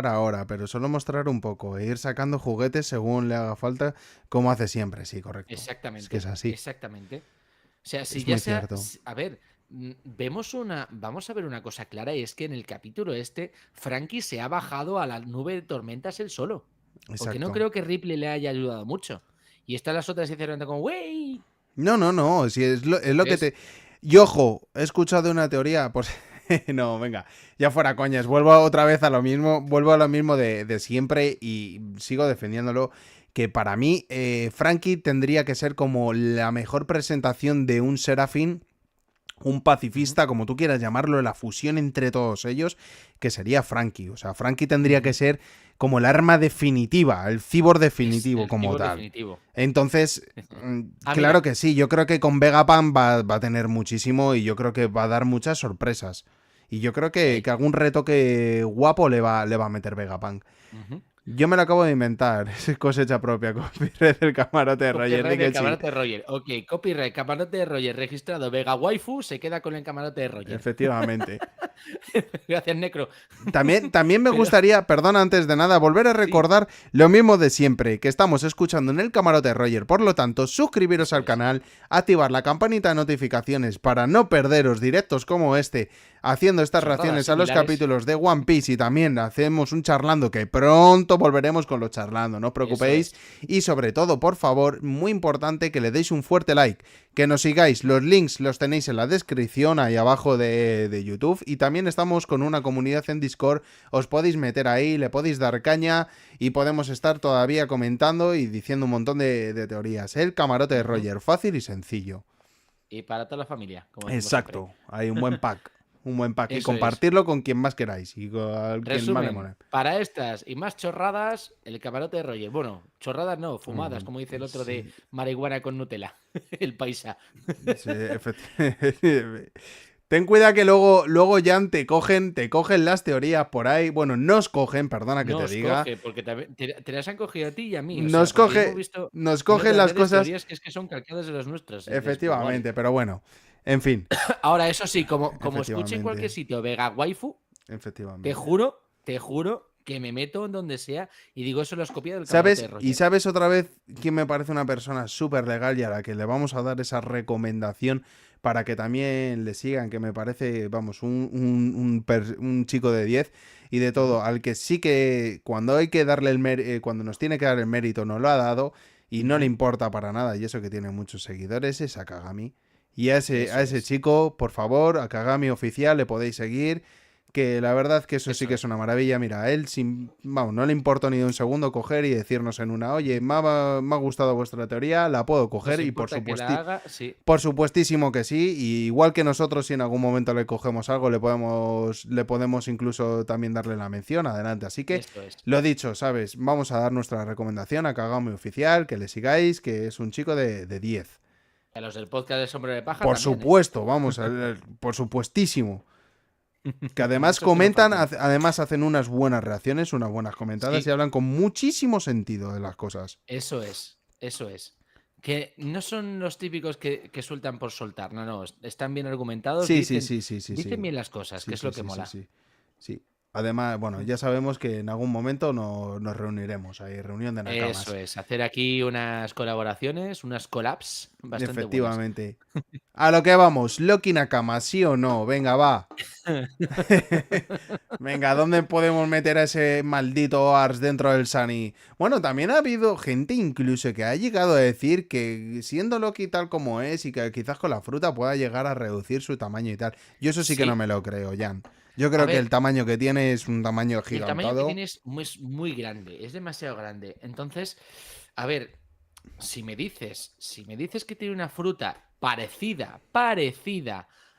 ahora, pero solo mostrar un poco e ir sacando juguetes según le haga falta, como hace siempre, sí, correcto. Exactamente. Es que es así. Exactamente. O sea, si es ya muy sea, cierto. a ver, vamos a ver una cosa clara, y es que en el capítulo Frankie se ha bajado a la nube de tormentas él solo. Exacto. Porque no creo que Ripley le haya ayudado mucho. Y están las otras sinceramente como, ¡wey! No, si es lo que te... Y ojo, he escuchado una teoría, pues... no, venga, ya fuera coñas, vuelvo otra vez a lo mismo, de siempre y sigo defendiéndolo, que para mí Frankie tendría que ser como la mejor presentación de un Serafín, un pacifista, como tú quieras llamarlo, la fusión entre todos ellos, que sería Frankie. O sea, Frankie tendría que ser como el arma definitiva, el cyborg definitivo, como tal. Definitivo. Entonces, claro que sí, yo creo que con Vegapunk va a tener muchísimo y yo creo que va a dar muchas sorpresas. Y yo creo que algún retoque guapo le va a meter Vegapunk. Yo me lo acabo de inventar, es cosecha propia, copyright del camarote de Roger. Copyright del camarote de Roger. Ok, copyright, camarote de Roger registrado. Vega Waifu se queda con el camarote de Roger. Efectivamente. Gracias, Necro. También me gustaría, perdona, antes de nada, volver a recordar lo mismo de siempre, que estamos escuchando en el camarote de Roger. Por lo tanto, suscribiros al canal, activar la campanita de notificaciones para no perderos directos como este haciendo estas Chorradas reacciones a los similares. capítulos de One Piece y también hacemos un charlando que pronto volveremos con los charlando, no os Eso preocupéis. es. Y sobre todo, por favor, muy importante que le deis un fuerte like, que nos sigáis. Los links los tenéis en la descripción ahí abajo de YouTube y también estamos con una comunidad en Discord. Os podéis meter ahí, le podéis dar caña y podemos estar todavía comentando y diciendo un montón de teorías. El camarote de Ujú. Roger, fácil y sencillo. Y para toda la familia, como decimos siempre. Exacto, hay un buen pack. Un buen pack. Y Eso es. compartirlo con quien más queráis y con quien más le Resumen, mole. para estas y más chorradas, el camarote de Roger. Bueno, chorradas no, fumadas, Mm, como dice el otro de sí, marihuana con Nutella. El paisa. sí, efectivamente. Ten cuidado que luego Jan te cogen las teorías por ahí. Bueno, nos cogen, perdona que te Nos diga. coge, porque también te las han cogido a ti y a mí. O sea, Nos porque hemos coge, visto nos en cogen otras las redes cosas, teorías que es que son calcadas de las nuestras. Y dices, pues vale. efectivamente, pero bueno. En fin, Ahora, eso sí, como escuche en cualquier efectivamente, sitio Vega Waifu, efectivamente. te juro que me meto en donde sea y digo, eso lo has copiado del camarote de ¿Sabes? Y Roger. sabes otra vez quién me parece una persona súper legal y a la que le vamos a dar esa recomendación para que también le sigan, que me parece, vamos, un chico de 10 y de Ujú. todo, al que sí que cuando hay que darle cuando nos tiene que dar el mérito no lo ha dado y no le Ujú. importa para nada, y eso que tiene muchos seguidores, es a Kagami. Y a Eso ese es, chico, por favor, a Kagami oficial le podéis seguir que la verdad que eso sí eso que es es. una maravilla. Mira, a él vamos, no le importó ni de un segundo coger y decirnos en una, oye, me ha gustado vuestra teoría, la puedo Nos coger y importa que la haga, sí, por supuestísimo que sí. Y igual que nosotros, si en algún momento le cogemos algo, le podemos incluso también darle la mención, adelante. Así que, eso es. lo dicho, ¿sabes? Vamos a dar nuestra recomendación a Kagami Oficial, que le sigáis, que es un chico de 10. A los del podcast de Sombrero de Paja Por también, ¿eh? supuesto, vamos, por supuestísimo. Que además Esos que no comentan, falten. además hacen unas buenas reacciones, unas buenas comentadas y Sí, hablan con muchísimo sentido de las cosas. eso es, eso es. Que no son los típicos que sueltan por soltar, no, no, están bien argumentados, Sí, sí, dicen, sí, sí, sí, dicen sí. bien las cosas, que Sí, es sí, lo que sí, sí, mola. sí. Sí. Además, bueno, ya sabemos que en algún momento nos reuniremos ahí, reunión de Eso nakamas. es, hacer aquí unas colaboraciones, unas collabs bastante buenas. Efectivamente. A lo que vamos, Loki Nakama, ¿sí o no? Venga, va. Venga, ¿dónde podemos meter a ese maldito Ars dentro del Sunny? Bueno, también ha habido gente incluso que ha llegado a decir que siendo Loki tal como es y que quizás con la fruta pueda llegar a reducir su tamaño y tal. Yo eso sí que no Sí, me lo creo, Jan. Yo a creo que el ver, tamaño que tiene es un tamaño el tamaño que gigantado. tiene es muy grande, es demasiado grande. Entonces, a ver, si me dices que tiene una fruta parecida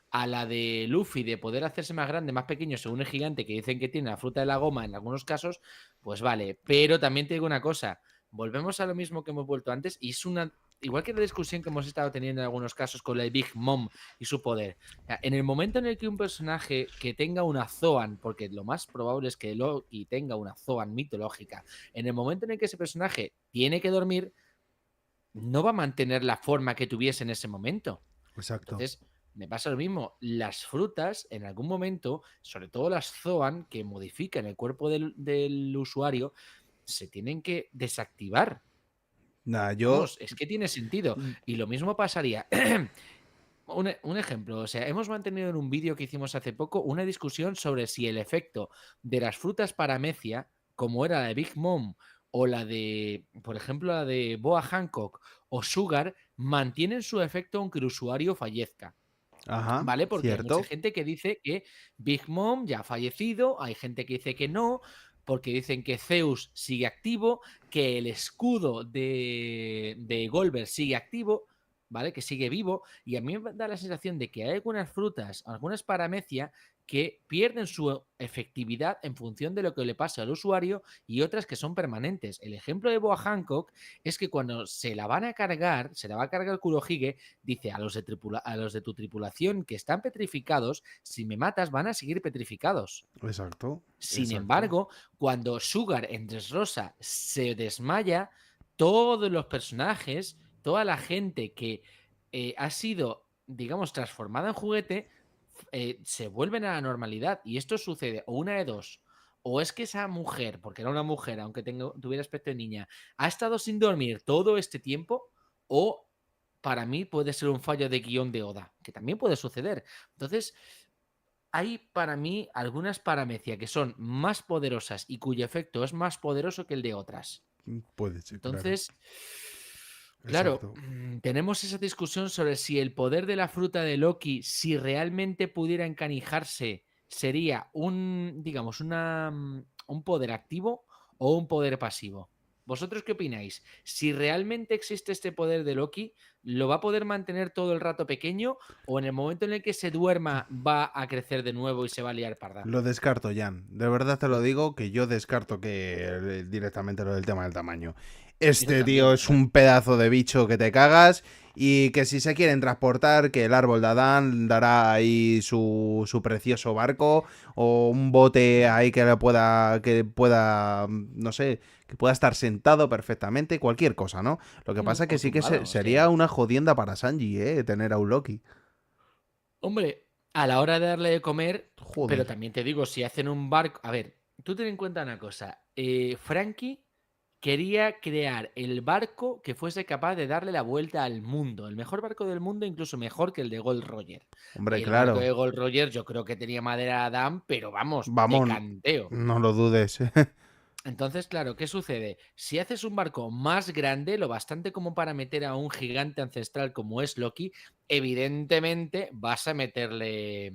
a la de Luffy de poder hacerse más grande, más pequeño, según el gigante que dicen que tiene la fruta de la goma en algunos casos, pues vale. Pero también te digo una cosa, volvemos a lo mismo que hemos vuelto antes y es una... Igual que la discusión que hemos estado teniendo en algunos casos con la de Big Mom y su poder. O sea, en el momento en el que un personaje que tenga una Zoan, porque lo más probable es que Loki tenga una Zoan mitológica, en el momento en el que ese personaje tiene que dormir, no va a mantener la forma que tuviese en ese momento. Exacto. Entonces, me pasa lo mismo. Las frutas, en algún momento, sobre todo las Zoan, que modifican el cuerpo del usuario, se tienen que desactivar. Nada, yo. Vamos, es que tiene sentido. Y lo mismo pasaría. Un ejemplo, o sea, hemos mantenido en un vídeo que hicimos hace poco una discusión sobre si el efecto de las frutas paramecia, como era la de Big Mom o la de, por ejemplo, la de Boa Hancock o Sugar, mantienen su efecto aunque el usuario fallezca. Ajá, ¿Vale? Porque hay mucha cierto. gente que dice que Big Mom ya ha fallecido, hay gente que dice que no, porque dicen que Zeus sigue activo, que el escudo de Goldberg sigue activo, ¿vale? Que sigue vivo, y a mí me da la sensación de que hay algunas frutas, algunas paramecia, que pierden su efectividad en función de lo que le pasa al usuario y otras que son permanentes. El ejemplo de Boa Hancock es que cuando se la van a cargar, se la va a cargar Kurohige, dice a los de tu tripulación que están petrificados, si me matas van a seguir petrificados. Exacto. Sin Exacto. embargo, cuando Sugar en Dressrosa se desmaya, todos los personajes, toda la gente que ha sido, digamos, transformada en juguete, se vuelven a la normalidad. Y esto sucede o una de dos. O es que esa mujer, porque era una mujer, aunque tuviera aspecto de niña, ha estado sin dormir todo este tiempo, o para mí puede ser un fallo de guión de Oda, que también puede suceder. Entonces, hay para mí algunas paramecia que son más poderosas y cuyo efecto es más poderoso que el de otras. Puede ser, claro. Entonces, claro, Exacto. tenemos esa discusión sobre si el poder de la fruta de Loki, si realmente pudiera encanijarse, sería digamos, un poder activo o un poder pasivo. ¿Vosotros qué opináis? Si realmente existe este poder de Loki, ¿lo va a poder mantener todo el rato pequeño o en el momento en el que se duerma va a crecer de nuevo y se va a liar parda? Lo descarto, Jan. De verdad te lo digo que yo descarto que directamente lo del tema del tamaño. Este También, tío la es verdad. un pedazo de bicho que te cagas y que si se quieren transportar, que el árbol de Adán dará ahí su precioso barco o un bote ahí que pueda, no sé, que pueda estar sentado perfectamente, cualquier cosa, ¿no? Lo que pasa que O sí que tumbado, o sería sea. una jodienda para Sanji, tener a un Loki. Hombre, a la hora de darle de comer, pero Joder. también te digo, si hacen un barco. A ver, tú ten en cuenta una cosa. Frankie quería crear el barco que fuese capaz de darle la vuelta al mundo. El mejor barco del mundo, incluso mejor que el de Gold Roger. Hombre, Y el barco de claro. Gold Roger, yo creo que tenía madera Adam, pero vamos, de Vamos, canteo. no lo dudes. Entonces, claro, ¿qué sucede? Si haces un barco más grande, lo bastante como para meter a un gigante ancestral como es Loki, evidentemente vas a meterle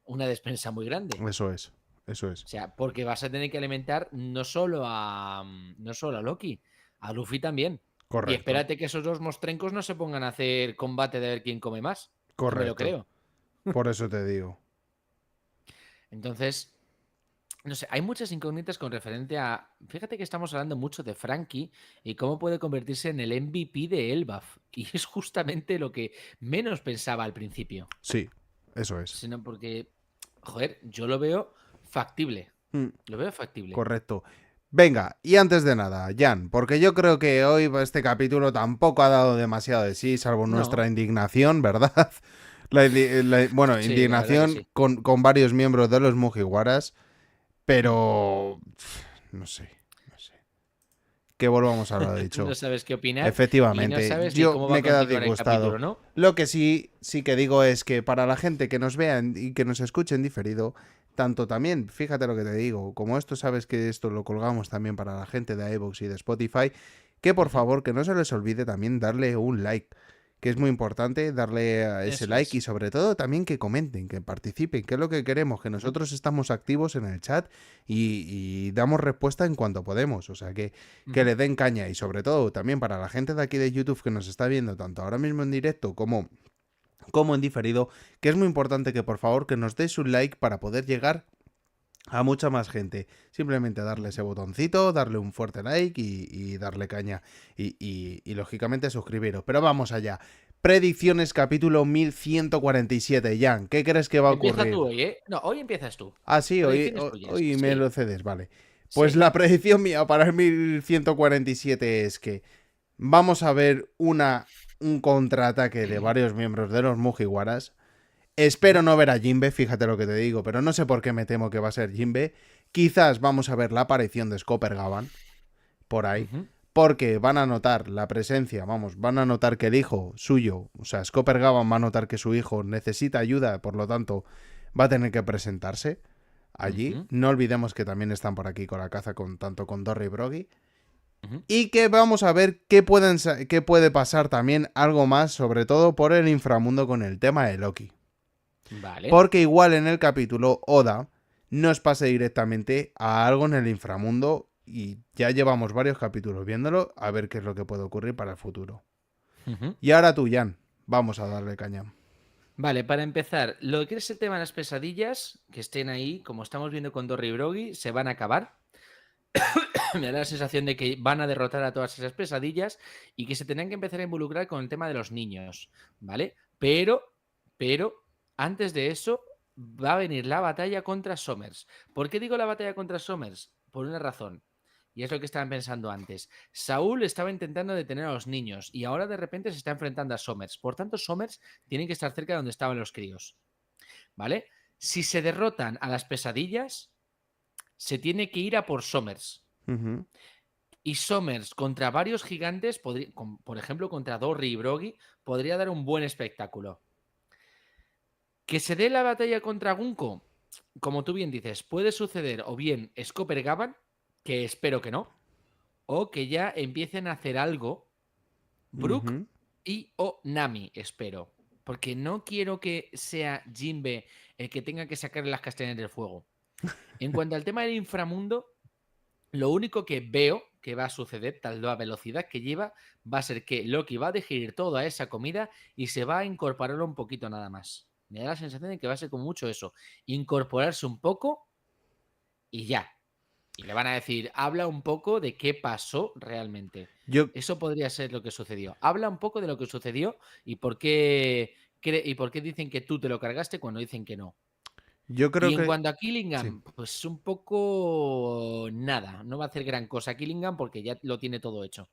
una despensa muy grande. Eso es, eso es. O sea, porque vas a tener que alimentar no solo a Loki, a Luffy también. Y Correcto, espérate que esos dos mostrencos no se pongan a hacer combate de ver quién come más, que me lo correcto. creo. Por eso te digo. Entonces, no sé, hay muchas incógnitas con referente a. Fíjate que estamos hablando mucho de Frankie y cómo puede convertirse en el MVP de Elbaf. Y es justamente lo que menos pensaba al principio. Sí, eso es. Sino porque, joder, yo lo veo factible. Mm, Lo veo factible. correcto. Venga, y antes de nada, Jan, porque yo creo que hoy este capítulo tampoco ha dado demasiado de sí, salvo nuestra No, indignación, ¿verdad? Bueno, sí, la verdad que indignación sí. con varios miembros de los Mugiwaras, pero no sé, no sé. Que volvamos a lo No dicho. sabes qué opinar y no Efectivamente, sabes ni yo cómo va me a he quedado continuar el disgustado. capítulo, ¿no? Lo que sí que digo es que para la gente que nos vean y que nos escuchen diferido, tanto también, fíjate lo que te digo, como esto sabes que esto lo colgamos también para la gente de iVoox y de Spotify, que por Ujú. favor que no se les olvide también darle un like, que es muy importante darle a ese Eso like y es. sobre todo también que comenten, que participen, que es lo que queremos, que Ujú, nosotros estamos activos en el chat y damos respuesta en cuanto podemos, o sea que ujú. le den caña y sobre todo también para la gente de aquí de YouTube que nos está viendo tanto ahora mismo en directo como en diferido, que es muy importante que por favor que nos deis un like para poder llegar a mucha más gente. Simplemente darle ese Ujú. botoncito, darle un fuerte like y darle caña. Y lógicamente suscribiros. Pero vamos allá. Predicciones capítulo 1147. Jan, ¿qué crees que va a Empieza tú ocurrir? hoy, ¿eh? No, hoy empiezas tú. Ah, sí, hoy, Predicciones hoy, tuyas. hoy me Sí, lo cedes, vale. Pues sí. la predicción mía para el 1147 es que vamos a ver un contraataque de varios miembros de los Mugiwaras. Espero Ujú, no ver a Jinbe, fíjate lo que te digo, pero no sé por qué me temo que va a ser Jinbe. Quizás vamos a ver la aparición de Scopper Gavan por ahí, ujú, porque van a notar la presencia, vamos, van a notar que el hijo suyo, o sea, Scopper Gavan va a notar que su hijo necesita ayuda, por lo tanto, va a tener que presentarse allí. ujú, No olvidemos que también están por aquí con la caza con tanto con Dorry y Broggy. ujú. Y que vamos a ver qué puede pasar también algo más, sobre todo por el inframundo con el tema de Loki. Vale. Porque igual en el capítulo Oda nos pase directamente a algo en el inframundo y ya llevamos varios capítulos viéndolo a ver qué es lo que puede ocurrir para el futuro. Ujú. Y ahora tú, Jan, vamos a darle caña. Vale, para empezar, lo que es el tema de las pesadillas, que estén ahí, como estamos viendo con Dorry y Broggy, se van a acabar. Me da la sensación de que van a derrotar a todas esas pesadillas y que se tendrán que empezar a involucrar con el tema de los niños, ¿vale? Pero, antes de eso, va a venir la batalla contra Somers. ¿Por qué digo la batalla contra Somers? Por una razón. Y es lo que estaban pensando antes. Saúl estaba intentando detener a los niños y ahora de repente se está enfrentando a Somers. Por tanto, Somers tiene que estar cerca de donde estaban los críos, ¿vale? Si se derrotan a las pesadillas, se tiene que ir a por Somers. Ujú. Y Somers contra varios gigantes, por ejemplo contra Dorry y Broggy, podría dar un buen espectáculo. Que se dé la batalla contra Gunko, como tú bien dices, puede suceder o bien Scopper Gavan, que espero que no, o que ya empiecen a hacer algo Brook Ujú. y o Nami, espero. Porque no quiero que sea Jinbe el que tenga que sacar las castañas del fuego. En cuanto al tema del inframundo, lo único que veo que va a suceder, tal la velocidad que lleva, va a ser que Loki va a digerir toda esa comida y se va a incorporar un poquito nada más. Me da la sensación de que va a ser como mucho eso. Incorporarse un poco y ya. Y le van a decir, habla un poco de qué pasó realmente. Yo, Eso podría ser lo que sucedió. Habla un poco de lo que sucedió y por qué dicen que tú te lo cargaste cuando dicen que no. yo Y creo en que cuanto a sí. Killingham, pues un poco nada. No va a hacer gran cosa Killingham porque ya lo tiene todo hecho.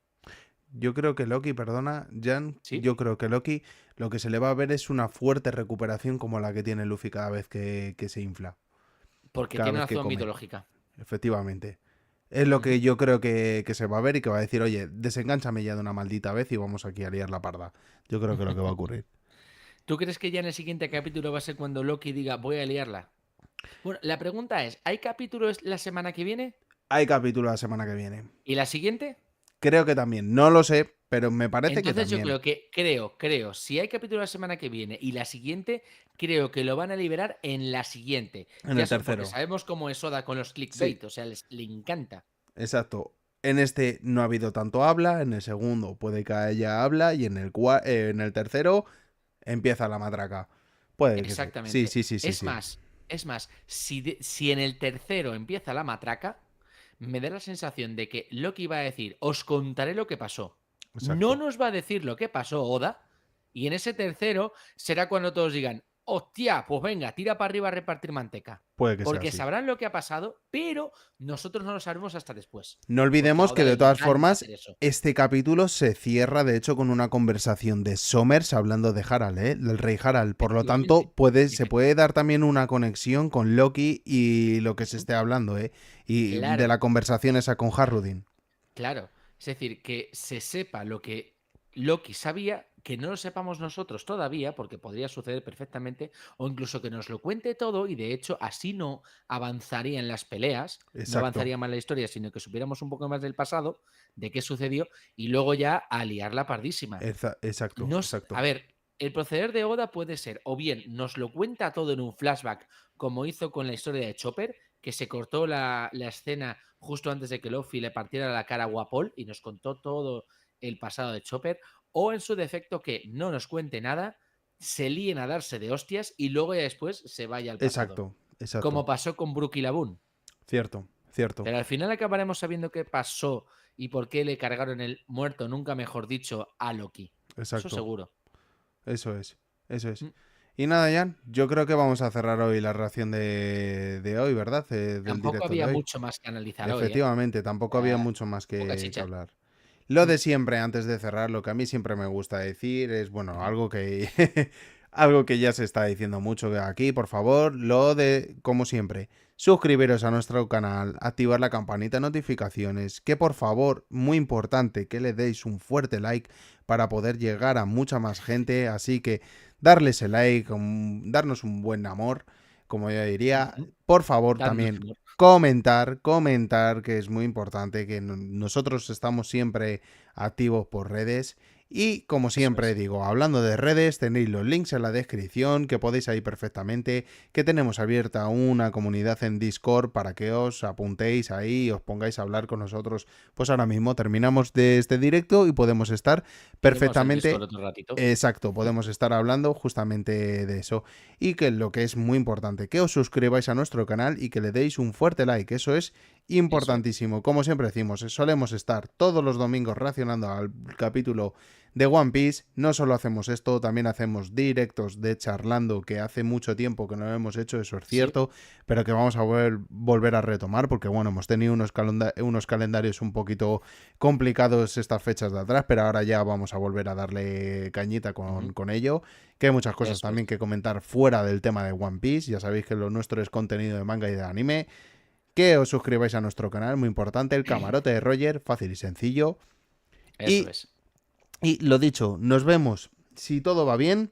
Yo creo que Loki, perdona, Jan, ¿Sí? yo creo que Loki lo que se le va a ver es una fuerte recuperación como la que tiene Luffy cada vez que se infla, Porque cada tiene vez una que razón come. mitológica. Efectivamente. Es lo que Ujú. yo creo que se va a ver y que va a decir, oye, desengánchame ya de una maldita vez y vamos aquí a liar la parda. Yo creo que es lo que va a ocurrir. ¿Tú crees que ya en el siguiente capítulo va a ser cuando Loki diga voy a liarla? Bueno, la pregunta es, ¿hay capítulos la semana que viene? Hay capítulo la semana que viene. ¿Y la siguiente? Creo que también, no lo sé, pero me parece que Entonces yo también. creo, si hay capítulo la semana que viene y la siguiente, creo que lo van a liberar en la siguiente. En el Porque tercero. sabemos cómo es Oda con los Sí, clickbait, o sea, le encanta. exacto. En este no ha habido tanto habla, en el segundo puede que haya habla y en el tercero empieza la matraca. Puede que sí. Sí, Exactamente. sí, sí, sí, Es sí. más, si en el tercero empieza la matraca, me da la sensación de que Loki va a decir, os contaré lo que pasó. No Exacto. nos va a decir lo que pasó Oda, y en ese tercero será cuando todos digan, hostia, pues venga, tira para arriba a repartir manteca. Puede que sea Porque así. sabrán lo que ha pasado, pero nosotros no lo sabremos hasta después. No Porque a olvidemos que Oda de le todas encanta formas hacer eso. este capítulo se cierra de hecho con una conversación de Somers hablando de Harald, ¿eh? Del rey Harald. Por lo Efectivamente. tanto, se puede dar también una conexión con Loki y lo que se esté hablando, ¿eh? Y de Claro. la conversación esa con Harrudin. Claro, es decir, que se sepa lo que Loki sabía, que no lo sepamos nosotros todavía, porque podría suceder perfectamente, o incluso que nos lo cuente todo y de hecho así no avanzaría en las peleas, no Exacto. avanzaría más la historia, sino que supiéramos un poco más del pasado, de qué sucedió, y luego ya a liarla pardísima. Exacto, A exacto. ver, el proceder de Oda puede ser, o bien nos lo cuenta todo en un flashback, como hizo con la historia de Chopper, que se cortó la escena justo antes de que Luffy le partiera la cara a Wapol y nos contó todo el pasado de Chopper, o en su defecto que no nos cuente nada, se líen a darse de hostias y luego ya después se vaya al pasado. Exacto, exacto. Como pasó con Brook y Laboon. Cierto, cierto. Pero al final acabaremos sabiendo qué pasó y por qué le cargaron el muerto, nunca mejor dicho, a Loki. Eso Exacto. seguro. Eso es. Eso es. Mm. Y nada, Jan, yo creo que vamos a cerrar hoy la reacción de hoy, ¿verdad? Del Tampoco directo de había hoy. mucho más que analizar hoy, ¿eh? Efectivamente, tampoco había mucho más Poca que chicha. hablar. Lo Mm, de siempre, antes de cerrar, lo que a mí siempre me gusta decir es, bueno, ujú. algo que algo que ya se está diciendo mucho aquí, por favor, lo de, como siempre, suscribiros a nuestro canal, activar la campanita de notificaciones, que por favor, muy importante, que le deis un fuerte like para poder llegar a mucha más gente, así que darle ese like, darnos un buen amor, como yo diría, Ujú. por favor Dadnos también amor. comentar, que es muy importante, que nosotros estamos siempre activos por redes. Y como Eso siempre es. digo, hablando de redes, tenéis los links en la descripción, que podéis ahí perfectamente, que tenemos abierta una comunidad en Discord para que os apuntéis ahí, os pongáis a hablar con nosotros. Pues ahora mismo terminamos de este directo y podemos estar Tenemos el Discord perfectamente. otro ratito. Exacto, podemos estar hablando justamente de eso. Y que lo que es muy importante, que os suscribáis a nuestro canal y que le deis un fuerte like. Eso es Eso es. importantísimo. Como siempre decimos, solemos estar todos los domingos reaccionando al capítulo de One Piece. No solo hacemos esto, también hacemos directos de charlando, que hace mucho tiempo que no lo hemos hecho, eso es Sí, cierto, pero que vamos a volver a retomar, porque bueno, hemos tenido unos calendarios un poquito complicados estas fechas de atrás, pero ahora ya vamos a volver a darle cañita ujú. con ello, que hay muchas cosas Eso también es. que comentar fuera del tema de One Piece. Ya sabéis que lo nuestro es contenido de manga y de anime. Que os suscribáis a nuestro canal, muy importante, el camarote de Roger, fácil y sencillo. Eso Y, es. y lo dicho, nos vemos, si todo va bien,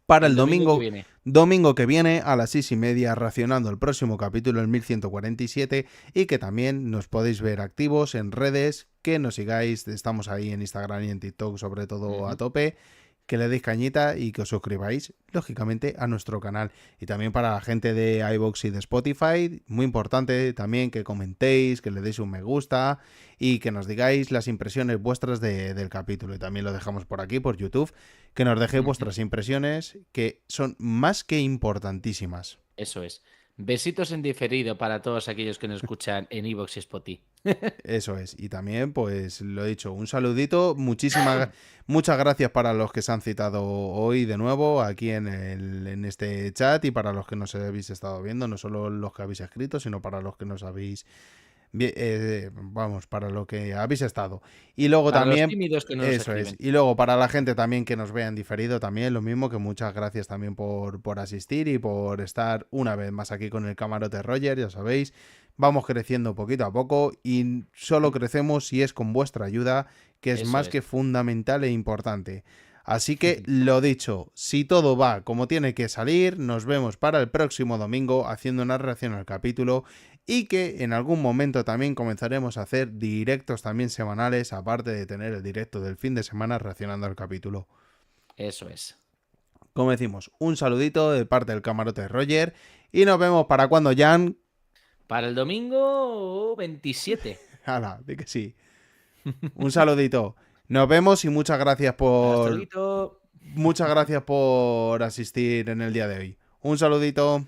para el El domingo que domingo, viene. domingo que viene a las 6:30, racionando el próximo capítulo, el 1147, y que también nos podéis ver activos en redes, que nos sigáis, estamos ahí en Instagram y en TikTok sobre todo a Ujú. tope, que le deis cañita y que os suscribáis, lógicamente, a nuestro canal. Y también para la gente de iVoox y de Spotify, muy importante también que comentéis, que le deis un me gusta y que nos digáis las impresiones vuestras del capítulo. Y también lo dejamos por aquí, por YouTube, que nos dejéis Ujú. vuestras impresiones, que son más que importantísimas. Eso es. Besitos en diferido para todos aquellos que nos escuchan en iVoox y Spotify. Eso es. Y también, pues lo he dicho, un saludito. Muchas gracias para los que se han citado hoy de nuevo aquí en este chat y para los que nos habéis estado viendo, no solo los que habéis escrito, sino para los que nos habéis vamos, para lo que habéis estado. Y luego Para los también, tímidos que no nos eso es. escriben. Y luego para la gente también que nos vea en diferido, también lo mismo, que muchas gracias también por asistir y por estar una vez más aquí con el camarote Roger, ya sabéis. Vamos creciendo poquito a poco y solo crecemos si es con vuestra ayuda, que es Eso más es. que fundamental e importante. Así que lo dicho, si todo va como tiene que salir, nos vemos para el próximo domingo haciendo una reacción al capítulo y que en algún momento también comenzaremos a hacer directos también semanales, aparte de tener el directo del fin de semana reaccionando al capítulo. Eso es. Como decimos, un saludito de parte del camarote Roger y nos vemos para cuando Jan... Para el domingo 27. ¡Hala! De que sí. Un saludito. Nos vemos y Hasta luego. muchas gracias por asistir en el día de hoy. Un saludito.